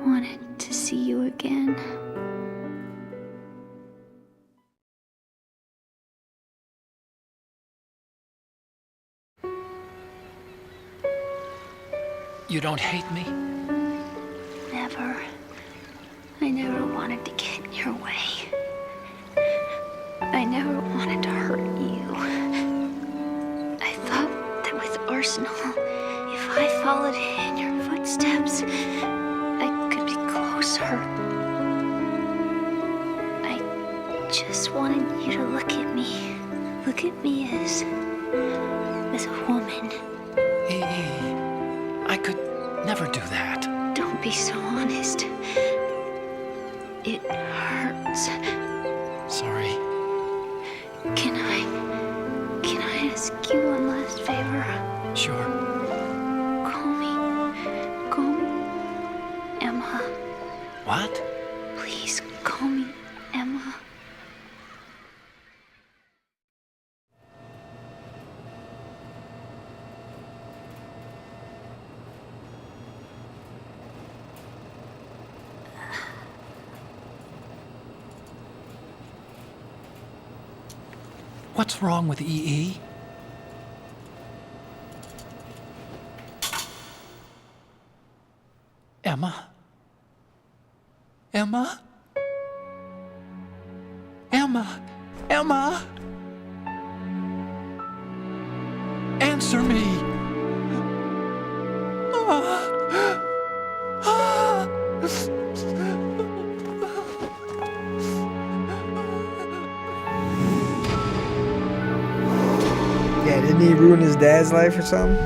wanted to see you again. You don't hate me? Never. I never wanted to get in your way. I never wanted to hurt you. I thought that with Arsenal, if I followed in your footsteps, I could be closer. I just wanted you to look at me. Look at me as a woman. I could never do that. Don't be so honest. It hurts. Sorry. Can I ask you one last favor? Sure. Call me Emma. What? Please call me Emma. What's wrong with EE? Emma? Emma? Emma? Emma? Answer me! Yeah, didn't he ruin his dad's life or something?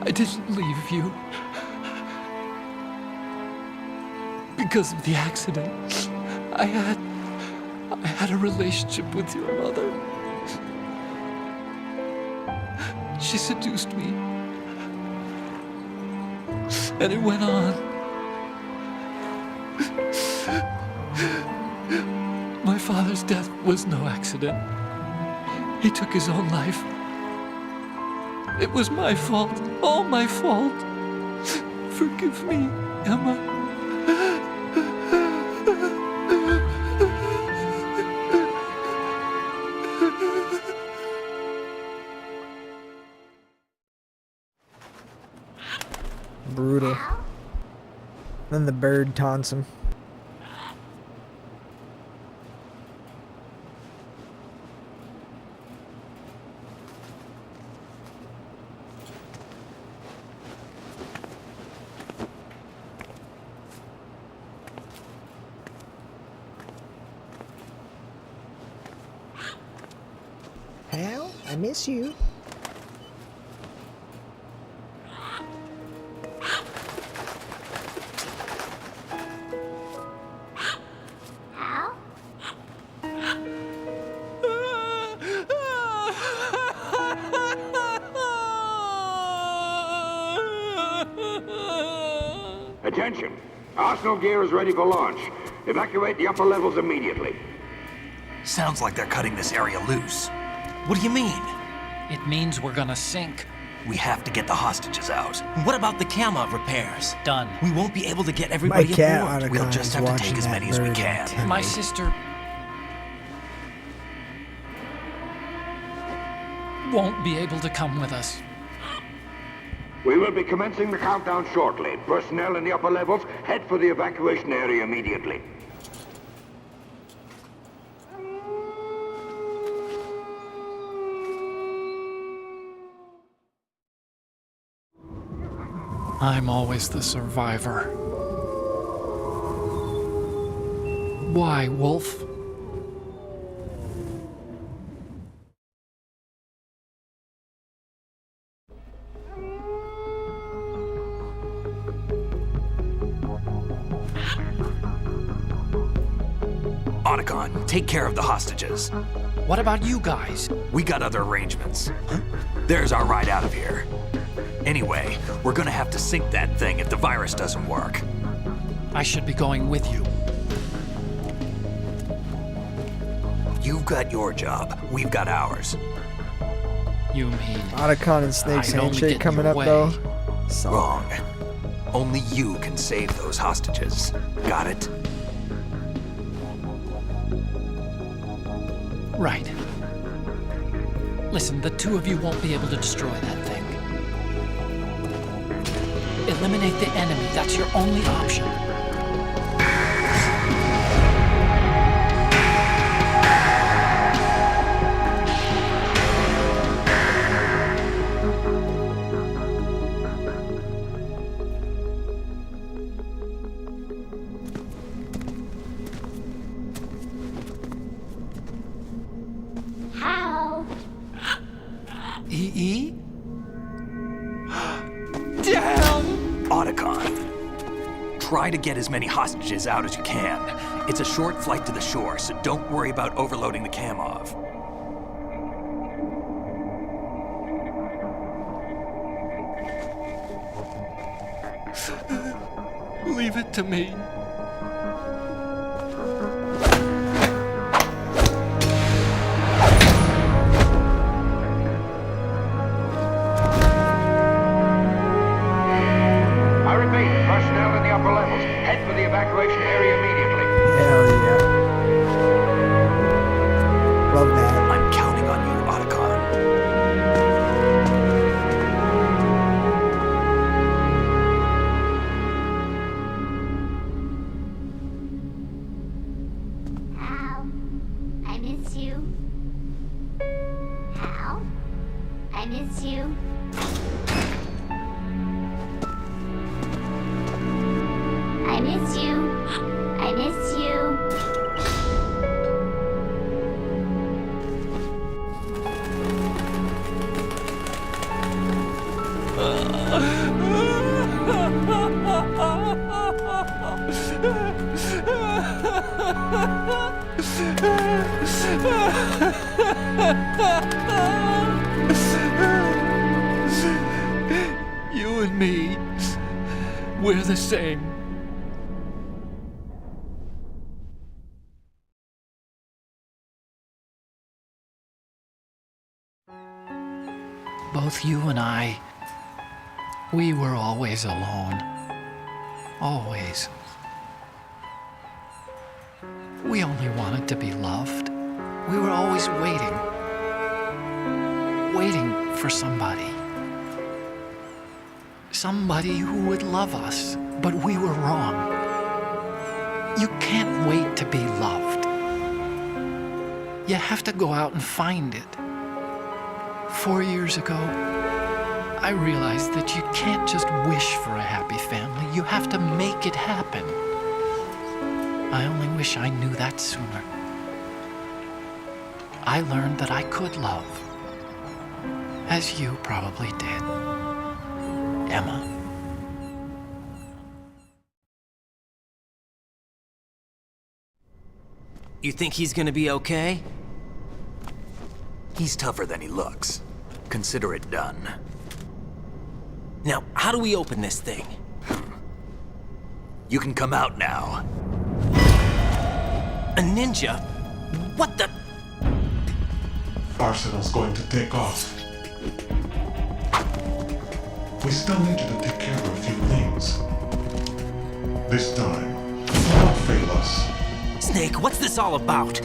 I didn't leave you. Because of the accident, I had a relationship with your mother. She seduced me. And it went on. My father's death was no accident. He took his own life. It was my fault, all my fault. Forgive me, Emma. Brutal. Then the bird taunts him. Hal, I miss you. Attention! Arsenal gear is ready for launch. Evacuate the upper levels immediately. Sounds like they're cutting this area loose. What do you mean? It means we're gonna sink. We have to get the hostages out. What about the camo repairs? Done. We won't be able to get everybody My cat aboard. We'll just have to take as many as we can. My sister won't be able to come with us. We will be commencing the countdown shortly. Personnel in the upper levels, head for the evacuation area immediately. I'm always the survivor. Why, Wolf? Otacon, take care of the hostages. What about you guys? We got other arrangements. There's our ride out of here. Anyway, we're gonna have to sink that thing if the virus doesn't work. I should be going with you. You've got your job. We've got ours. You mean... Otacon and Snake's handshake coming up, though. Wrong. Only you can save those hostages. Got it? Right. Listen, the two of you won't be able to destroy that thing. Eliminate the enemy. That's your only option. How? E.E.? Damn! Otacon. Try to get as many hostages out as you can. It's a short flight to the shore, so don't worry about overloading the Kamov. Leave it to me. I repeat, personnel in the upper levels. Head for the evacuation area immediately. Hell yeah. Love that. I'm counting on you, Otacon. Hal, I miss you. Hal, I miss you. I miss you. I miss you. You and me, we're the same. Both you and I, we were always alone. Always. We only wanted to be loved. We were always waiting. Waiting for somebody. Somebody who would love us, but we were wrong. You can't wait to be loved. You have to go out and find it. 4 years ago, I realized that you can't just wish for a happy family. You have to make it happen. I only wish I knew that sooner. I learned that I could love, as you probably did, Emma. You think he's gonna be okay? He's tougher than he looks. Consider it done. Now, how do we open this thing? You can come out now. A ninja? What the? Arsenal's going to take off. We still need you to take care of a few things. This time, don't fail us. Snake, what's this all about?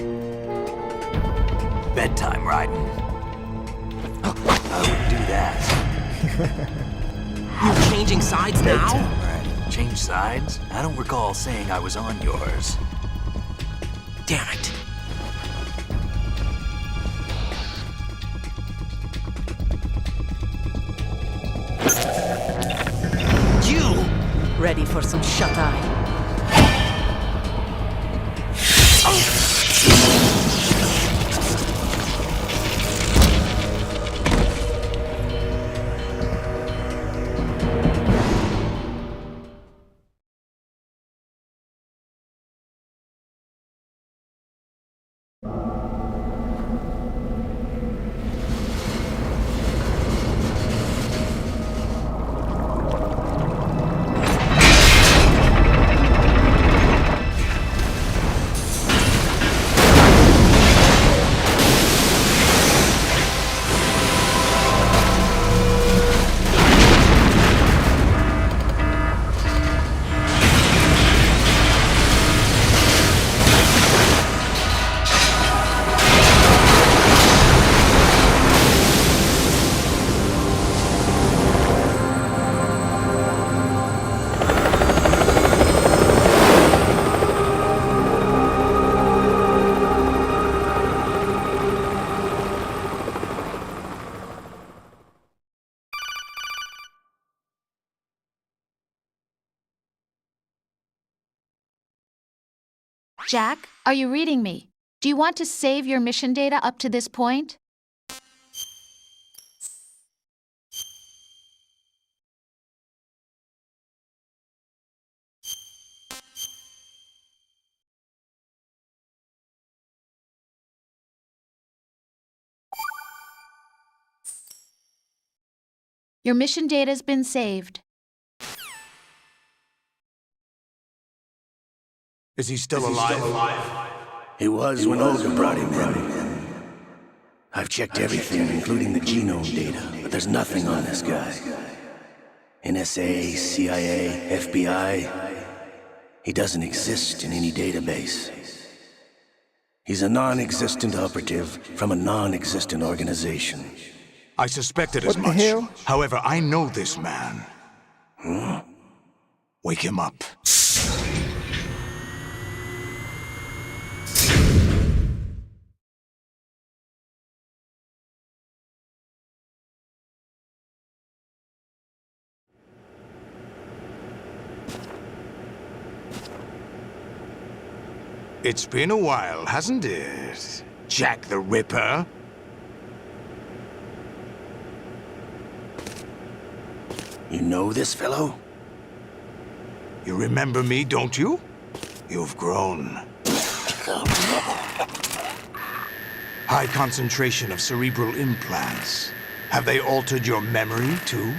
Bedtime, Raiden. I wouldn't do that. You're changing sides now? Right. Change sides? I don't recall saying I was on yours. Damn it. You! Ready for some shut-eye? Jack, are you reading me? Do you want to save your mission data up to this point? Your mission data's been saved. Is he still alive? He was when Olga brought him in. I've checked everything, including the genome data, but there's nothing on this guy. NSA, CIA, FBI. He doesn't exist in any database. He's a non-existent operative from a non-existent organization. I suspected What as the much. hell? However, I know this man. Wake him up. It's been a while, hasn't it? Jack the Ripper? You know this fellow? You remember me, don't you? You've grown. High concentration of cerebral implants. Have they altered your memory, too?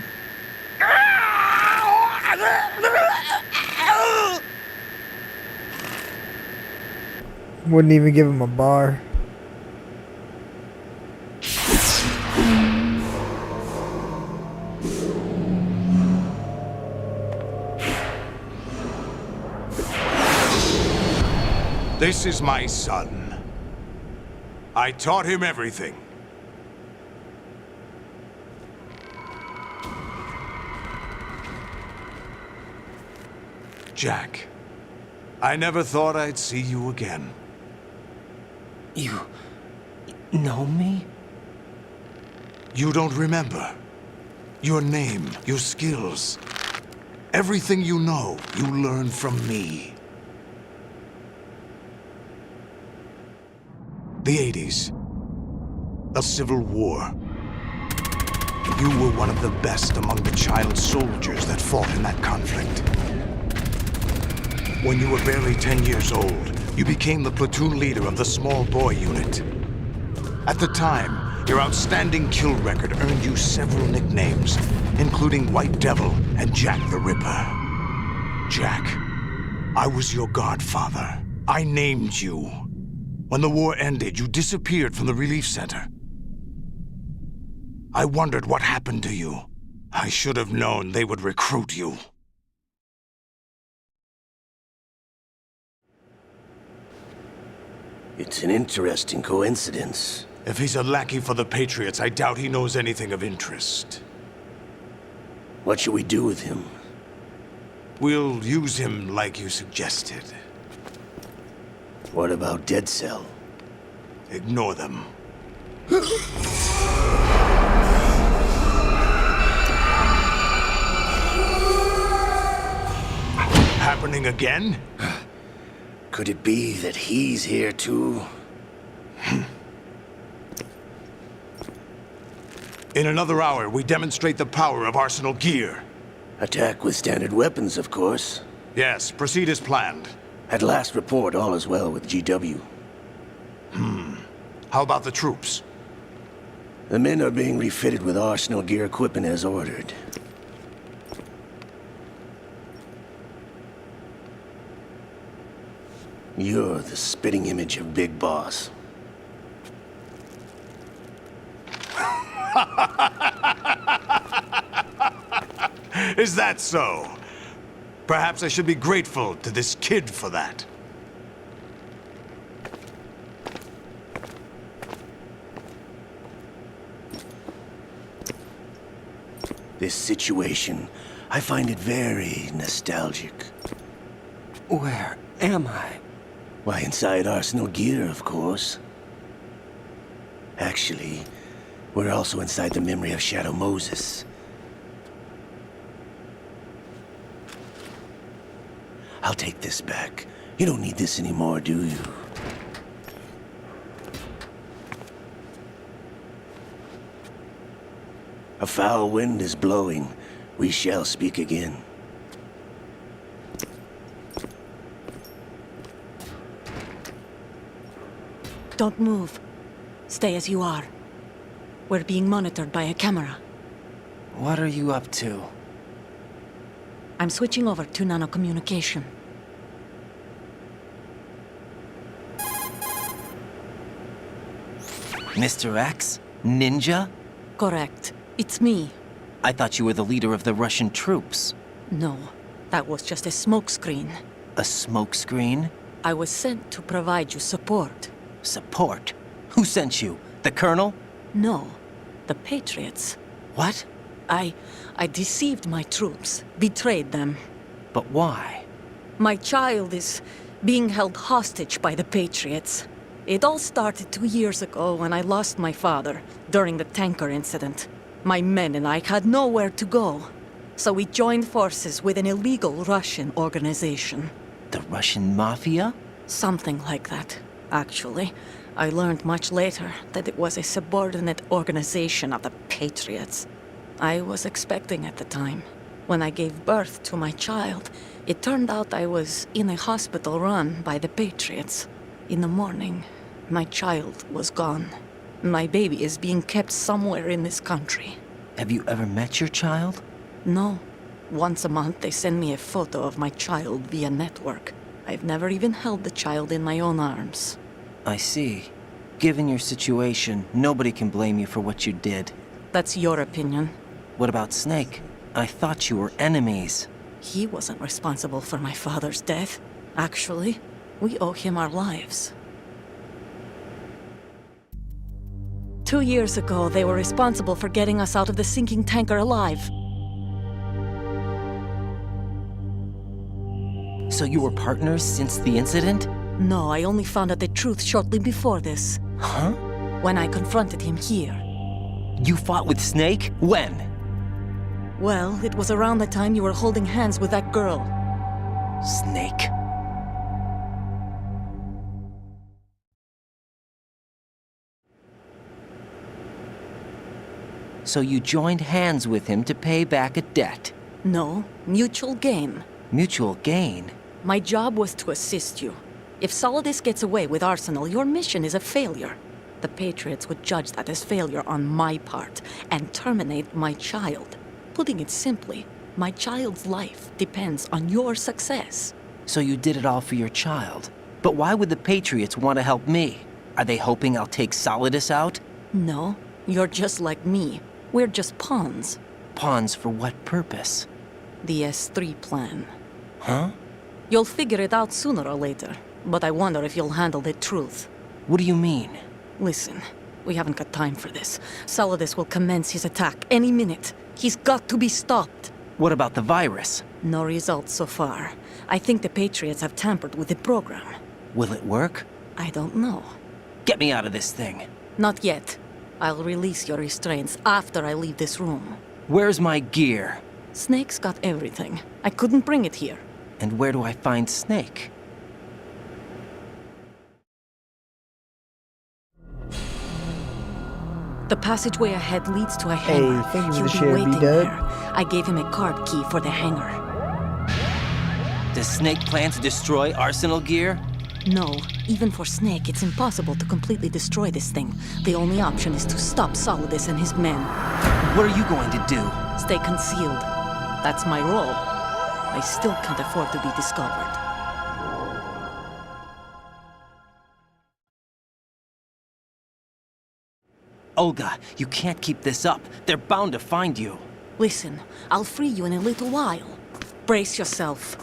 Wouldn't even give him a bar. This is my son. I taught him everything. Jack, I never thought I'd see you again. You know me? You don't remember. Your name, your skills. Everything you know, you learned from me. The 80s. A civil war. You were one of the best among the child soldiers that fought in that conflict. When you were barely 10 years old, you became the platoon leader of the small boy unit. At the time, your outstanding kill record earned you several nicknames, including White Devil and Jack the Ripper. Jack, I was your godfather. I named you. When the war ended, you disappeared from the relief center. I wondered what happened to you. I should have known they would recruit you. It's an interesting coincidence. If he's a lackey for the Patriots, I doubt he knows anything of interest. What should we do with him? We'll use him like you suggested. What about Dead Cell? Ignore them. Happening again? Could it be that he's here too? In another hour, we demonstrate the power of Arsenal gear. Attack with standard weapons, of course. Yes, proceed as planned. At last report, all is well with GW. How about the troops? The men are being refitted with Arsenal gear equipment as ordered. You're the spitting image of Big Boss. Is that so? Perhaps I should be grateful to this kid for that. This situation, I find it very nostalgic. Where am I? Why, inside Arsenal gear, of course. Actually, we're also inside the memory of Shadow Moses. I'll take this back. You don't need this anymore, do you? A foul wind is blowing. We shall speak again. Don't move. Stay as you are. We're being monitored by a camera. What are you up to? I'm switching over to nanocommunication. Mr. X? Ninja? Correct. It's me. I thought you were the leader of the Russian troops. No, that was just a smokescreen. A smokescreen? I was sent to provide you support. Support? Who sent you? The Colonel? No, the Patriots. What? I deceived my troops, betrayed them. But why? My child is being held hostage by the Patriots. It all started 2 years ago when I lost my father during the tanker incident. My men and I had nowhere to go, so we joined forces with an illegal Russian organization. The Russian Mafia? Something like that, actually. I learned much later that it was a subordinate organization of the Patriots. I was expecting at the time. When I gave birth to my child, it turned out I was in a hospital run by the Patriots. In the morning, my child was gone. My baby is being kept somewhere in this country. Have you ever met your child? No. Once a month, they send me a photo of my child via network. I've never even held the child in my own arms. I see. Given your situation, nobody can blame you for what you did. That's your opinion. What about Snake? I thought you were enemies. He wasn't responsible for my father's death. Actually, we owe him our lives. 2 years ago, they were responsible for getting us out of the sinking tanker alive. So you were partners since the incident? No, I only found out the truth shortly before this. Huh? When I confronted him here. You fought with Snake? When? Well, it was around the time you were holding hands with that girl. Snake. So you joined hands with him to pay back a debt? No, mutual gain. Mutual gain? My job was to assist you. If Solidus gets away with Arsenal, your mission is a failure. The Patriots would judge that as failure on my part and terminate my child. Putting it simply, my child's life depends on your success. So you did it all for your child. But why would the Patriots want to help me? Are they hoping I'll take Solidus out? No, you're just like me. We're just pawns. Pawns for what purpose? The S3 plan. Huh? You'll figure it out sooner or later, but I wonder if you'll handle the truth. What do you mean? Listen, we haven't got time for this. Solidus will commence his attack any minute. He's got to be stopped. What about the virus? No results so far. I think the Patriots have tampered with the program. Will it work? I don't know. Get me out of this thing. Not yet. I'll release your restraints after I leave this room. Where's my gear? Snake's got everything. I couldn't bring it here. And where do I find Snake? The passageway ahead leads to a hangar. Hey, thank you for the He'll share, be waiting B-Dub. there. I gave him a card key for the hangar. Does Snake plan to destroy Arsenal gear? No, even for Snake, it's impossible to completely destroy this thing. The only option is to stop Solidus and his men. What are you going to do? Stay concealed. That's my role. I still can't afford to be discovered. Olga, you can't keep this up. They're bound to find you. Listen, I'll free you in a little while. Brace yourself.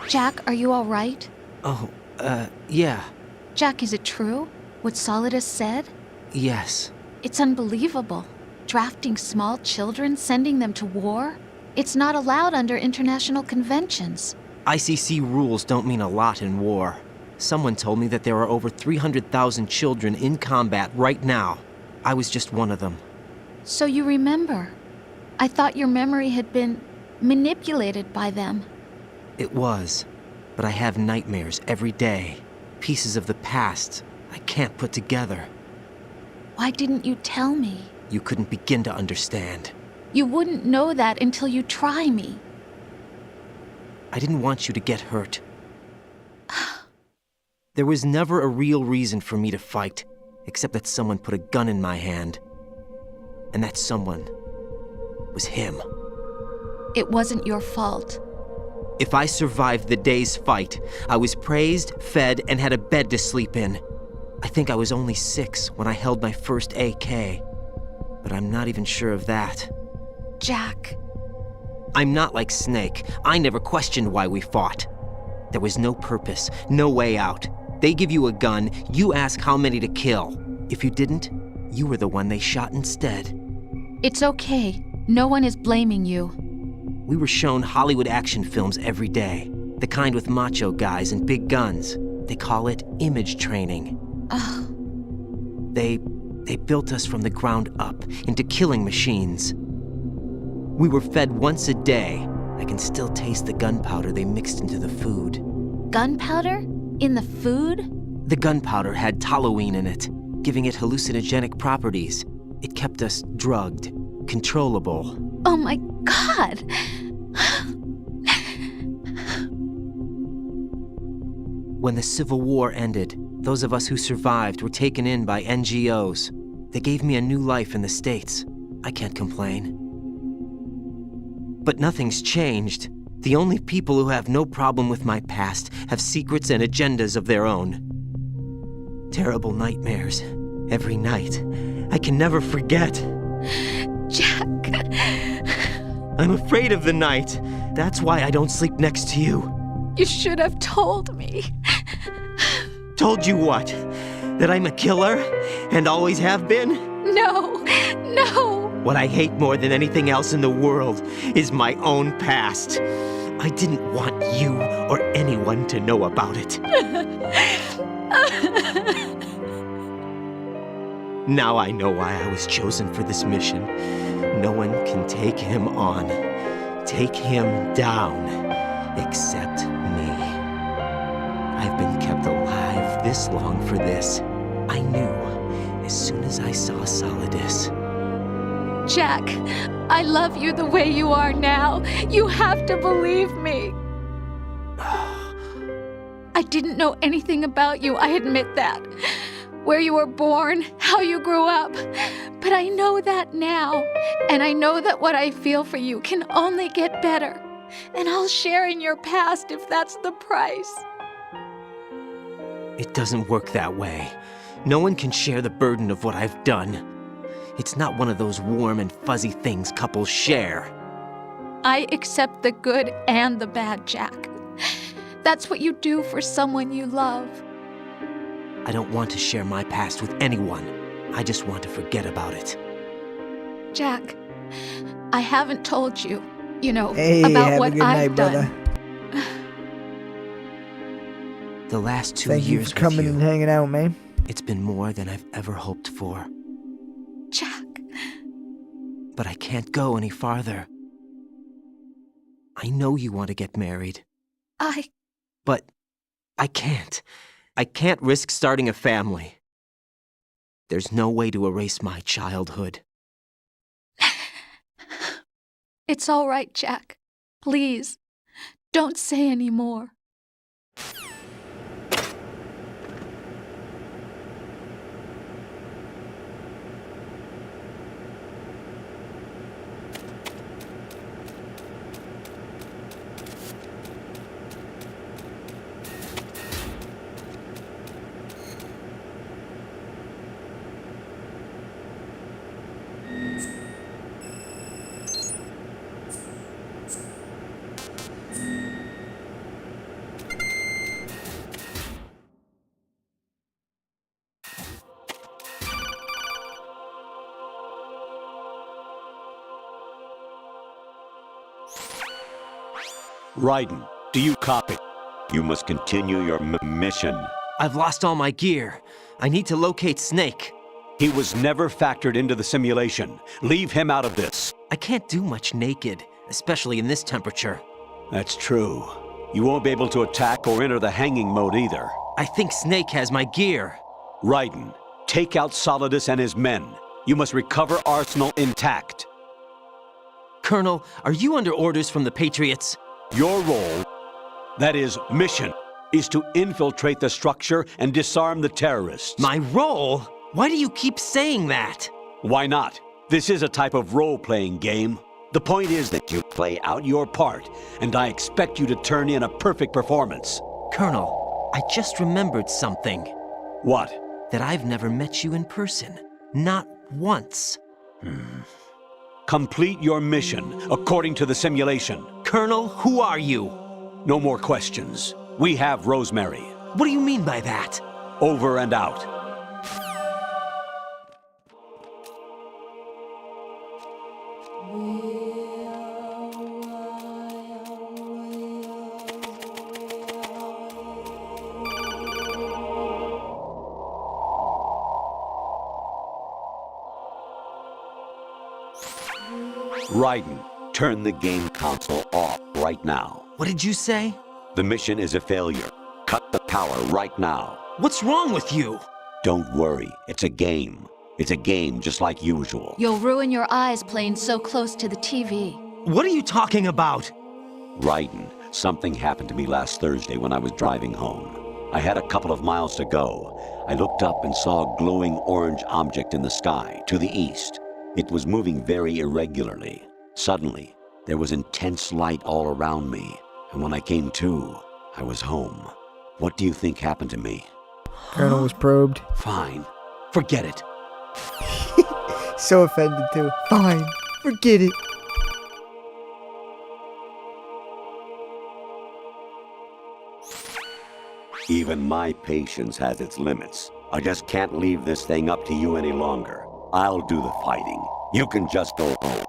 Jack, are you all right? Oh, yeah. Jack, is it true? What Solidus said? Yes. It's unbelievable. Drafting small children, sending them to war? It's not allowed under international conventions. ICC rules don't mean a lot in war. Someone told me that there are over 300,000 children in combat right now. I was just one of them. So you remember. I thought your memory had been manipulated by them. It was, but I have nightmares every day. Pieces of the past I can't put together. Why didn't you tell me? you couldn't begin to understand. You wouldn't know that until you try me. I didn't want you to get hurt. There was never a real reason for me to fight, except that someone put a gun in my hand. And that someone was him. It wasn't your fault. If I survived the day's fight, I was praised, fed, and had a bed to sleep in. I think I was only 6 when I held my first AK. But I'm not even sure of that. Jack. I'm not like Snake. I never questioned why we fought. There was no purpose, no way out. They give you a gun, you ask how many to kill. If you didn't, you were the one they shot instead. It's okay. No one is blaming you. We were shown Hollywood action films every day. The kind with macho guys and big guns. They call it image training. They built us from the ground up into killing machines. We were fed once a day. I can still taste the gunpowder they mixed into the food. Gunpowder? In the food? The gunpowder had toluene in it, giving it hallucinogenic properties. It kept us drugged, controllable. Oh my God! When the Civil War ended, those of us who survived were taken in by NGOs. They gave me a new life in the States. I can't complain. But nothing's changed. The only people who have no problem with my past have secrets and agendas of their own. Terrible nightmares. Every night. I can never forget. Jack. I'm afraid of the night. That's why I don't sleep next to you. You should have told me. Told you what? That I'm a killer? And always have been? No. What I hate more than anything else in the world is my own past. I didn't want you or anyone to know about it. Now I know why I was chosen for this mission. No one can take him on, take him down, except me. I've been kept alive this long for this. I knew as soon as I saw Solidus. Jack, I love you the way you are now. You have to believe me. I didn't know anything about you, I admit that. Where you were born, how you grew up. But I know that now. And I know that what I feel for you can only get better. And I'll share in your past if that's the price. It doesn't work that way. No one can share the burden of what I've done. It's not one of those warm and fuzzy things couples share. I accept the good and the bad, Jack. That's what you do for someone you love. I don't want to share my past with anyone. I just want to forget about it. Jack, I haven't told you, Hey, about have what a good I've night, done. brother. The last 2 Thank you years for coming with you, and hanging out, man. it's been more than I've ever hoped for. Jack. But I can't go any farther. I know you want to get married. But I can't. I can't risk starting a family. There's no way to erase my childhood. It's all right, Jack. Please, don't say any more. Raiden, do you copy? You must continue your mission. I've lost all my gear. I need to locate Snake. He was never factored into the simulation. Leave him out of this. I can't do much naked, especially in this temperature. That's true. You won't be able to attack or enter the hanging mode either. I think Snake has my gear. Raiden, take out Solidus and his men. You must recover Arsenal intact. Colonel, are you under orders from the Patriots? Your role, that is, mission, is to infiltrate the structure and disarm the terrorists. My role? Why do you keep saying that? Why not? This is a type of role-playing game. The point is that you play out your part, and I expect you to turn in a perfect performance. Colonel, I just remembered something. What? That I've never met you in person. Not once. Complete your mission, according to the simulation. Colonel, who are you? No more questions. We have Rosemary. What do you mean by that? Over and out. Raiden, turn the game console off right now. What did you say? The mission is a failure. Cut the power right now. What's wrong with you? Don't worry, it's a game. It's a game just like usual. You'll ruin your eyes playing so close to the TV. What are you talking about? Raiden, something happened to me last Thursday when I was driving home. I had a couple of miles to go. I looked up and saw a glowing orange object in the sky, to the east. It was moving very irregularly. Suddenly, there was intense light all around me, and when I came to, I was home. What do you think happened to me? Colonel was probed. Fine. Forget it. So offended too. Fine. Forget it. Even my patience has its limits. I just can't leave this thing up to you any longer. I'll do the fighting. You can just go home.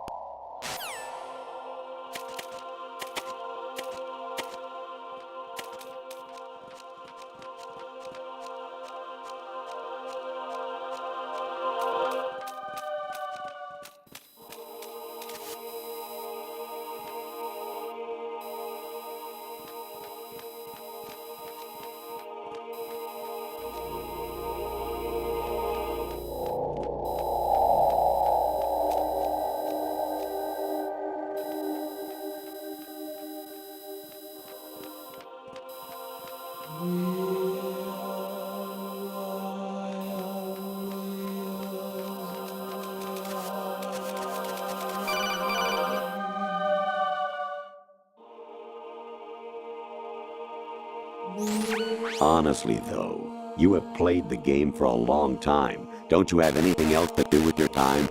Honestly, though, you have played the game for a long time. Don't you have anything else to do with your time?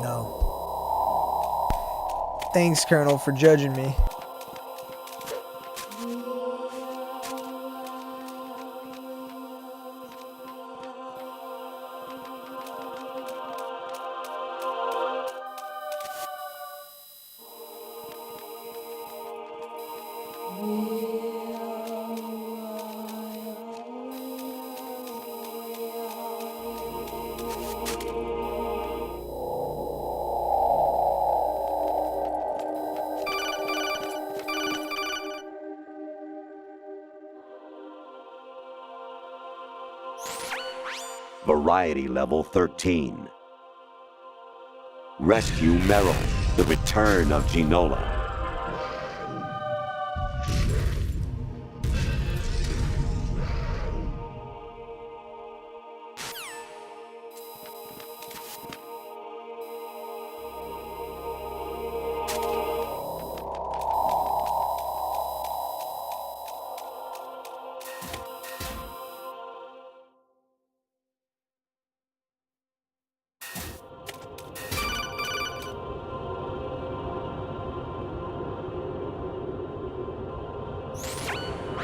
No. Thanks, Colonel, for judging me. Variety level 13. Rescue Meryl, the return of Ginola.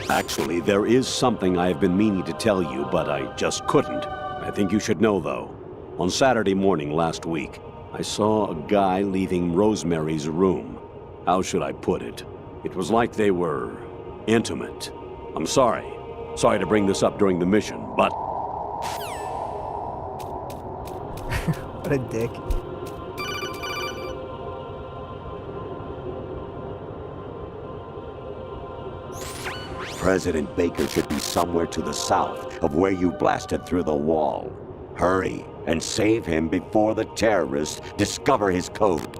Actually, there is something I have been meaning to tell you, but I just couldn't. I think you should know, though. On Saturday morning last week, I saw a guy leaving Rosemary's room. How should I put it? It was like they were intimate. I'm sorry. Sorry to bring this up during the mission, but... What a dick. President Baker should be somewhere to the south of where you blasted through the wall. Hurry. and save him before the terrorists discover his code.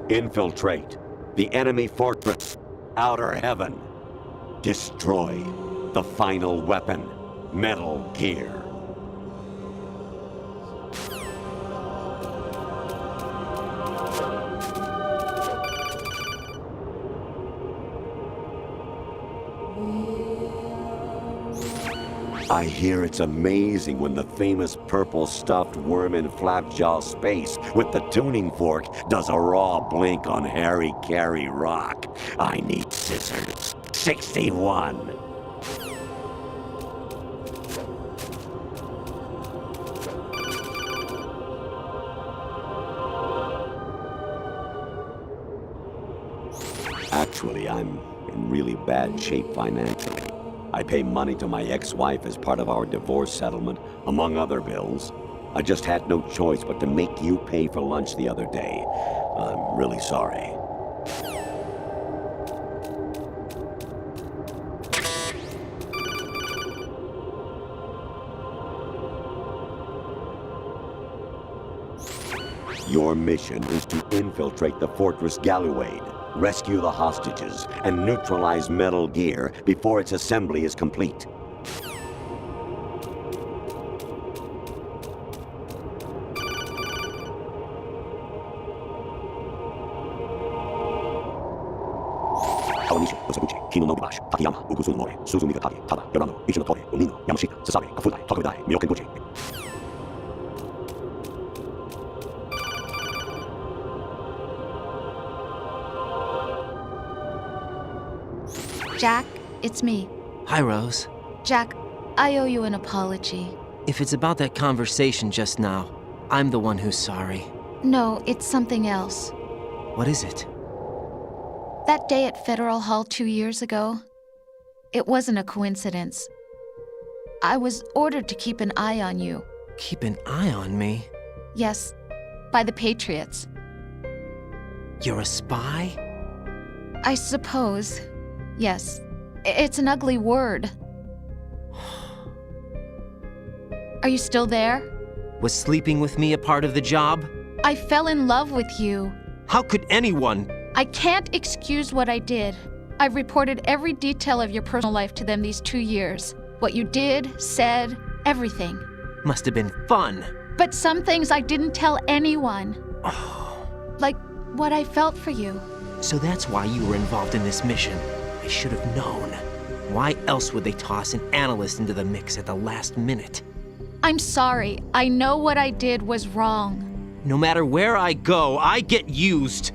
Infiltrate the enemy fortress, Outer Heaven. Destroy the final weapon, Metal Gear. I hear it's amazing when the famous purple stuffed worm in Flapjaw Space with the tuning fork does a raw blink on Harry Carey Rock. I need scissors. 61. Actually, I'm in really bad shape financially. I pay money to my ex-wife as part of our divorce settlement, among other bills. I just had no choice but to make you pay for lunch the other day. I'm really sorry. Your mission is to infiltrate the Fortress Galluade, rescue the hostages, and neutralize Metal Gear before its assembly is complete. Jack, it's me. Hi, Rose. Jack, I owe you an apology. If it's about that conversation just now, I'm the one who's sorry. No, it's something else. What is it? That day at Federal Hall 2 years ago, it wasn't a coincidence. I was ordered to keep an eye on you. Keep an eye on me? Yes, by the Patriots. You're a spy? I suppose. Yes. It's an ugly word. Are you still there? Was sleeping with me a part of the job? I fell in love with you. How could anyone? I can't excuse what I did. I've reported every detail of your personal life to them these 2 years. What you did, said, everything. Must have been fun. But some things I didn't tell anyone. Like what I felt for you. So that's why you were involved in this mission. I should have known. Why else would they toss an analyst into the mix at the last minute? I'm sorry. I know what I did was wrong. No matter where I go, I get used.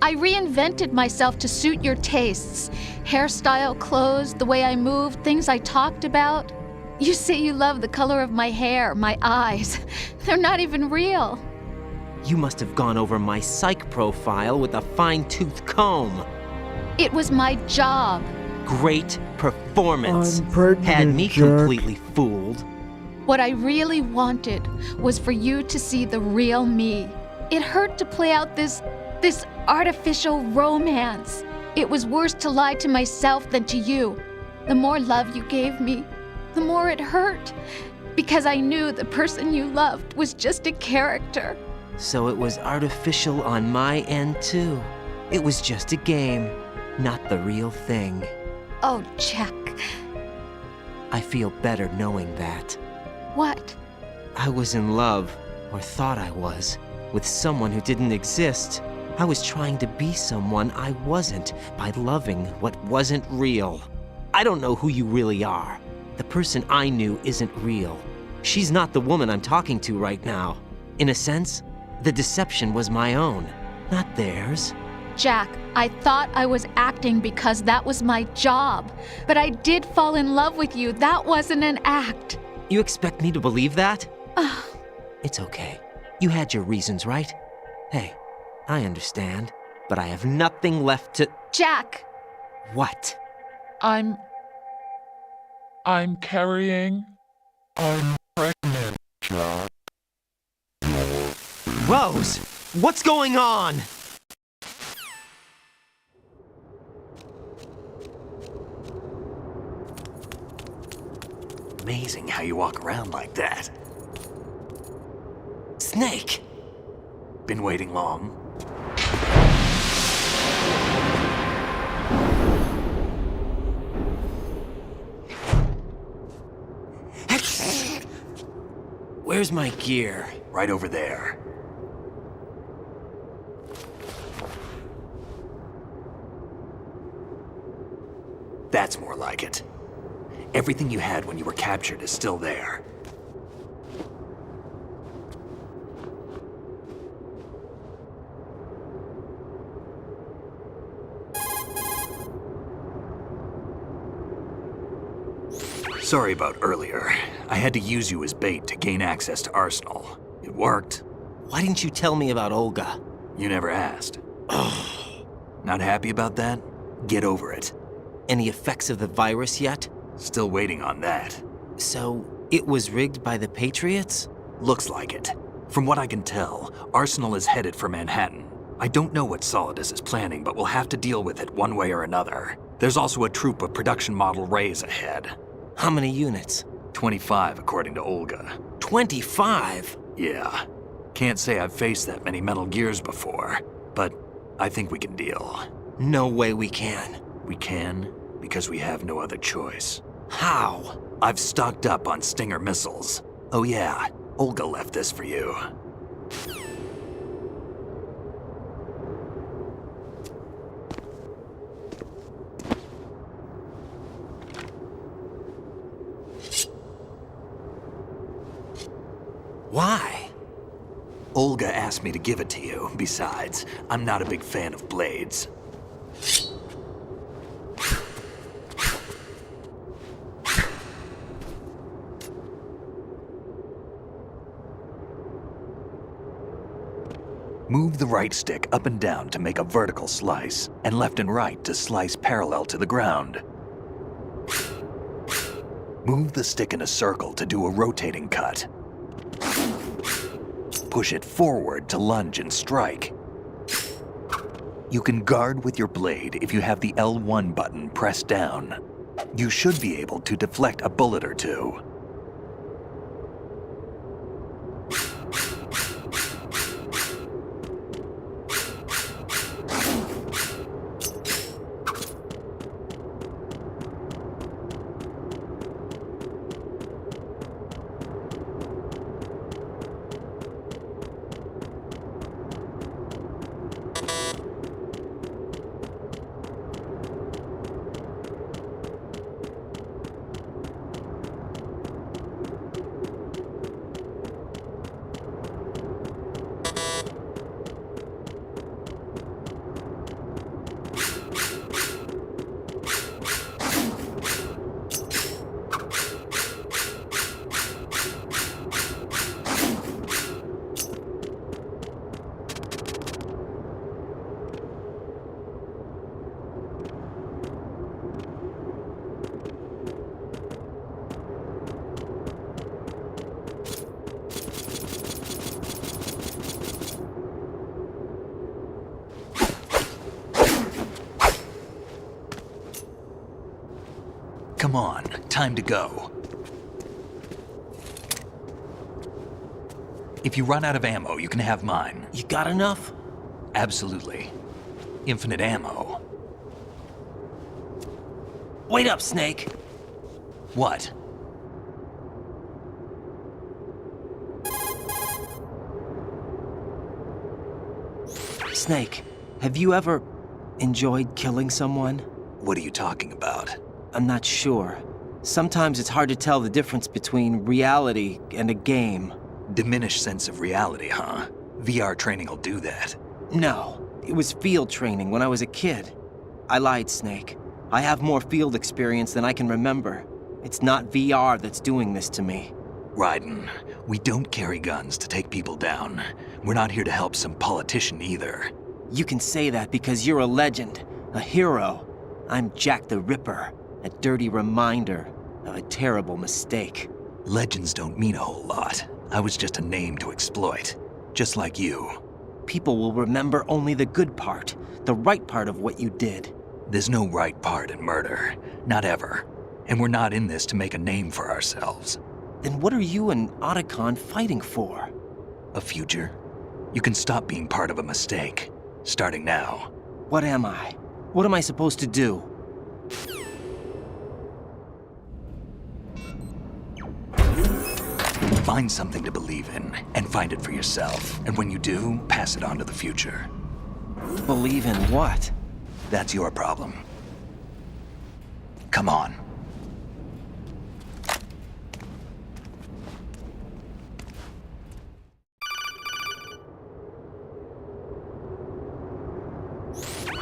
I reinvented myself to suit your tastes. Hairstyle, clothes, the way I moved, things I talked about. You say you love the color of my hair, my eyes. They're not even real. You must have gone over my psych profile with a fine-tooth comb. It was my job. Great performance. I'm pregnant, Had me jerk. completely fooled. What I really wanted was for you to see the real me. It hurt to play out this artificial romance. It was worse to lie to myself than to you. The more love you gave me, the more it hurt. Because I knew the person you loved was just a character. So it was artificial on my end, too. It was just a game, not the real thing. Oh, Jack. I feel better knowing that. What? I was in love, or thought I was, with someone who didn't exist. I was trying to be someone I wasn't by loving what wasn't real. I don't know who you really are. The person I knew isn't real. She's not the woman I'm talking to right now. In a sense, the deception was my own, not theirs. Jack, I thought I was acting because that was my job. But I did fall in love with you. That wasn't an act. You expect me to believe that? It's okay. You had your reasons, right? Hey, I understand, but I have nothing left to... Jack! What? I'm carrying. I'm pregnant, Jack. Rose! What's going on? Amazing how you walk around like that. Snake! Been waiting long? Where's my gear? Right over there. That's more like it. Everything you had when you were captured is still there. Sorry about earlier. I had to use you as bait to gain access to Arsenal. It worked. Why didn't you tell me about Olga? You never asked. Not happy about that? Get over it. Any effects of the virus yet? Still waiting on that. So, it was rigged by the Patriots? Looks like it. From what I can tell, Arsenal is headed for Manhattan. I don't know what Solidus is planning, but we'll have to deal with it one way or another. There's also a troop of production model Rays ahead. How many units? 25, according to Olga. 25? Yeah. Can't say I've faced that many Metal Gears before, but I think we can deal. No way we can. We can, because we have no other choice. How? I've stocked up on Stinger missiles. Oh yeah, Olga left this for you. Why? Olga asked me to give it to you. Besides, I'm not a big fan of blades. Move the right stick up and down to make a vertical slice, and left and right to slice parallel to the ground. Move the stick in a circle to do a rotating cut. Push it forward to lunge and strike. You can guard with your blade if you have the L1 button pressed down. You should be able to deflect a bullet or two. Come on, time to go. If you run out of ammo, you can have mine. You got enough? Absolutely. Infinite ammo. Wait up, Snake. What? Snake, have you ever enjoyed killing someone? What are you talking about? I'm not sure. Sometimes it's hard to tell the difference between reality and a game. Diminished sense of reality, huh? VR training will do that. No, it was field training when I was a kid. I lied, Snake. I have more field experience than I can remember. It's not VR that's doing this to me. Raiden, we don't carry guns to take people down. We're not here to help some politician either. You can say that because you're a legend, a hero. I'm Jack the Ripper, a dirty reminder of a terrible mistake. Legends don't mean a whole lot. I was just a name to exploit, just like you. people will remember only the good part, the right part of what you did. There's no right part in murder. Not ever. And we're not in this to make a name for ourselves. Then what are you and Otacon fighting for? A future? You can stop being part of a mistake. Starting now. What am I? What am I supposed to do? Find something to believe in, and find it for yourself. And when you do, pass it on to the future. Believe in what? That's your problem. Come on.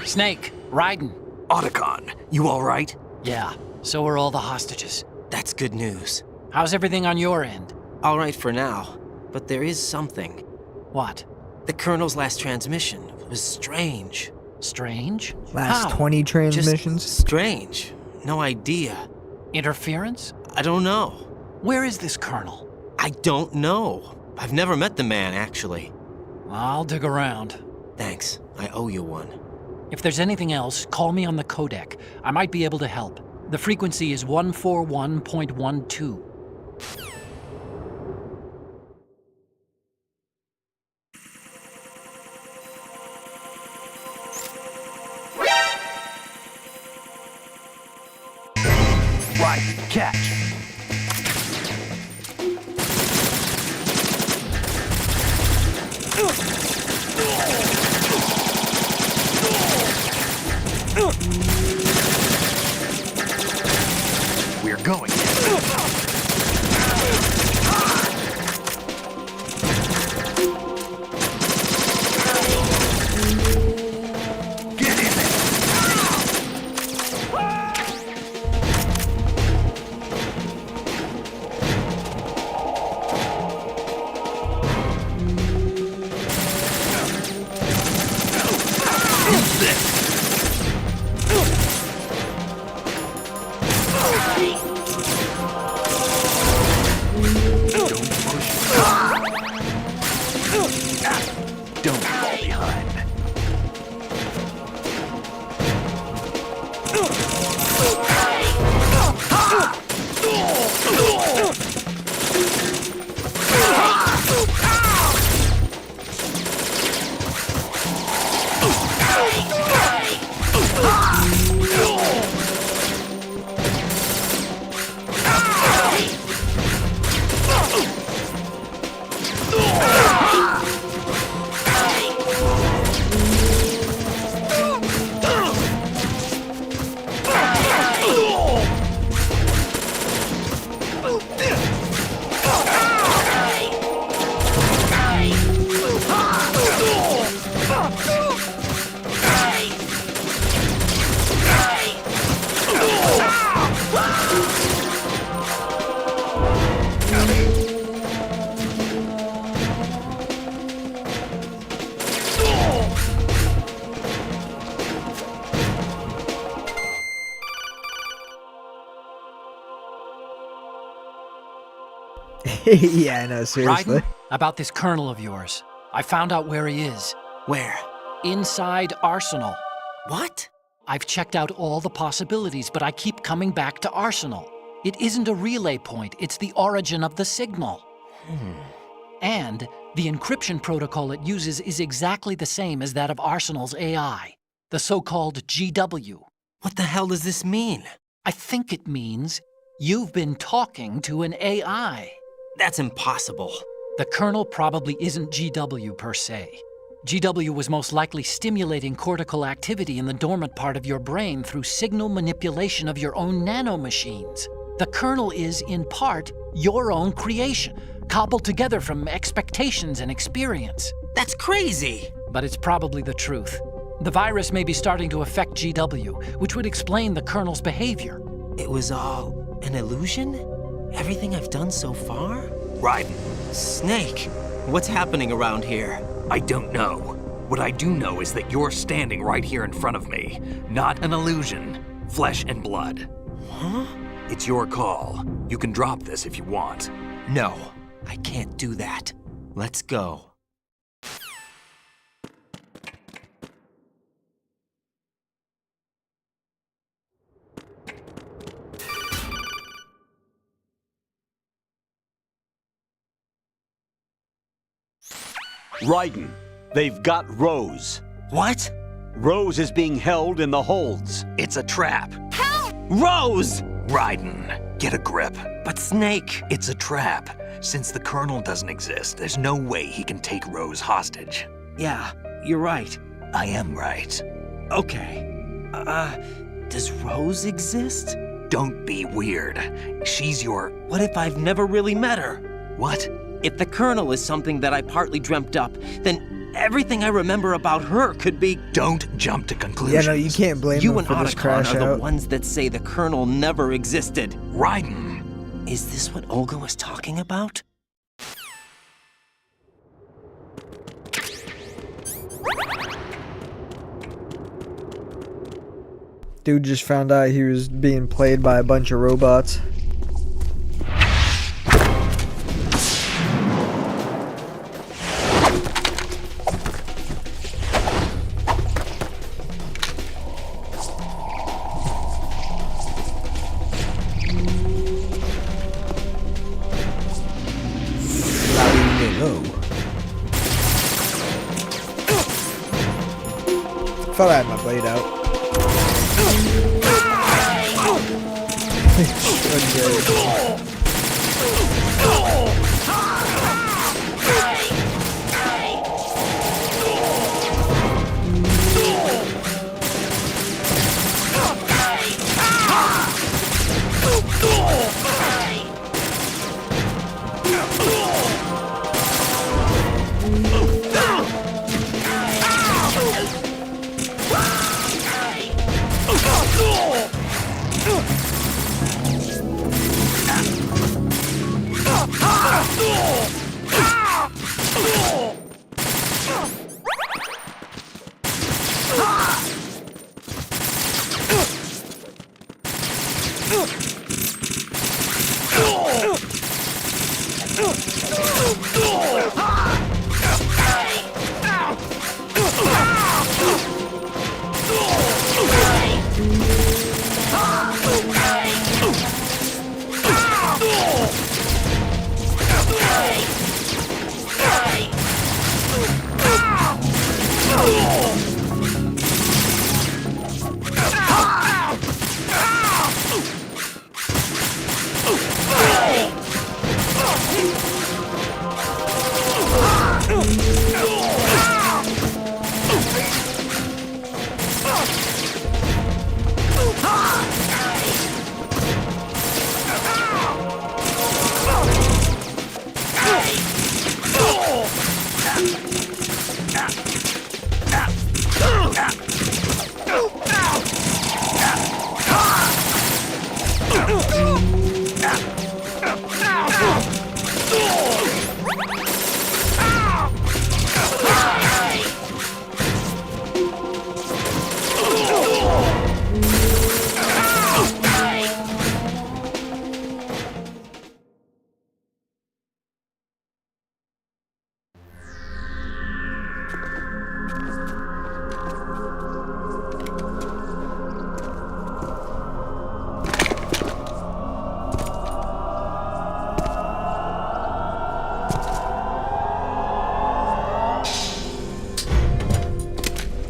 Snake, Raiden. Otacon, you all right? Yeah, so are all the hostages. That's good news. How's everything on your end? All right for now, but there is something. What? The Colonel's last transmission was strange. Strange? Last How? 20 transmissions? Just strange. No idea. Interference? I don't know. Where is this Colonel? I don't know. I've never met the man, actually. I'll dig around. Thanks. I owe you one. If there's anything else, call me on the codec. I might be able to help. The frequency is 141.12. Right, catch. We're going. Get in there. Use this. Don't fall behind. Yeah, no, seriously. Raiden, about this Colonel of yours. I found out where he is. Where? Inside Arsenal. What? I've checked out all the possibilities, but I keep coming back to Arsenal. It isn't a relay point, it's the origin of the signal. And the encryption protocol it uses is exactly the same as that of Arsenal's AI, the so-called GW. What the hell does this mean? I think it means you've been talking to an AI. That's impossible. The Colonel probably isn't GW per se. GW was most likely stimulating cortical activity in the dormant part of your brain through signal manipulation of your own nanomachines. The Colonel is, in part, your own creation, cobbled together from expectations and experience. That's crazy! But it's probably the truth. The virus may be starting to affect GW, which would explain the Colonel's behavior. It was all an illusion? Everything I've done so far? Raiden. Snake, what's happening around here? I don't know. What I do know is that you're standing right here in front of me. Not an illusion. Flesh and blood. Huh? It's your call. You can drop this if you want. No, I can't do that. Let's go. Raiden, they've got Rose. What? Rose is being held in the holds. It's a trap. Help! Rose! Raiden, get a grip. But Snake... It's a trap. Since the Colonel doesn't exist, there's no way he can take Rose hostage. Yeah, you're right. I am right. Okay. Does Rose exist? Don't be weird. She's your... What if I've never really met her? What? If the Colonel is something that I partly dreamt up, then everything I remember about her could be... Don't jump to conclusions. Yeah, no, you can't blame You him and for this Otacon crash are out. the ones that say the Colonel never existed. Raiden! Is this what Olga was talking about? Dude just found out he was being played by a bunch of robots. Thought I had my blade out.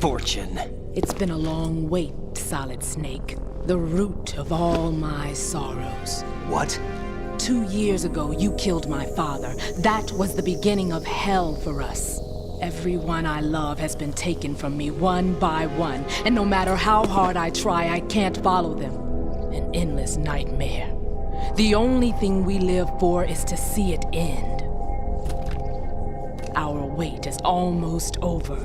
Fortune. It's been a long wait, Solid Snake. The root of all my sorrows. What? 2 years ago, you killed my father. That was the beginning of hell for us. Everyone I love has been taken from me one by one, and no matter how hard I try, I can't follow them. An endless nightmare. The only thing we live for is to see it end. Our wait is almost over.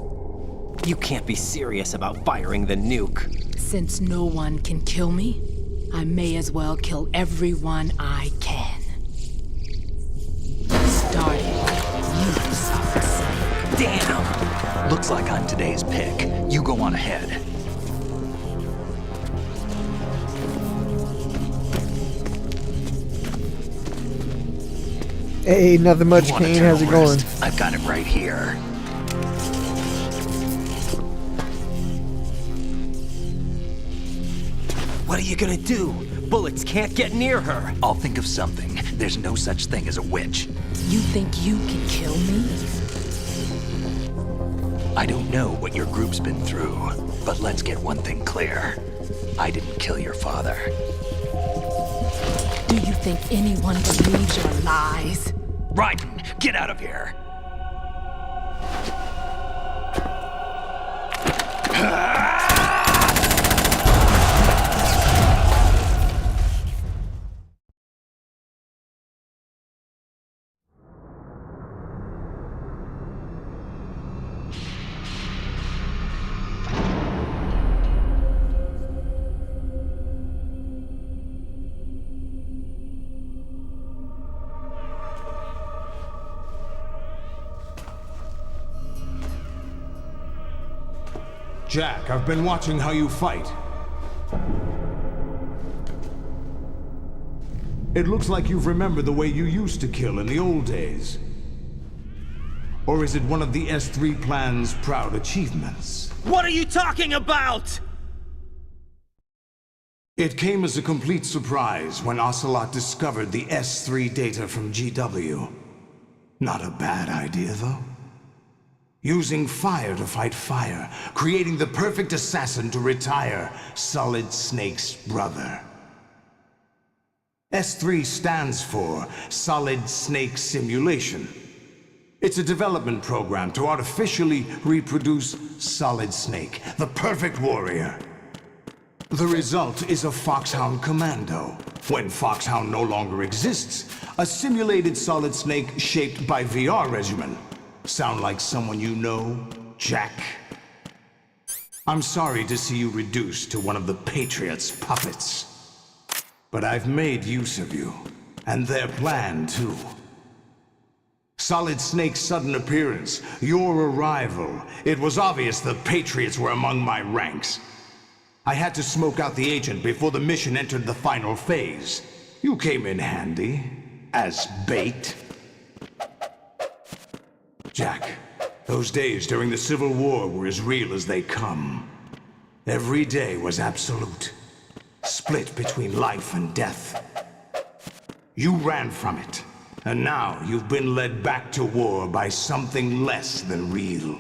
You can't be serious about firing the nuke. Since no one can kill me, I may as well kill everyone I can. Starting with you, Solid Snake. Damn! Looks like I'm today's pick. You go on ahead. Hey, nothing much, You want a Kane. How's it going? terrorist? I've got it right here. What are you gonna do? Bullets can't get near her. I'll think of something. There's no such thing as a witch. You think you can kill me? I don't know what your group's been through, but let's get one thing clear. I didn't kill your father. Do you think anyone believes your lies? Raiden, get out of here! Jack, I've been watching how you fight. It looks like you've remembered the way you used to kill in the old days. Or is it one of the S3 plan's proud achievements? What are you talking about? It came as a complete surprise when Ocelot discovered the S3 data from GW. Not a bad idea, though. Using fire to fight fire, creating the perfect assassin to retire Solid Snake's brother. S3 stands for Solid Snake Simulation. It's a development program to artificially reproduce Solid Snake, the perfect warrior. The result is a Foxhound Commando. When Foxhound no longer exists, a simulated Solid Snake shaped by VR regimen. Sound like someone you know, Jack? I'm sorry to see you reduced to one of the Patriots' puppets. But I've made use of you, and their plan too. Solid Snake's sudden appearance, your arrival, it was obvious the Patriots were among my ranks. I had to smoke out the agent before the mission entered the final phase. You came in handy, as bait. Jack, those days during the Civil War were as real as they come. Every day was absolute, split between life and death. You ran from it, and now you've been led back to war by something less than real.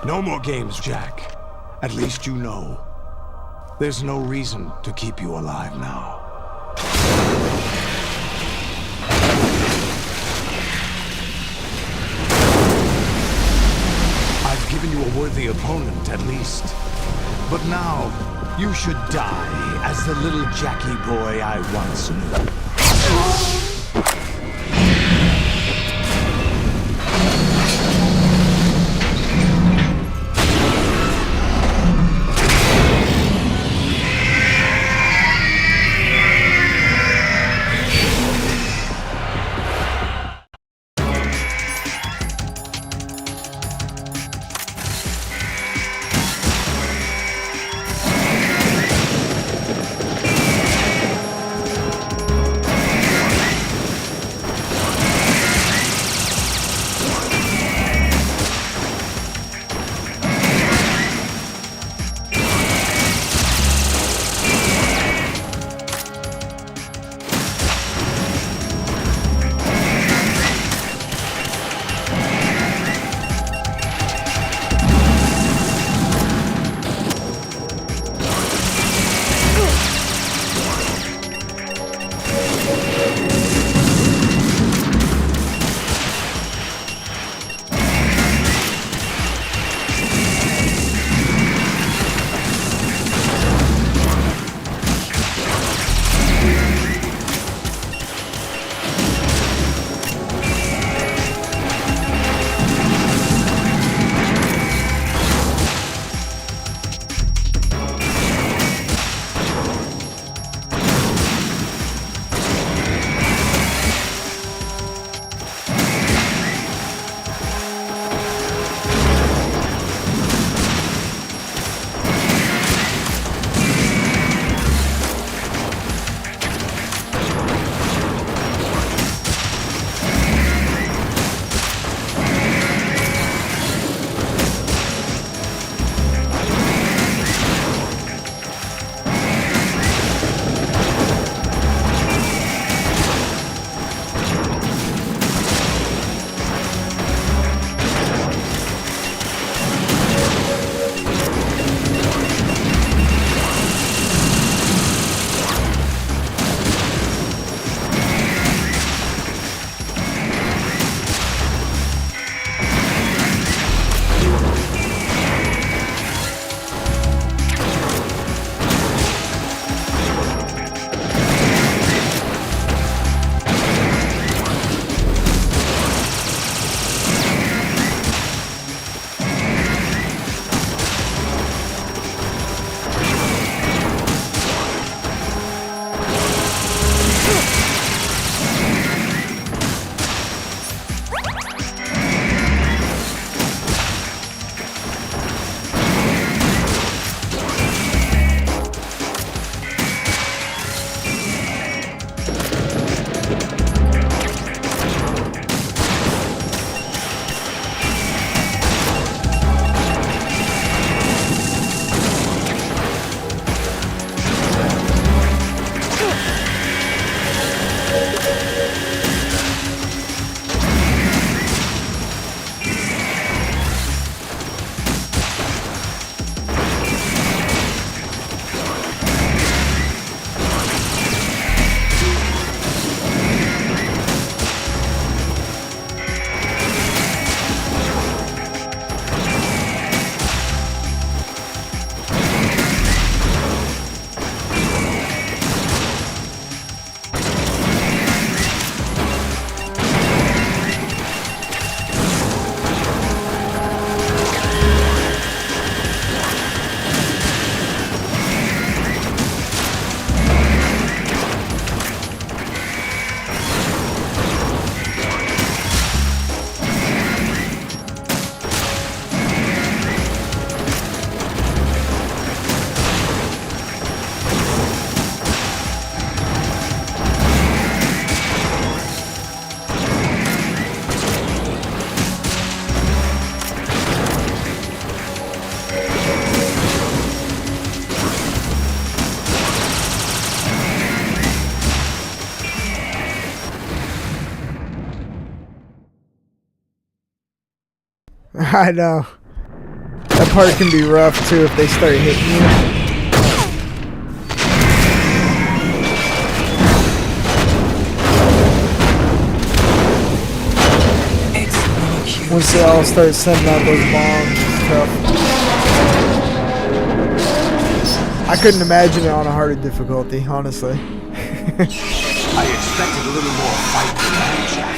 No more games, Jack. At least you know. There's no reason to keep you alive now. I've given you a worthy opponent, at least. But now, you should die as the little Jackie boy I once knew. I know. That part can be rough too if they start hitting you. Once they all start sending out those bombs, it's tough. I couldn't imagine it on a harder difficulty, honestly. I expected a little more fight than that, Jack.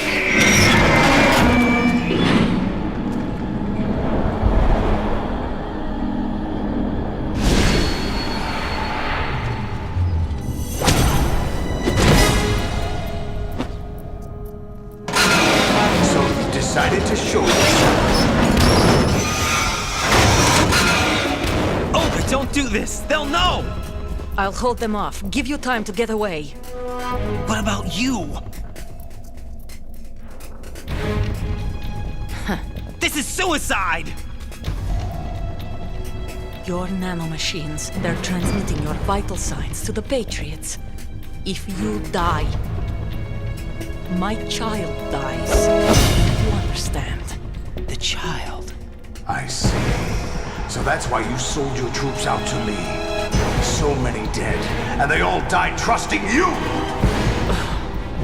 So you decided to show yourself. Olga, don't do this! They'll know! I'll hold them off. Give you time to get away. What about you? This is suicide! Your nanomachines, they're transmitting your vital signs to the Patriots. If you die, my child dies. You understand? The child. I see. So that's why you sold your troops out to me. So many dead, and they all died trusting you!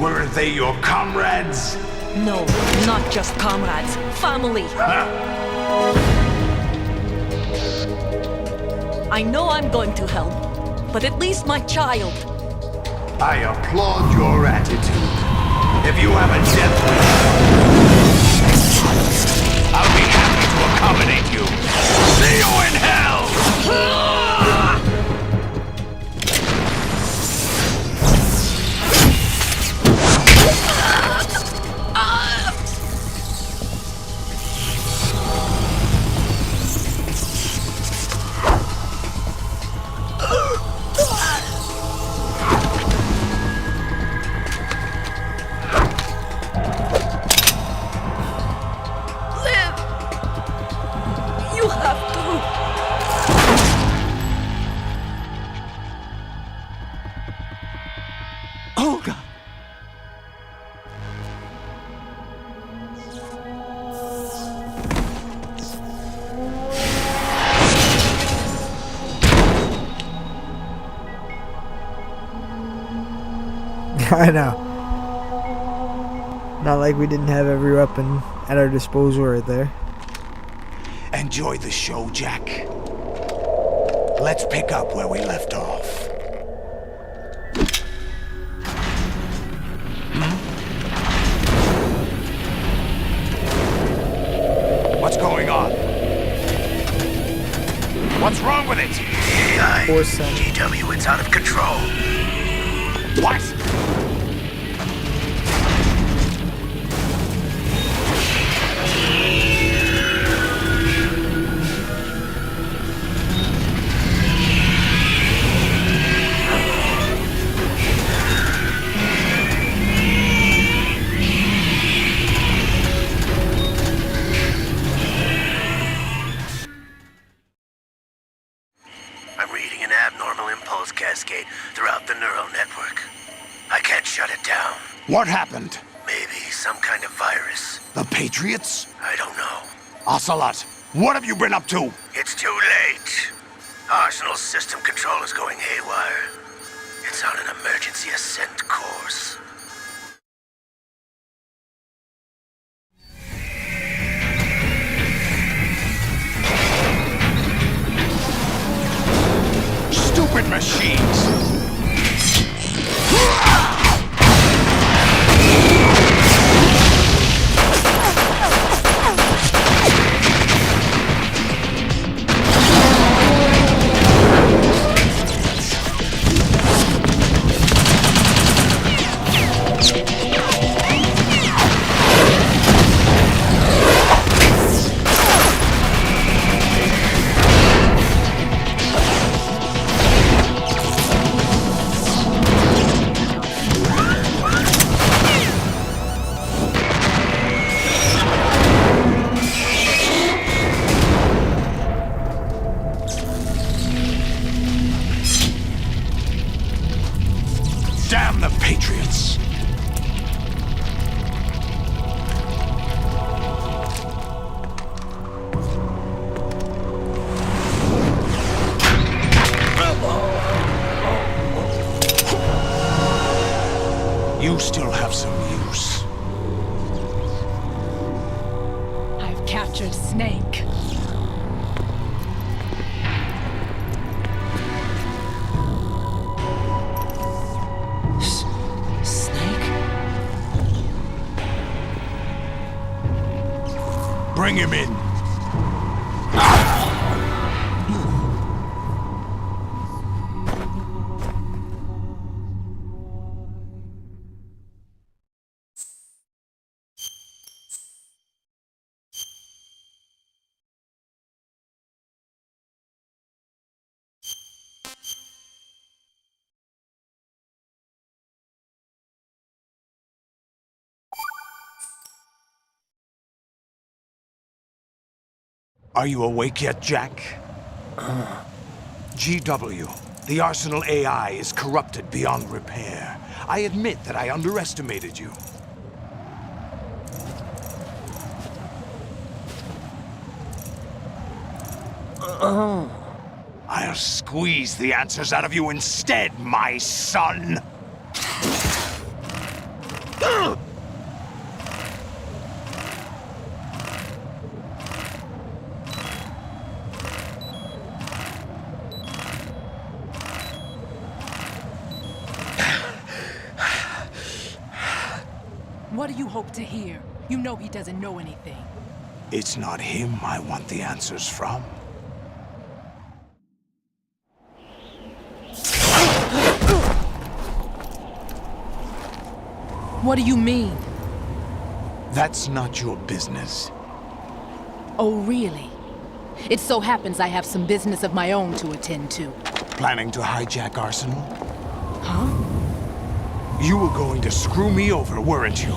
Weren't they your comrades? No, not just comrades. Family. I know I'm going to hell, but at least my child. I applaud your attitude. If you have a death wish, I'll be happy to accommodate you. See you in hell! You have to. Olga! I know. Not like we didn't have every weapon at our disposal right there. Enjoy the show, Jack. Let's pick up where we left off. What's going on? What's wrong with it? GW, it's out of control. What? I'm reading an abnormal impulse cascade throughout the neural network. I can't shut it down. What happened? Maybe some kind of virus. The Patriots? I don't know. Ocelot, what have you been up to? It's too late. Arsenal's system control is going haywire. It's on an emergency ascent course. Stupid machines! of some use. I've captured Snake. Snake? Bring him in. Are you awake yet, Jack? GW, the Arsenal AI is corrupted beyond repair. I admit that I underestimated you. I'll squeeze the answers out of you instead, my son! What do you hope to hear? You know he doesn't know anything. It's not him I want the answers from. What do you mean? That's not your business. Oh, really? It so happens I have some business of my own to attend to. Planning to hijack Arsenal? Huh? You were going to screw me over, weren't you?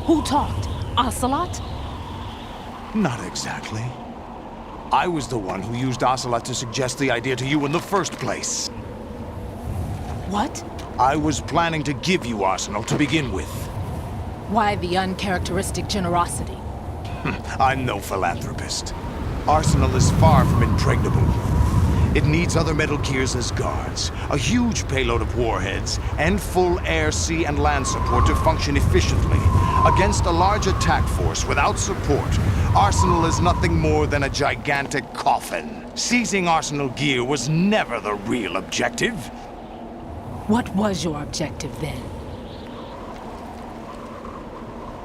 Who talked? Ocelot? Not exactly. I was the one who used Ocelot to suggest the idea to you in the first place. What? I was planning to give you Arsenal to begin with. Why the uncharacteristic generosity? I'm no philanthropist. Arsenal is far from impregnable. It needs other Metal Gears as guards, a huge payload of warheads, and full air, sea, and land support to function efficiently. Against a large attack force without support, Arsenal is nothing more than a gigantic coffin. Seizing Arsenal gear was never the real objective. What was your objective then?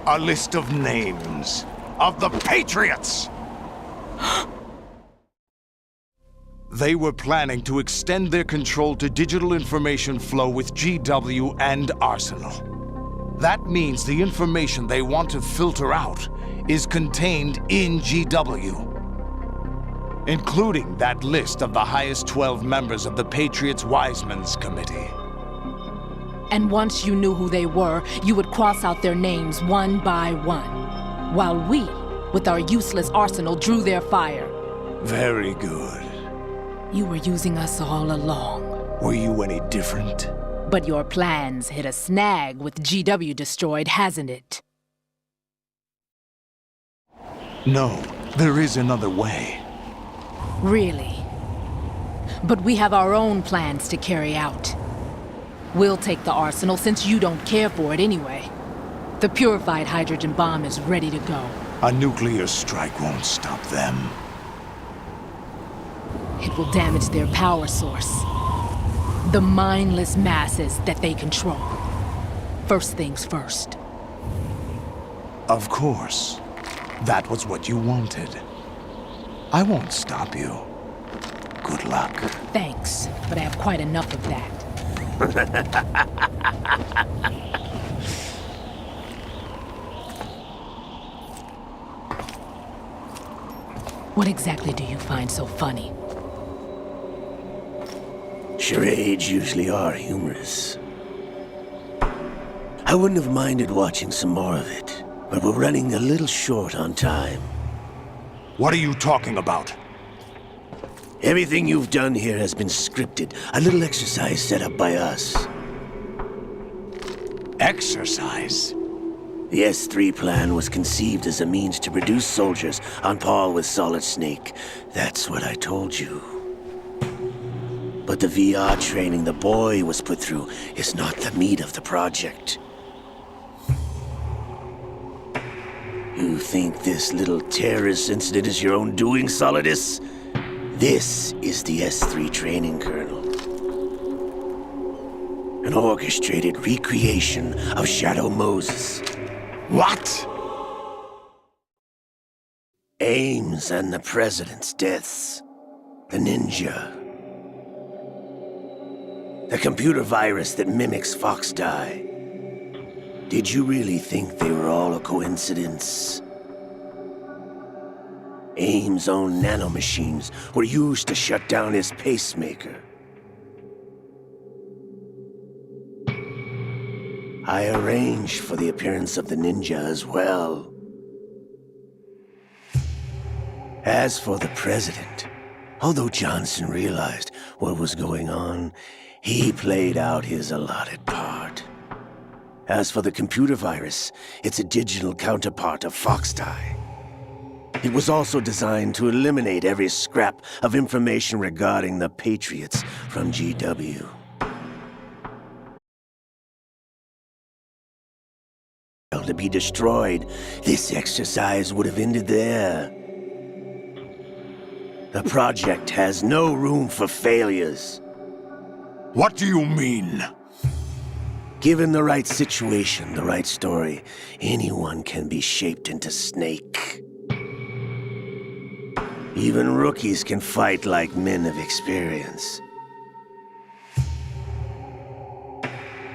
A list of names of the Patriots! They were planning to extend their control to digital information flow with GW and Arsenal. That means the information they want to filter out is contained in GW, including that list of the highest 12 members of the Patriots Wiseman's Committee. And once you knew who they were, you would cross out their names one by one, while we, with our useless arsenal, drew their fire. Very good. You were using us all along. Were you any different? But your plans hit a snag with GW destroyed, hasn't it? No, there is another way. Really? But we have our own plans to carry out. We'll take the arsenal since you don't care for it anyway. The purified hydrogen bomb is ready to go. A nuclear strike won't stop them. It will damage their power source. The mindless masses that they control. First things first. Of course. That was what you wanted. I won't stop you. Good luck. Thanks, but I have quite enough of that. What exactly do you find so funny? Charades usually are humorous. I wouldn't have minded watching some more of it, but we're running a little short on time. What are you talking about? Everything you've done here has been scripted. A little exercise set up by us. Exercise? The S3 plan was conceived as a means to produce soldiers on par with Solid Snake. That's what I told you. But the VR training the boy was put through is not the meat of the project. You think this little terrorist incident is your own doing, Solidus? This is the S3 training kernel. An orchestrated recreation of Shadow Moses. What? Ames and the President's deaths. The ninja. The computer virus that mimics Foxdie. Did you really think they were all a coincidence? Ames' own nanomachines were used to shut down his pacemaker. I arranged for the appearance of the ninja as well. As for the President, although Johnson realized what was going on, he played out his allotted part. As for the computer virus, it's a digital counterpart of Foxdie. It was also designed to eliminate every scrap of information regarding the Patriots from GW. To be destroyed, this exercise would have ended there. The project has no room for failures. What do you mean? Given the right situation, the right story, anyone can be shaped into Snake. Even rookies can fight like men of experience.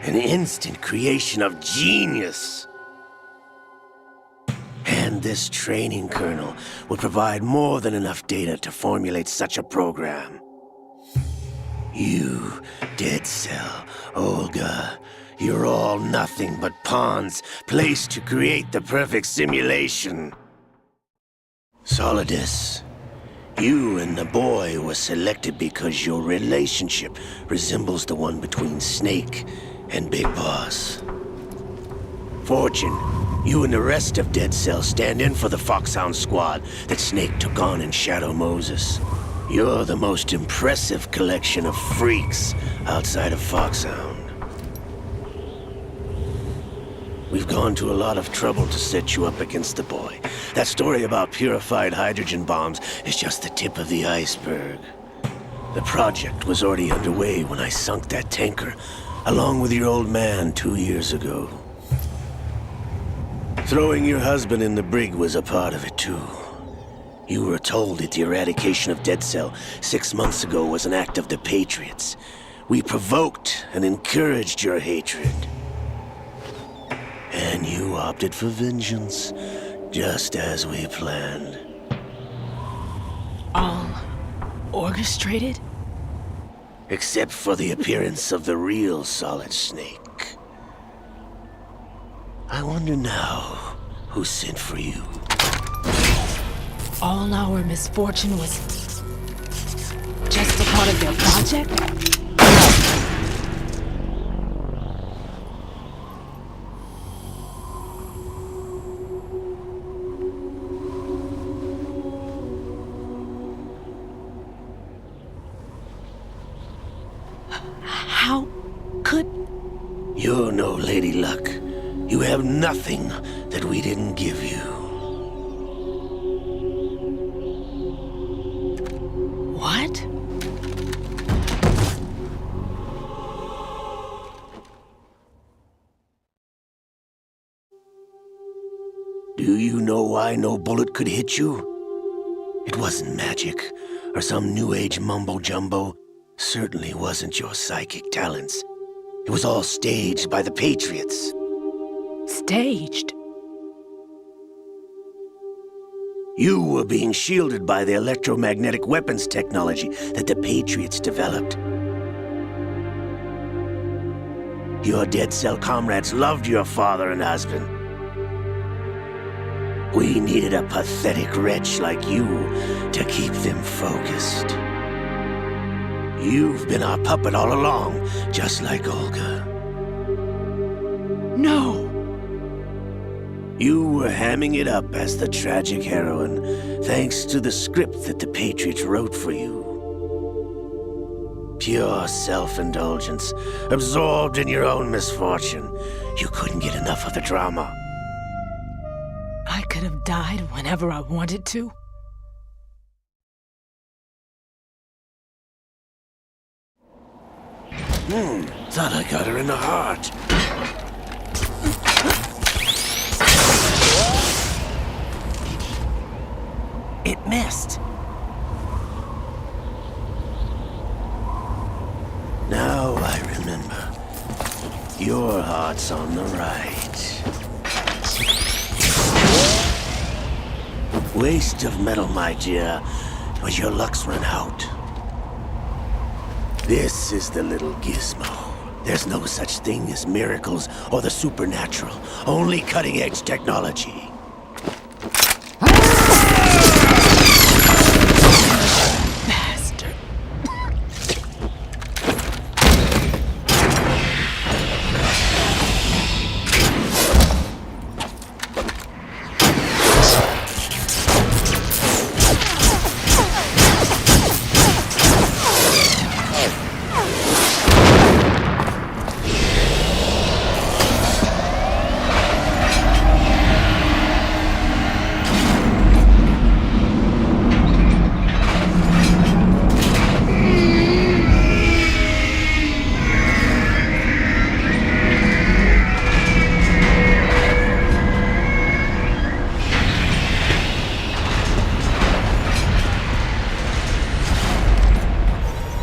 An instant creation of genius. And this training kernel would provide more than enough data to formulate such a program. You, Dead Cell, Olga, you're all nothing but pawns placed to create the perfect simulation. Solidus, you and the boy were selected because your relationship resembles the one between Snake and Big Boss. Fortune, you and the rest of Dead Cell stand in for the Foxhound squad that Snake took on in Shadow Moses. You're the most impressive collection of freaks outside of Foxhound. We've gone to a lot of trouble to set you up against the boy. That story about purified hydrogen bombs is just the tip of the iceberg. The project was already underway when I sunk that tanker, along with your old man 2 years ago. Throwing your husband in the brig was a part of it, too. You were told that the eradication of Dead Cell 6 months ago was an act of the Patriots. We provoked and encouraged your hatred. And you opted for vengeance, just as we planned. All orchestrated? Except for the appearance of the real Solid Snake. I wonder now who sent for you. All our misfortune was just a part of their project? How could... You're no Lady Luck. You have nothing that we didn't give you. What? Do you know why no bullet could hit you? It wasn't magic, or some new age mumbo-jumbo. Certainly wasn't your psychic talents. It was all staged by the Patriots. Staged? You were being shielded by the electromagnetic weapons technology that the Patriots developed. Your Dead Cell comrades loved your father and husband. We needed a pathetic wretch like you to keep them focused. You've been our puppet all along, just like Olga. No! You were hamming it up as the tragic heroine, thanks to the script that the Patriots wrote for you. Pure self-indulgence, absorbed in your own misfortune. You couldn't get enough of the drama. I could have died whenever I wanted to. Thought I got her in the heart. It missed. Now I remember. Your heart's on the right. Waste of metal, my dear, but your luck's run out. This is the little gizmo. There's no such thing as miracles or the supernatural, only cutting-edge technology. Bastard.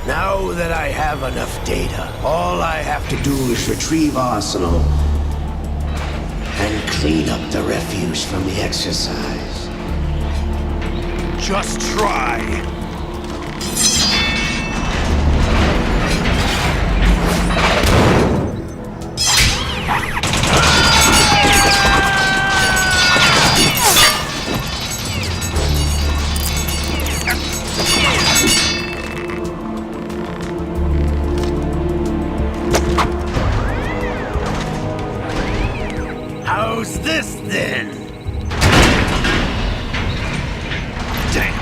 Now that I have enough data, all I have to do is retrieve Arsenal and clean up the refuse from the exercise. Just try. How's this then? Damn.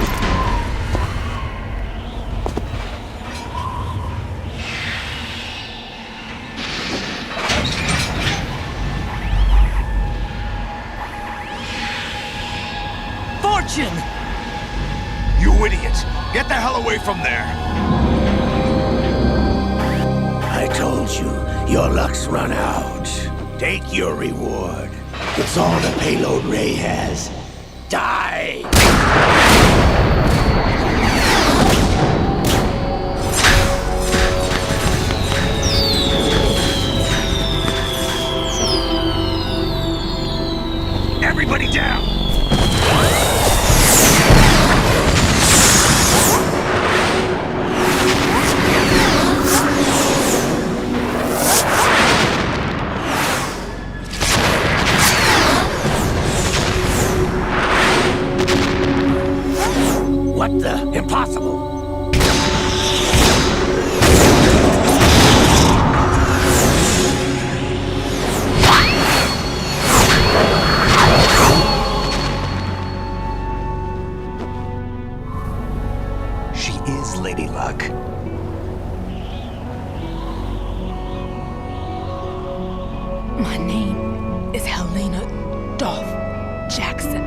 Fortune! You idiot! Get the hell away from there! I told you, your luck's run out. Take your reward. It's all the payload Ray has. Die! Everybody down! What the? Impossible! She is Lady Luck. My name is Helena Dolph Jackson,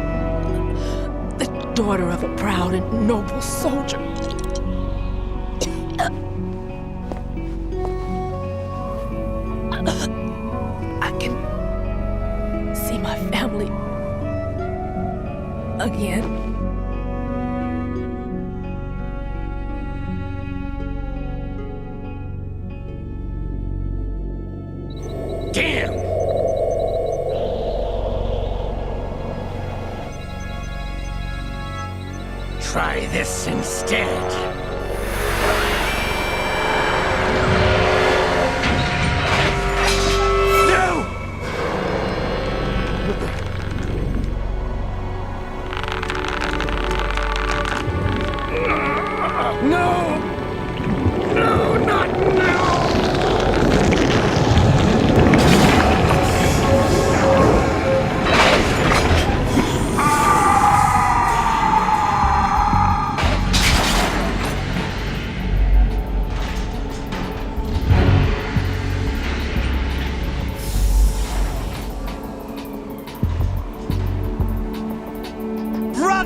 the daughter of a proud and noble soldier. I can see my family again. Damn! Try this instead. No! No, not now!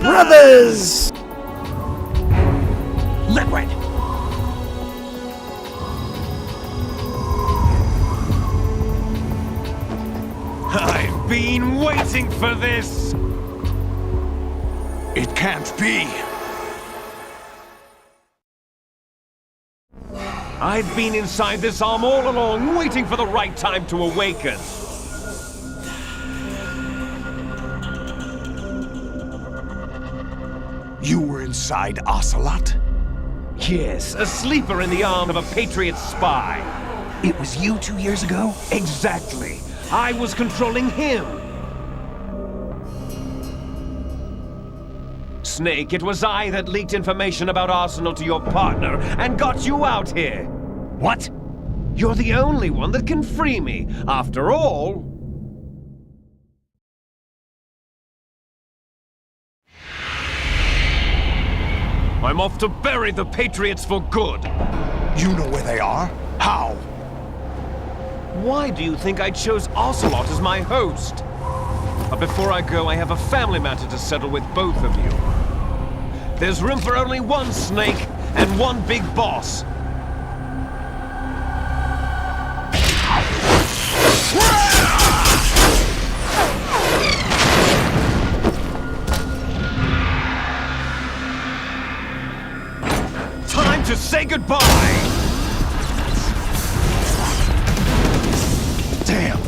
Brothers! Liquid! I've been waiting for this! It can't be. I've been inside this arm all along, waiting for the right time to awaken. You were inside Ocelot? Yes, a sleeper in the arm of a Patriot spy. It was you 2 years ago? Exactly. I was controlling him. Snake, it was I that leaked information about Arsenal to your partner and got you out here. What? You're the only one that can free me. After all... I'm off to bury the Patriots for good. You know where they are? How? Why do you think I chose Ocelot as my host? But before I go, I have a family matter to settle with both of you. There's room for only one Snake and one big boss. Time to say goodbye! Damn.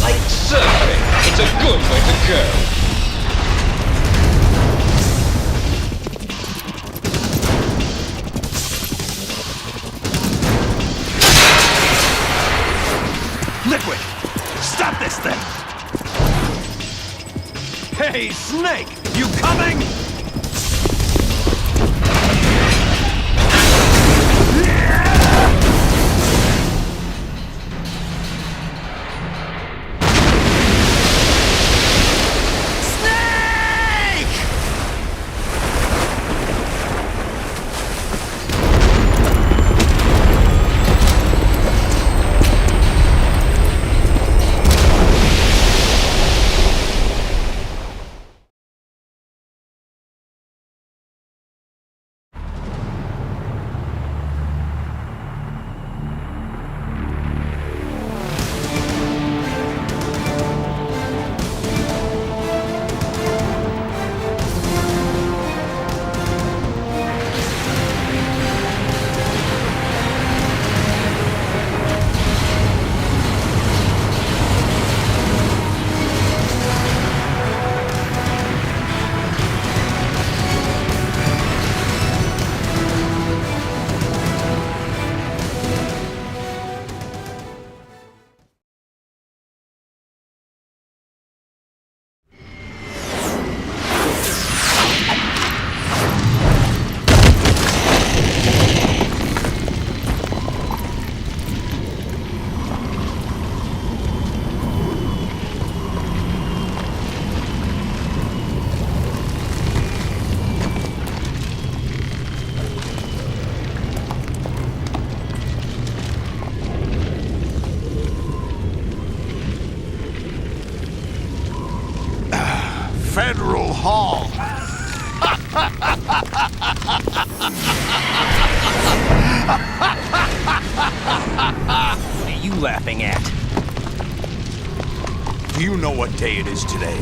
Like surfing, it's a good way to go. Liquid! Stop this thing! Hey, Snake! You coming? Federal Hall. What are you laughing at? Do you know what day it is today?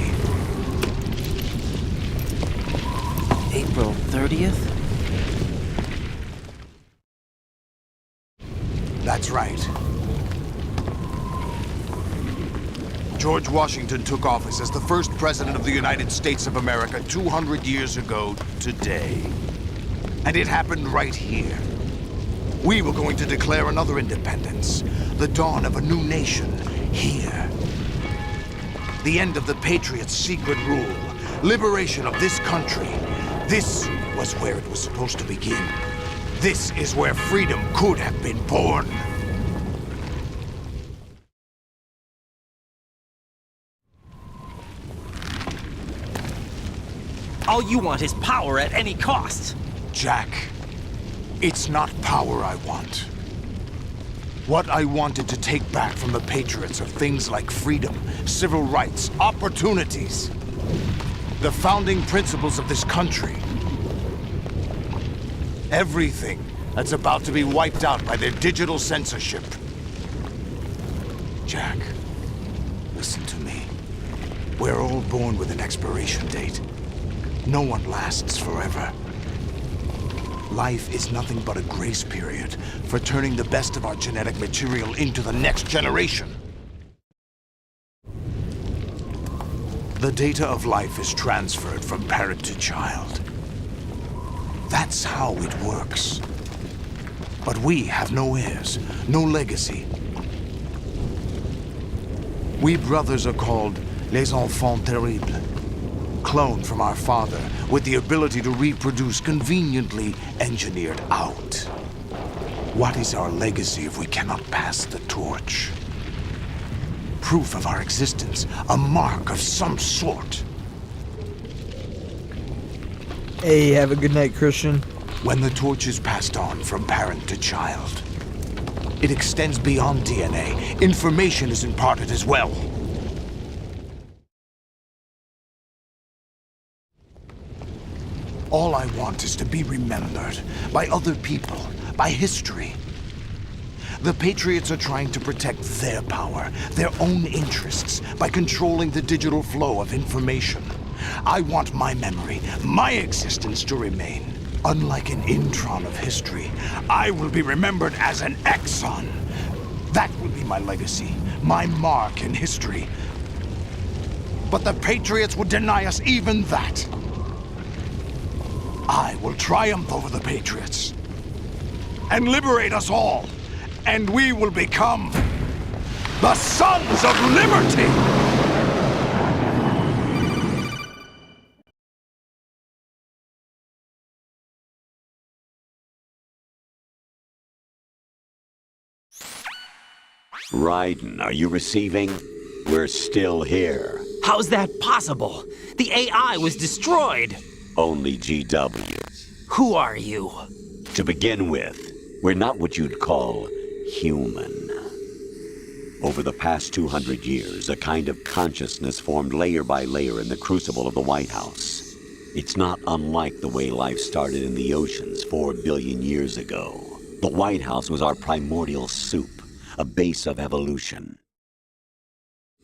April 30th? That's right. George Washington took office as the first president of the United States of America 200 years ago today. And it happened right here. We were going to declare another independence, the dawn of a new nation, here. The end of the Patriots' secret rule, liberation of this country. This was where it was supposed to begin. This is where freedom could have been born. All you want is power at any cost. Jack, it's not power I want. What I wanted to take back from the Patriots are things like freedom, civil rights, opportunities. The founding principles of this country. Everything that's about to be wiped out by their digital censorship. Jack, listen to me. We're all born with an expiration date. No one lasts forever. Life is nothing but a grace period for turning the best of our genetic material into the next generation. The data of life is transferred from parent to child. That's how it works. But we have no heirs, no legacy. We brothers are called les enfants terribles. Cloned from our father, with the ability to reproduce conveniently engineered out. What is our legacy if we cannot pass the torch? Proof of our existence, a mark of some sort. Hey, have a good night, Christian. When the torch is passed on from parent to child, it extends beyond DNA. Information is imparted as well. All I want is to be remembered by other people, by history. The Patriots are trying to protect their power, their own interests, by controlling the digital flow of information. I want my memory, my existence to remain. Unlike an intron of history, I will be remembered as an exon. That will be my legacy, my mark in history. But the Patriots would deny us even that. I will triumph over the Patriots and liberate us all, and we will become the Sons of Liberty! Raiden, are you receiving? We're still here. How's that possible? The AI was destroyed. Only GW. Who are you? To begin with, we're not what you'd call human. Over the past 200 years, a kind of consciousness formed layer by layer in the crucible of the White House. It's not unlike the way life started in the oceans 4 billion years ago. The White House was our primordial soup, a base of evolution.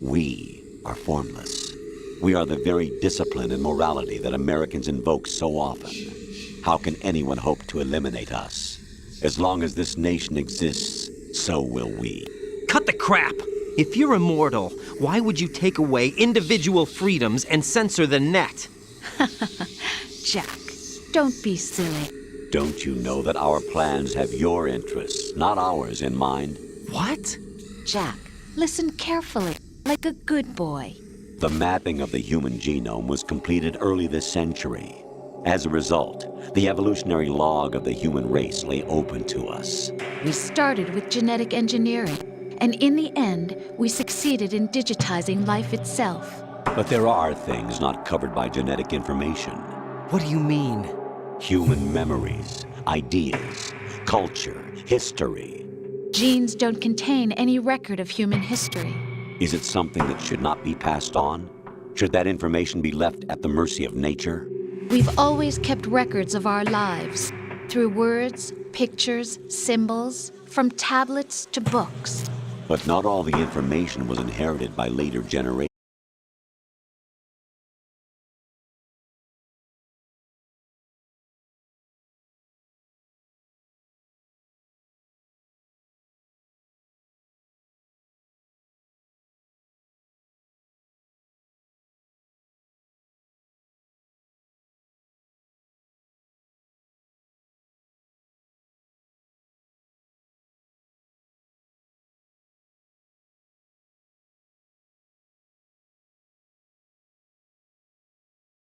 We are formless. We are the very discipline and morality that Americans invoke so often. How can anyone hope to eliminate us? As long as this nation exists, so will we. Cut the crap! If you're immortal, why would you take away individual freedoms and censor the net? Jack, don't be silly. Don't you know that our plans have your interests, not ours, in mind? What? Jack, listen carefully, like a good boy. The mapping of the human genome was completed early this century. As a result, the evolutionary log of the human race lay open to us. We started with genetic engineering, and in the end, we succeeded in digitizing life itself. But there are things not covered by genetic information. What do you mean? Human memories, ideas, culture, history. Genes don't contain any record of human history. Is it something that should not be passed on? Should that information be left at the mercy of nature? We've always kept records of our lives, through words, pictures, symbols, from tablets to books. But not all the information was inherited by later generations.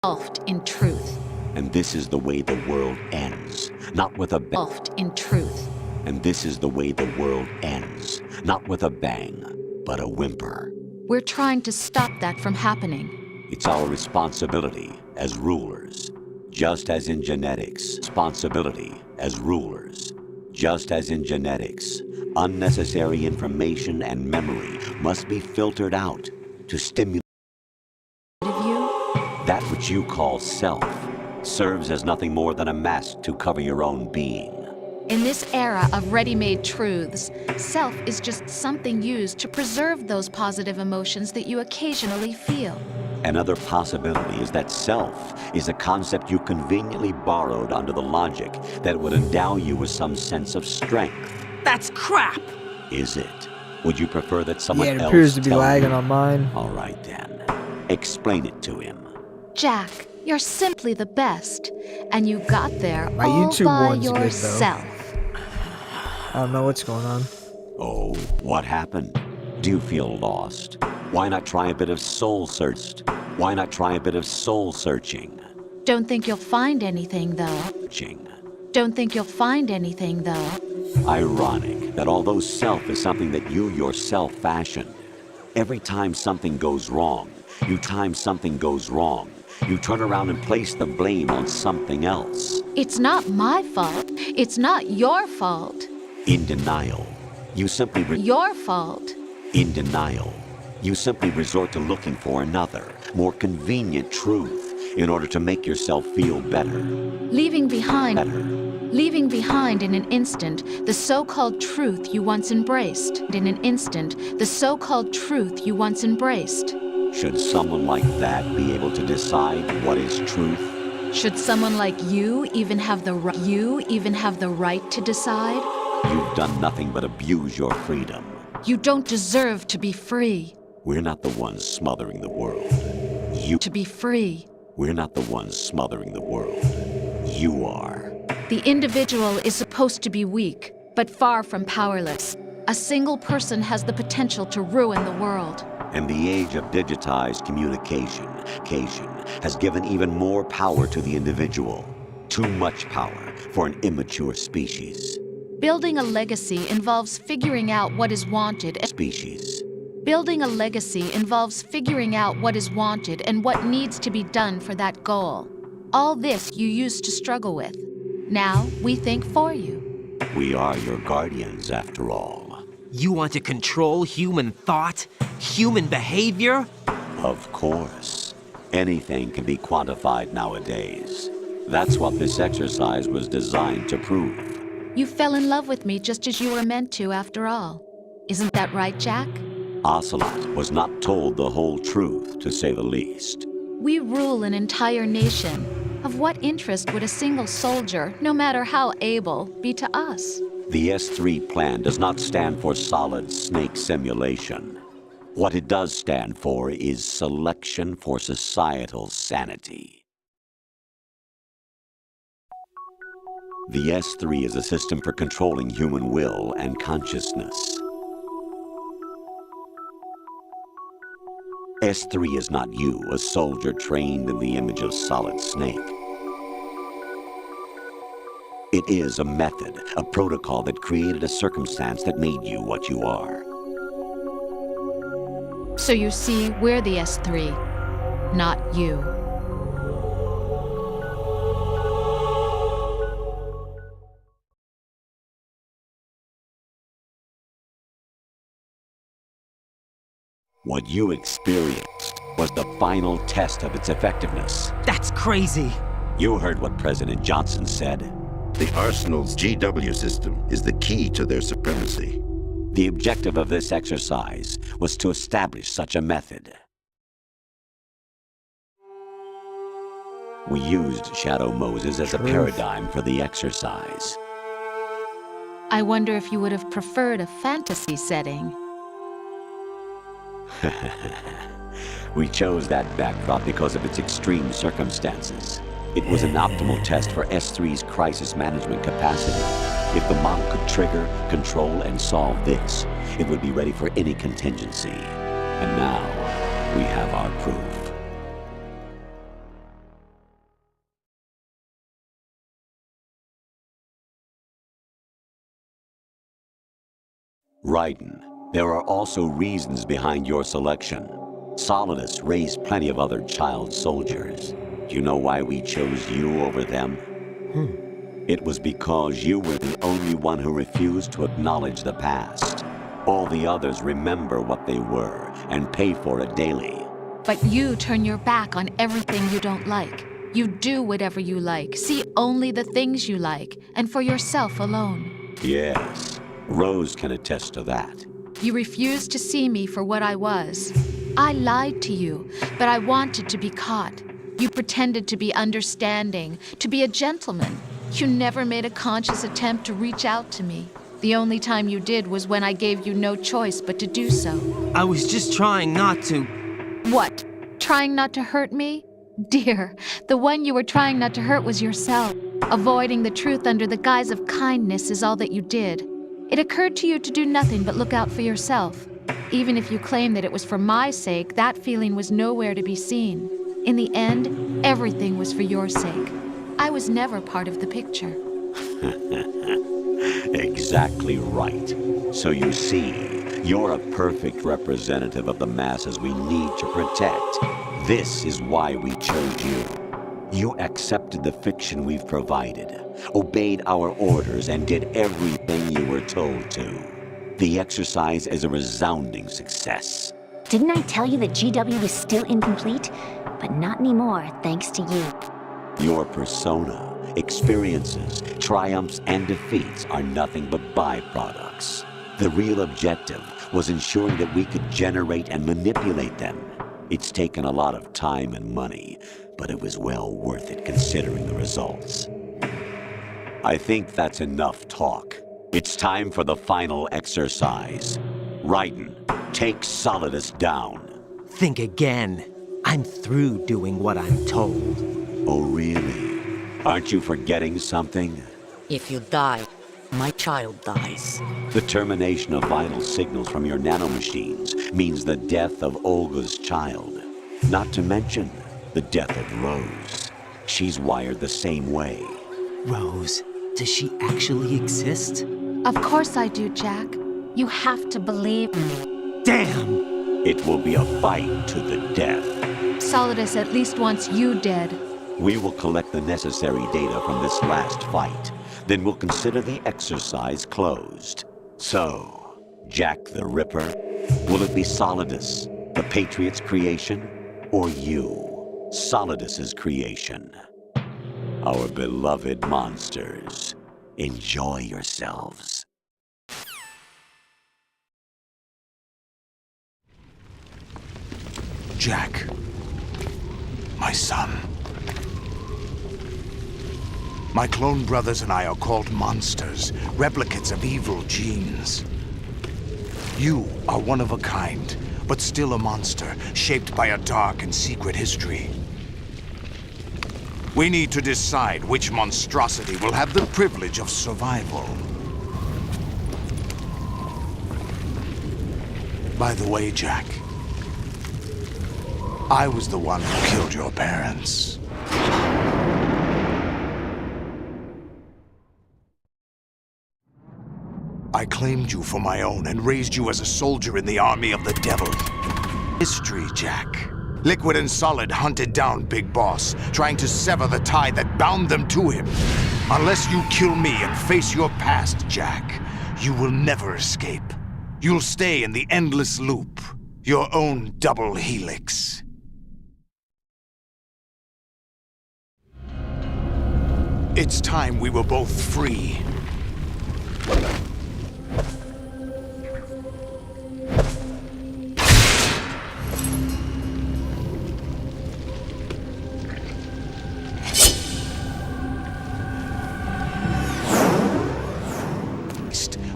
Engulfed in truth. And this is the way the world ends, not with a bang. Engulfed in truth. And this is the way the world ends, not with a bang, but a whimper. We're trying to stop that from happening. It's our responsibility as rulers. Just as in genetics, responsibility as rulers. Just as in genetics, Unnecessary information and memory must be filtered out to stimulate that which you call self serves as nothing more than a mask to cover your own being. In this era of ready-made truths, self is just something used to preserve those positive emotions that you occasionally feel. Another possibility is that self is a concept you conveniently borrowed under the logic that would endow you with some sense of strength. That's crap! Is it? Would you prefer that someone else Yeah, it appears to be tell lagging you? on mine. All right then. Explain it to him. Jack, you're simply the best, and you got there My all YouTube by one's good, though. yourself. I don't know what's going on. Oh, what happened? Do you feel lost? Why not try a bit of soul search? Why not try a bit of soul searching? Don't think you'll find anything, though. Don't think you'll find anything, though. Ironic that although self is something that you yourself fashioned, every time something goes wrong, you turn around and place the blame on something else. It's not my fault. It's not your fault. In denial, you simply Your fault. In denial, you simply resort to looking for another, more convenient truth in order to make yourself feel better. Leaving behind in an instant the so-called truth you once embraced. In an instant, the so-called truth you once embraced. Should someone like that be able to decide what is truth? Should someone like you even have the right to decide? You've done nothing but abuse your freedom. You don't deserve to be free. We're not the ones smothering the world. To be free. We're not the ones smothering the world. You are. The individual is supposed to be weak, but far from powerless. A single person has the potential to ruin the world. And the age of digitized communication has given even more power to the individual. Too much power for an immature species. Building a legacy involves figuring out what is wanted. Building a legacy involves figuring out what is wanted and what needs to be done for that goal. All this you used to struggle with. Now we think for you. We are your guardians, after all. You want to control human thought? Human behavior? Of course. Anything can be quantified nowadays. That's what this exercise was designed to prove. You fell in love with me just as you were meant to, after all. Isn't that right, Jack? Ocelot was not told the whole truth, to say the least. We rule an entire nation. Of what interest would a single soldier, no matter how able, be to us? The S3 plan does not stand for solid snake simulation. What it does stand for is selection for societal sanity. The S3 is a system for controlling human will and consciousness. S3 is not you, a soldier trained in the image of Solid Snake. It is a method, a protocol that created a circumstance that made you what you are. So you see, we're the S3, not you. What you experienced was the final test of its effectiveness. That's crazy. You heard what President Johnson said. The Arsenal's GW system is the key to their supremacy. The objective of this exercise was to establish such a method. We used Shadow Moses as a paradigm for the exercise. I wonder if you would have preferred a fantasy setting. We chose that backdrop because of its extreme circumstances. It was an optimal test for S3's crisis management capacity. If the model could trigger, control, and solve this, it would be ready for any contingency. And now, we have our proof. Raiden, there are also reasons behind your selection. Solidus raised plenty of other child soldiers. Do you know why we chose you over them? It was because you were the only one who refused to acknowledge the past. All the others remember what they were and pay for it daily. But you turn your back on everything you don't like. You do whatever you like, see only the things you like, and for yourself alone. Yes, Rose can attest to that. You refused to see me for what I was. I lied to you, but I wanted to be caught. You pretended to be understanding, to be a gentleman. You never made a conscious attempt to reach out to me. The only time you did was when I gave you no choice but to do so. I was just trying not to... What? Trying not to hurt me? Dear, the one you were trying not to hurt was yourself. Avoiding the truth under the guise of kindness is all that you did. It occurred to you to do nothing but look out for yourself. Even if you claim that it was for my sake, that feeling was nowhere to be seen. In the end, everything was for your sake. I was never part of the picture. Exactly right. So you see, you're a perfect representative of the masses we need to protect. This is why we chose you. You accepted the fiction we've provided, obeyed our orders, and did everything you were told to. The exercise is a resounding success. Didn't I tell you that GW was still incomplete? But not anymore, thanks to you. Your persona, experiences, triumphs, and defeats are nothing but byproducts. The real objective was ensuring that we could generate and manipulate them. It's taken a lot of time and money, but it was well worth it considering the results. I think that's enough talk. It's time for the final exercise. Raiden, take Solidus down. Think again. I'm through doing what I'm told. Oh, really? Aren't you forgetting something? If you die, my child dies. The termination of vital signals from your nanomachines means the death of Olga's child. Not to mention the death of Rose. She's wired the same way. Rose, does she actually exist? Of course I do, Jack. You have to believe me. Damn! It will be a fight to the death. Solidus at least wants you dead. We will collect the necessary data from this last fight. Then we'll consider the exercise closed. So, Jack the Ripper, will it be Solidus, the Patriot's creation, or you, Solidus's creation? Our beloved monsters, enjoy yourselves. Jack, my son. My clone brothers and I are called monsters, replicates of evil genes. You are one of a kind, but still a monster, shaped by a dark and secret history. We need to decide which monstrosity will have the privilege of survival. By the way, Jack, I was the one who killed your parents. I claimed you for my own and raised you as a soldier in the army of the devil. History, Jack. Liquid and Solid hunted down Big Boss, trying to sever the tie that bound them to him. Unless you kill me and face your past, Jack, you will never escape. You'll stay in the endless loop, your own double helix. It's time we were both free.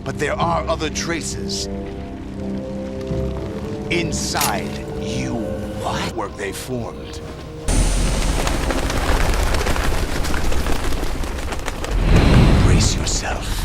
But there are other traces inside you. What work they formed? Brace yourself.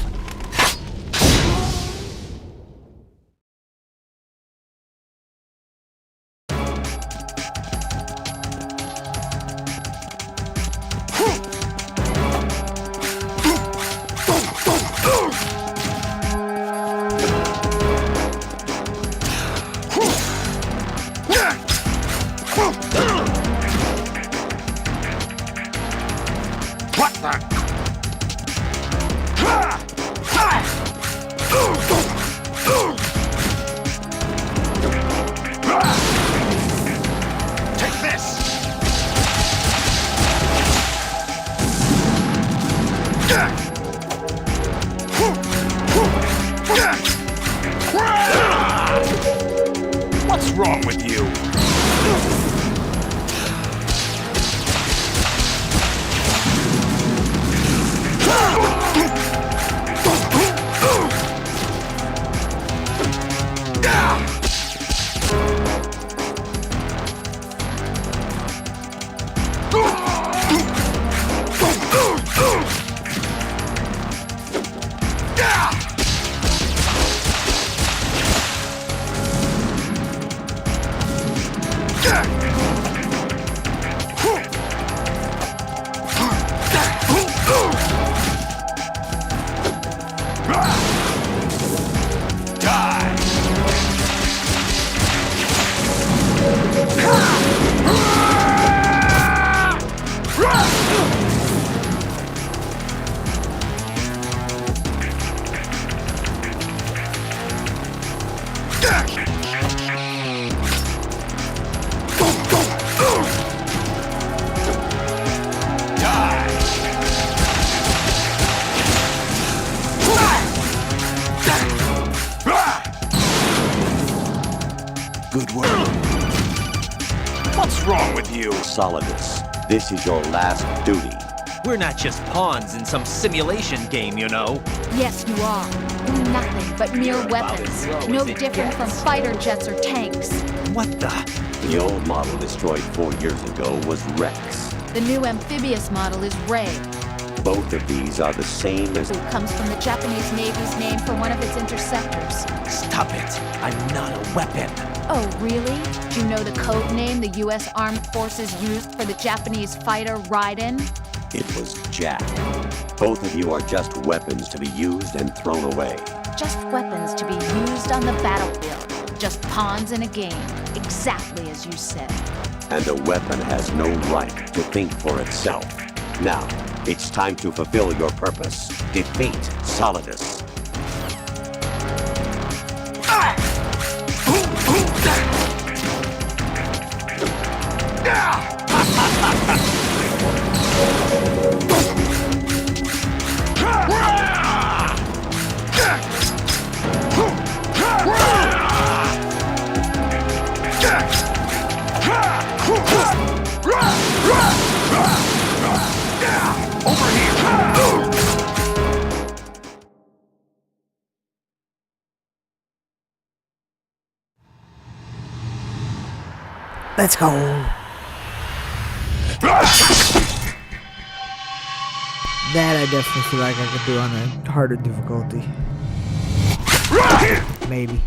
good work. What's wrong with you? Solidus, this is your last duty. We're not just pawns in some simulation game, you know. Yes, you are. Doing nothing but mere weapons. No different from fighter jets or tanks. What the? The old model destroyed 4 years ago was Rex. The new amphibious model is Ray. Both of these are the same as... It comes from the Japanese Navy's name for one of its interceptors. Stop it. I'm not a weapon. Oh, really? Do you know the code name the U.S. Armed Forces used for the Japanese fighter Raiden? It was Jack. Both of you are just weapons to be used and thrown away. Just weapons to be used on the battlefield. Just pawns in a game. Exactly as you said. And a weapon has no right to think for itself. Now, it's time to fulfill your purpose. Defeat Solidus. Over here! Let's go. That I definitely feel like I could do on a harder difficulty. Maybe.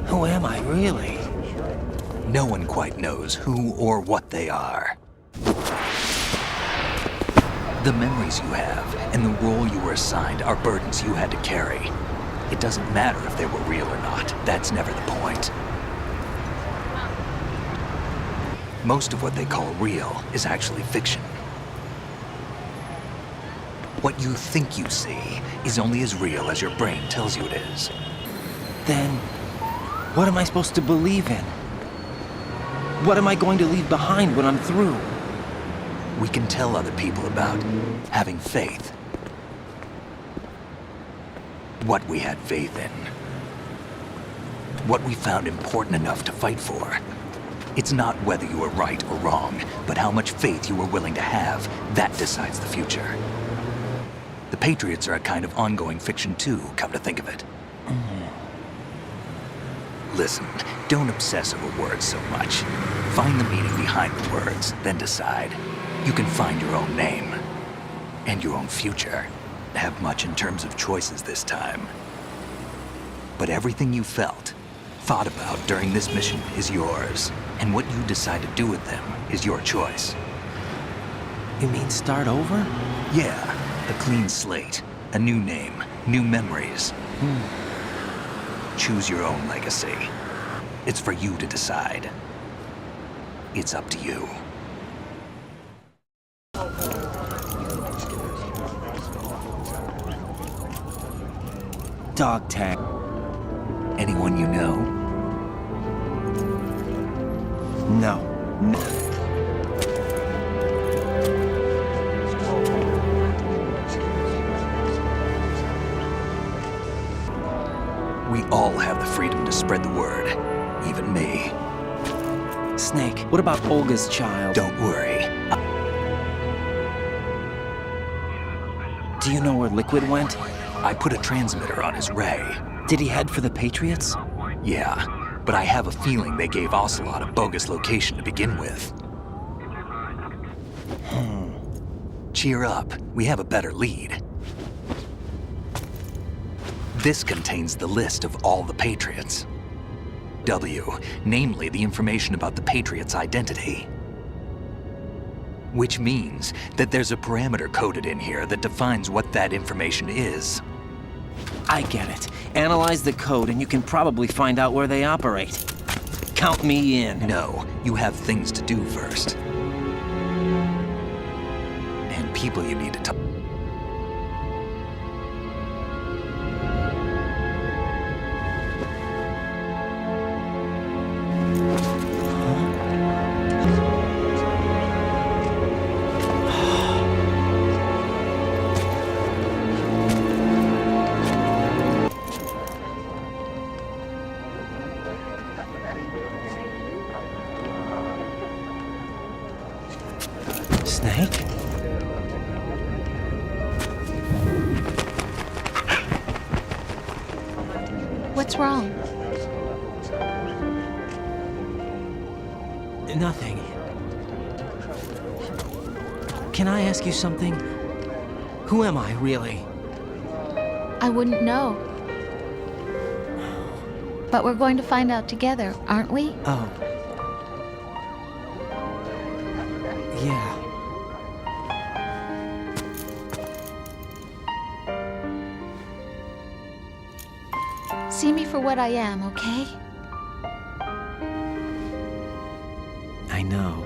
Who am I, really? No one quite knows who or what they are. The memories you have and the role you were assigned are burdens you had to carry. It doesn't matter if they were real or not. That's never the point. Most of what they call real is actually fiction. What you think you see is only as real as your brain tells you it is. Then, what am I supposed to believe in? What am I going to leave behind when I'm through? We can tell other people about having faith. What we had faith in. What we found important enough to fight for. It's not whether you were right or wrong, but how much faith you were willing to have. That decides the future. The Patriots are a kind of ongoing fiction too, come to think of it. Listen, don't obsess over words so much. Find the meaning behind the words, then decide. You can find your own name. And your own future. Have much in terms of choices this time. But everything you felt, thought about during this mission is yours. And what you decide to do with them is your choice. You mean start over? Yeah, a clean slate. A new name, new memories. Choose your own legacy. It's for you to decide. It's up to you. Dog tag. Anyone you know? No. have the freedom to spread the word. Even me. Snake, what about Olga's child? Don't worry. Do you know where Liquid went? I put a transmitter on his ray. Did he head for the Patriots? Yeah, but I have a feeling they gave Ocelot a bogus location to begin with. Cheer up, we have a better lead. This contains the list of all the Patriots. W, namely the information about the Patriots' identity. Which means that there's a parameter coded in here that defines what that information is. I get it. Analyze the code and you can probably find out where they operate. Count me in. No, you have things to do first. And people you need to talk. Snake? What's wrong? Nothing. Can I ask you something? Who am I, really? I wouldn't know. But we're going to find out together, aren't we? Oh. Yeah. See me for what I am, okay? I know.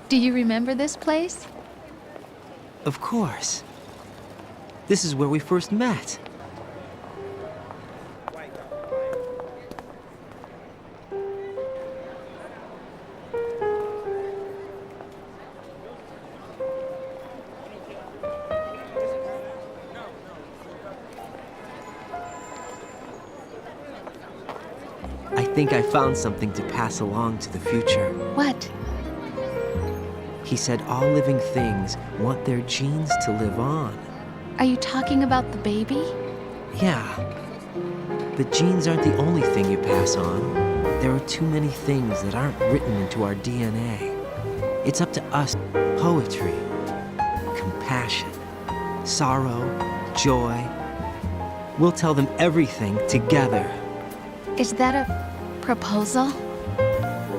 Do you remember this place? Of course. This is where we first met. I think I found something to pass along to the future. What? He said all living things want their genes to live on. Are you talking about the baby? Yeah. But genes aren't the only thing you pass on. There are too many things that aren't written into our DNA. It's up to us. Poetry, compassion, sorrow, joy. We'll tell them everything together. Is that a proposal?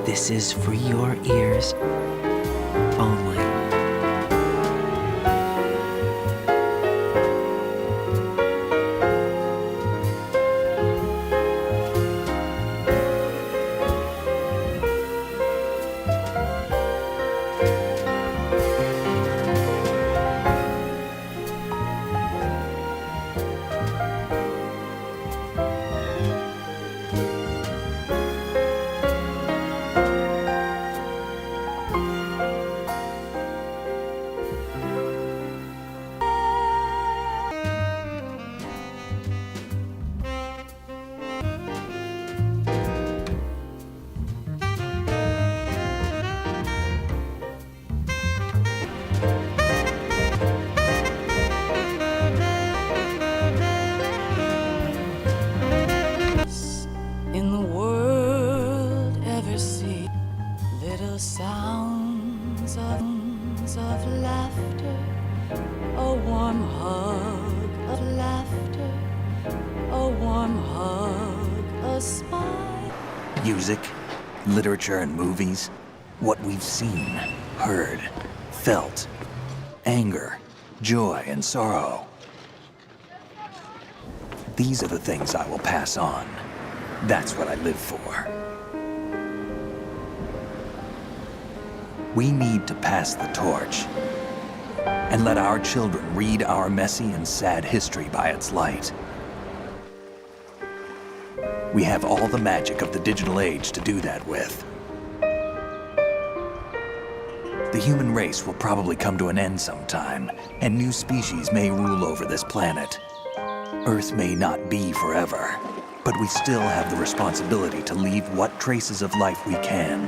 This is for your ears only. In the world, ever see little sounds of laughter, a warm hug of laughter, a warm hug, a smile. Music, literature, and movies. What we've seen, heard, felt. Anger, joy, and sorrow. These are the things I will pass on. That's what I live for. We need to pass the torch and let our children read our messy and sad history by its light. We have all the magic of the digital age to do that with. The human race will probably come to an end sometime, and new species may rule over this planet. Earth may not be forever, but we still have the responsibility to leave what traces of life we can.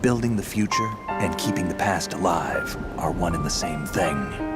Building the future and keeping the past alive are one and the same thing.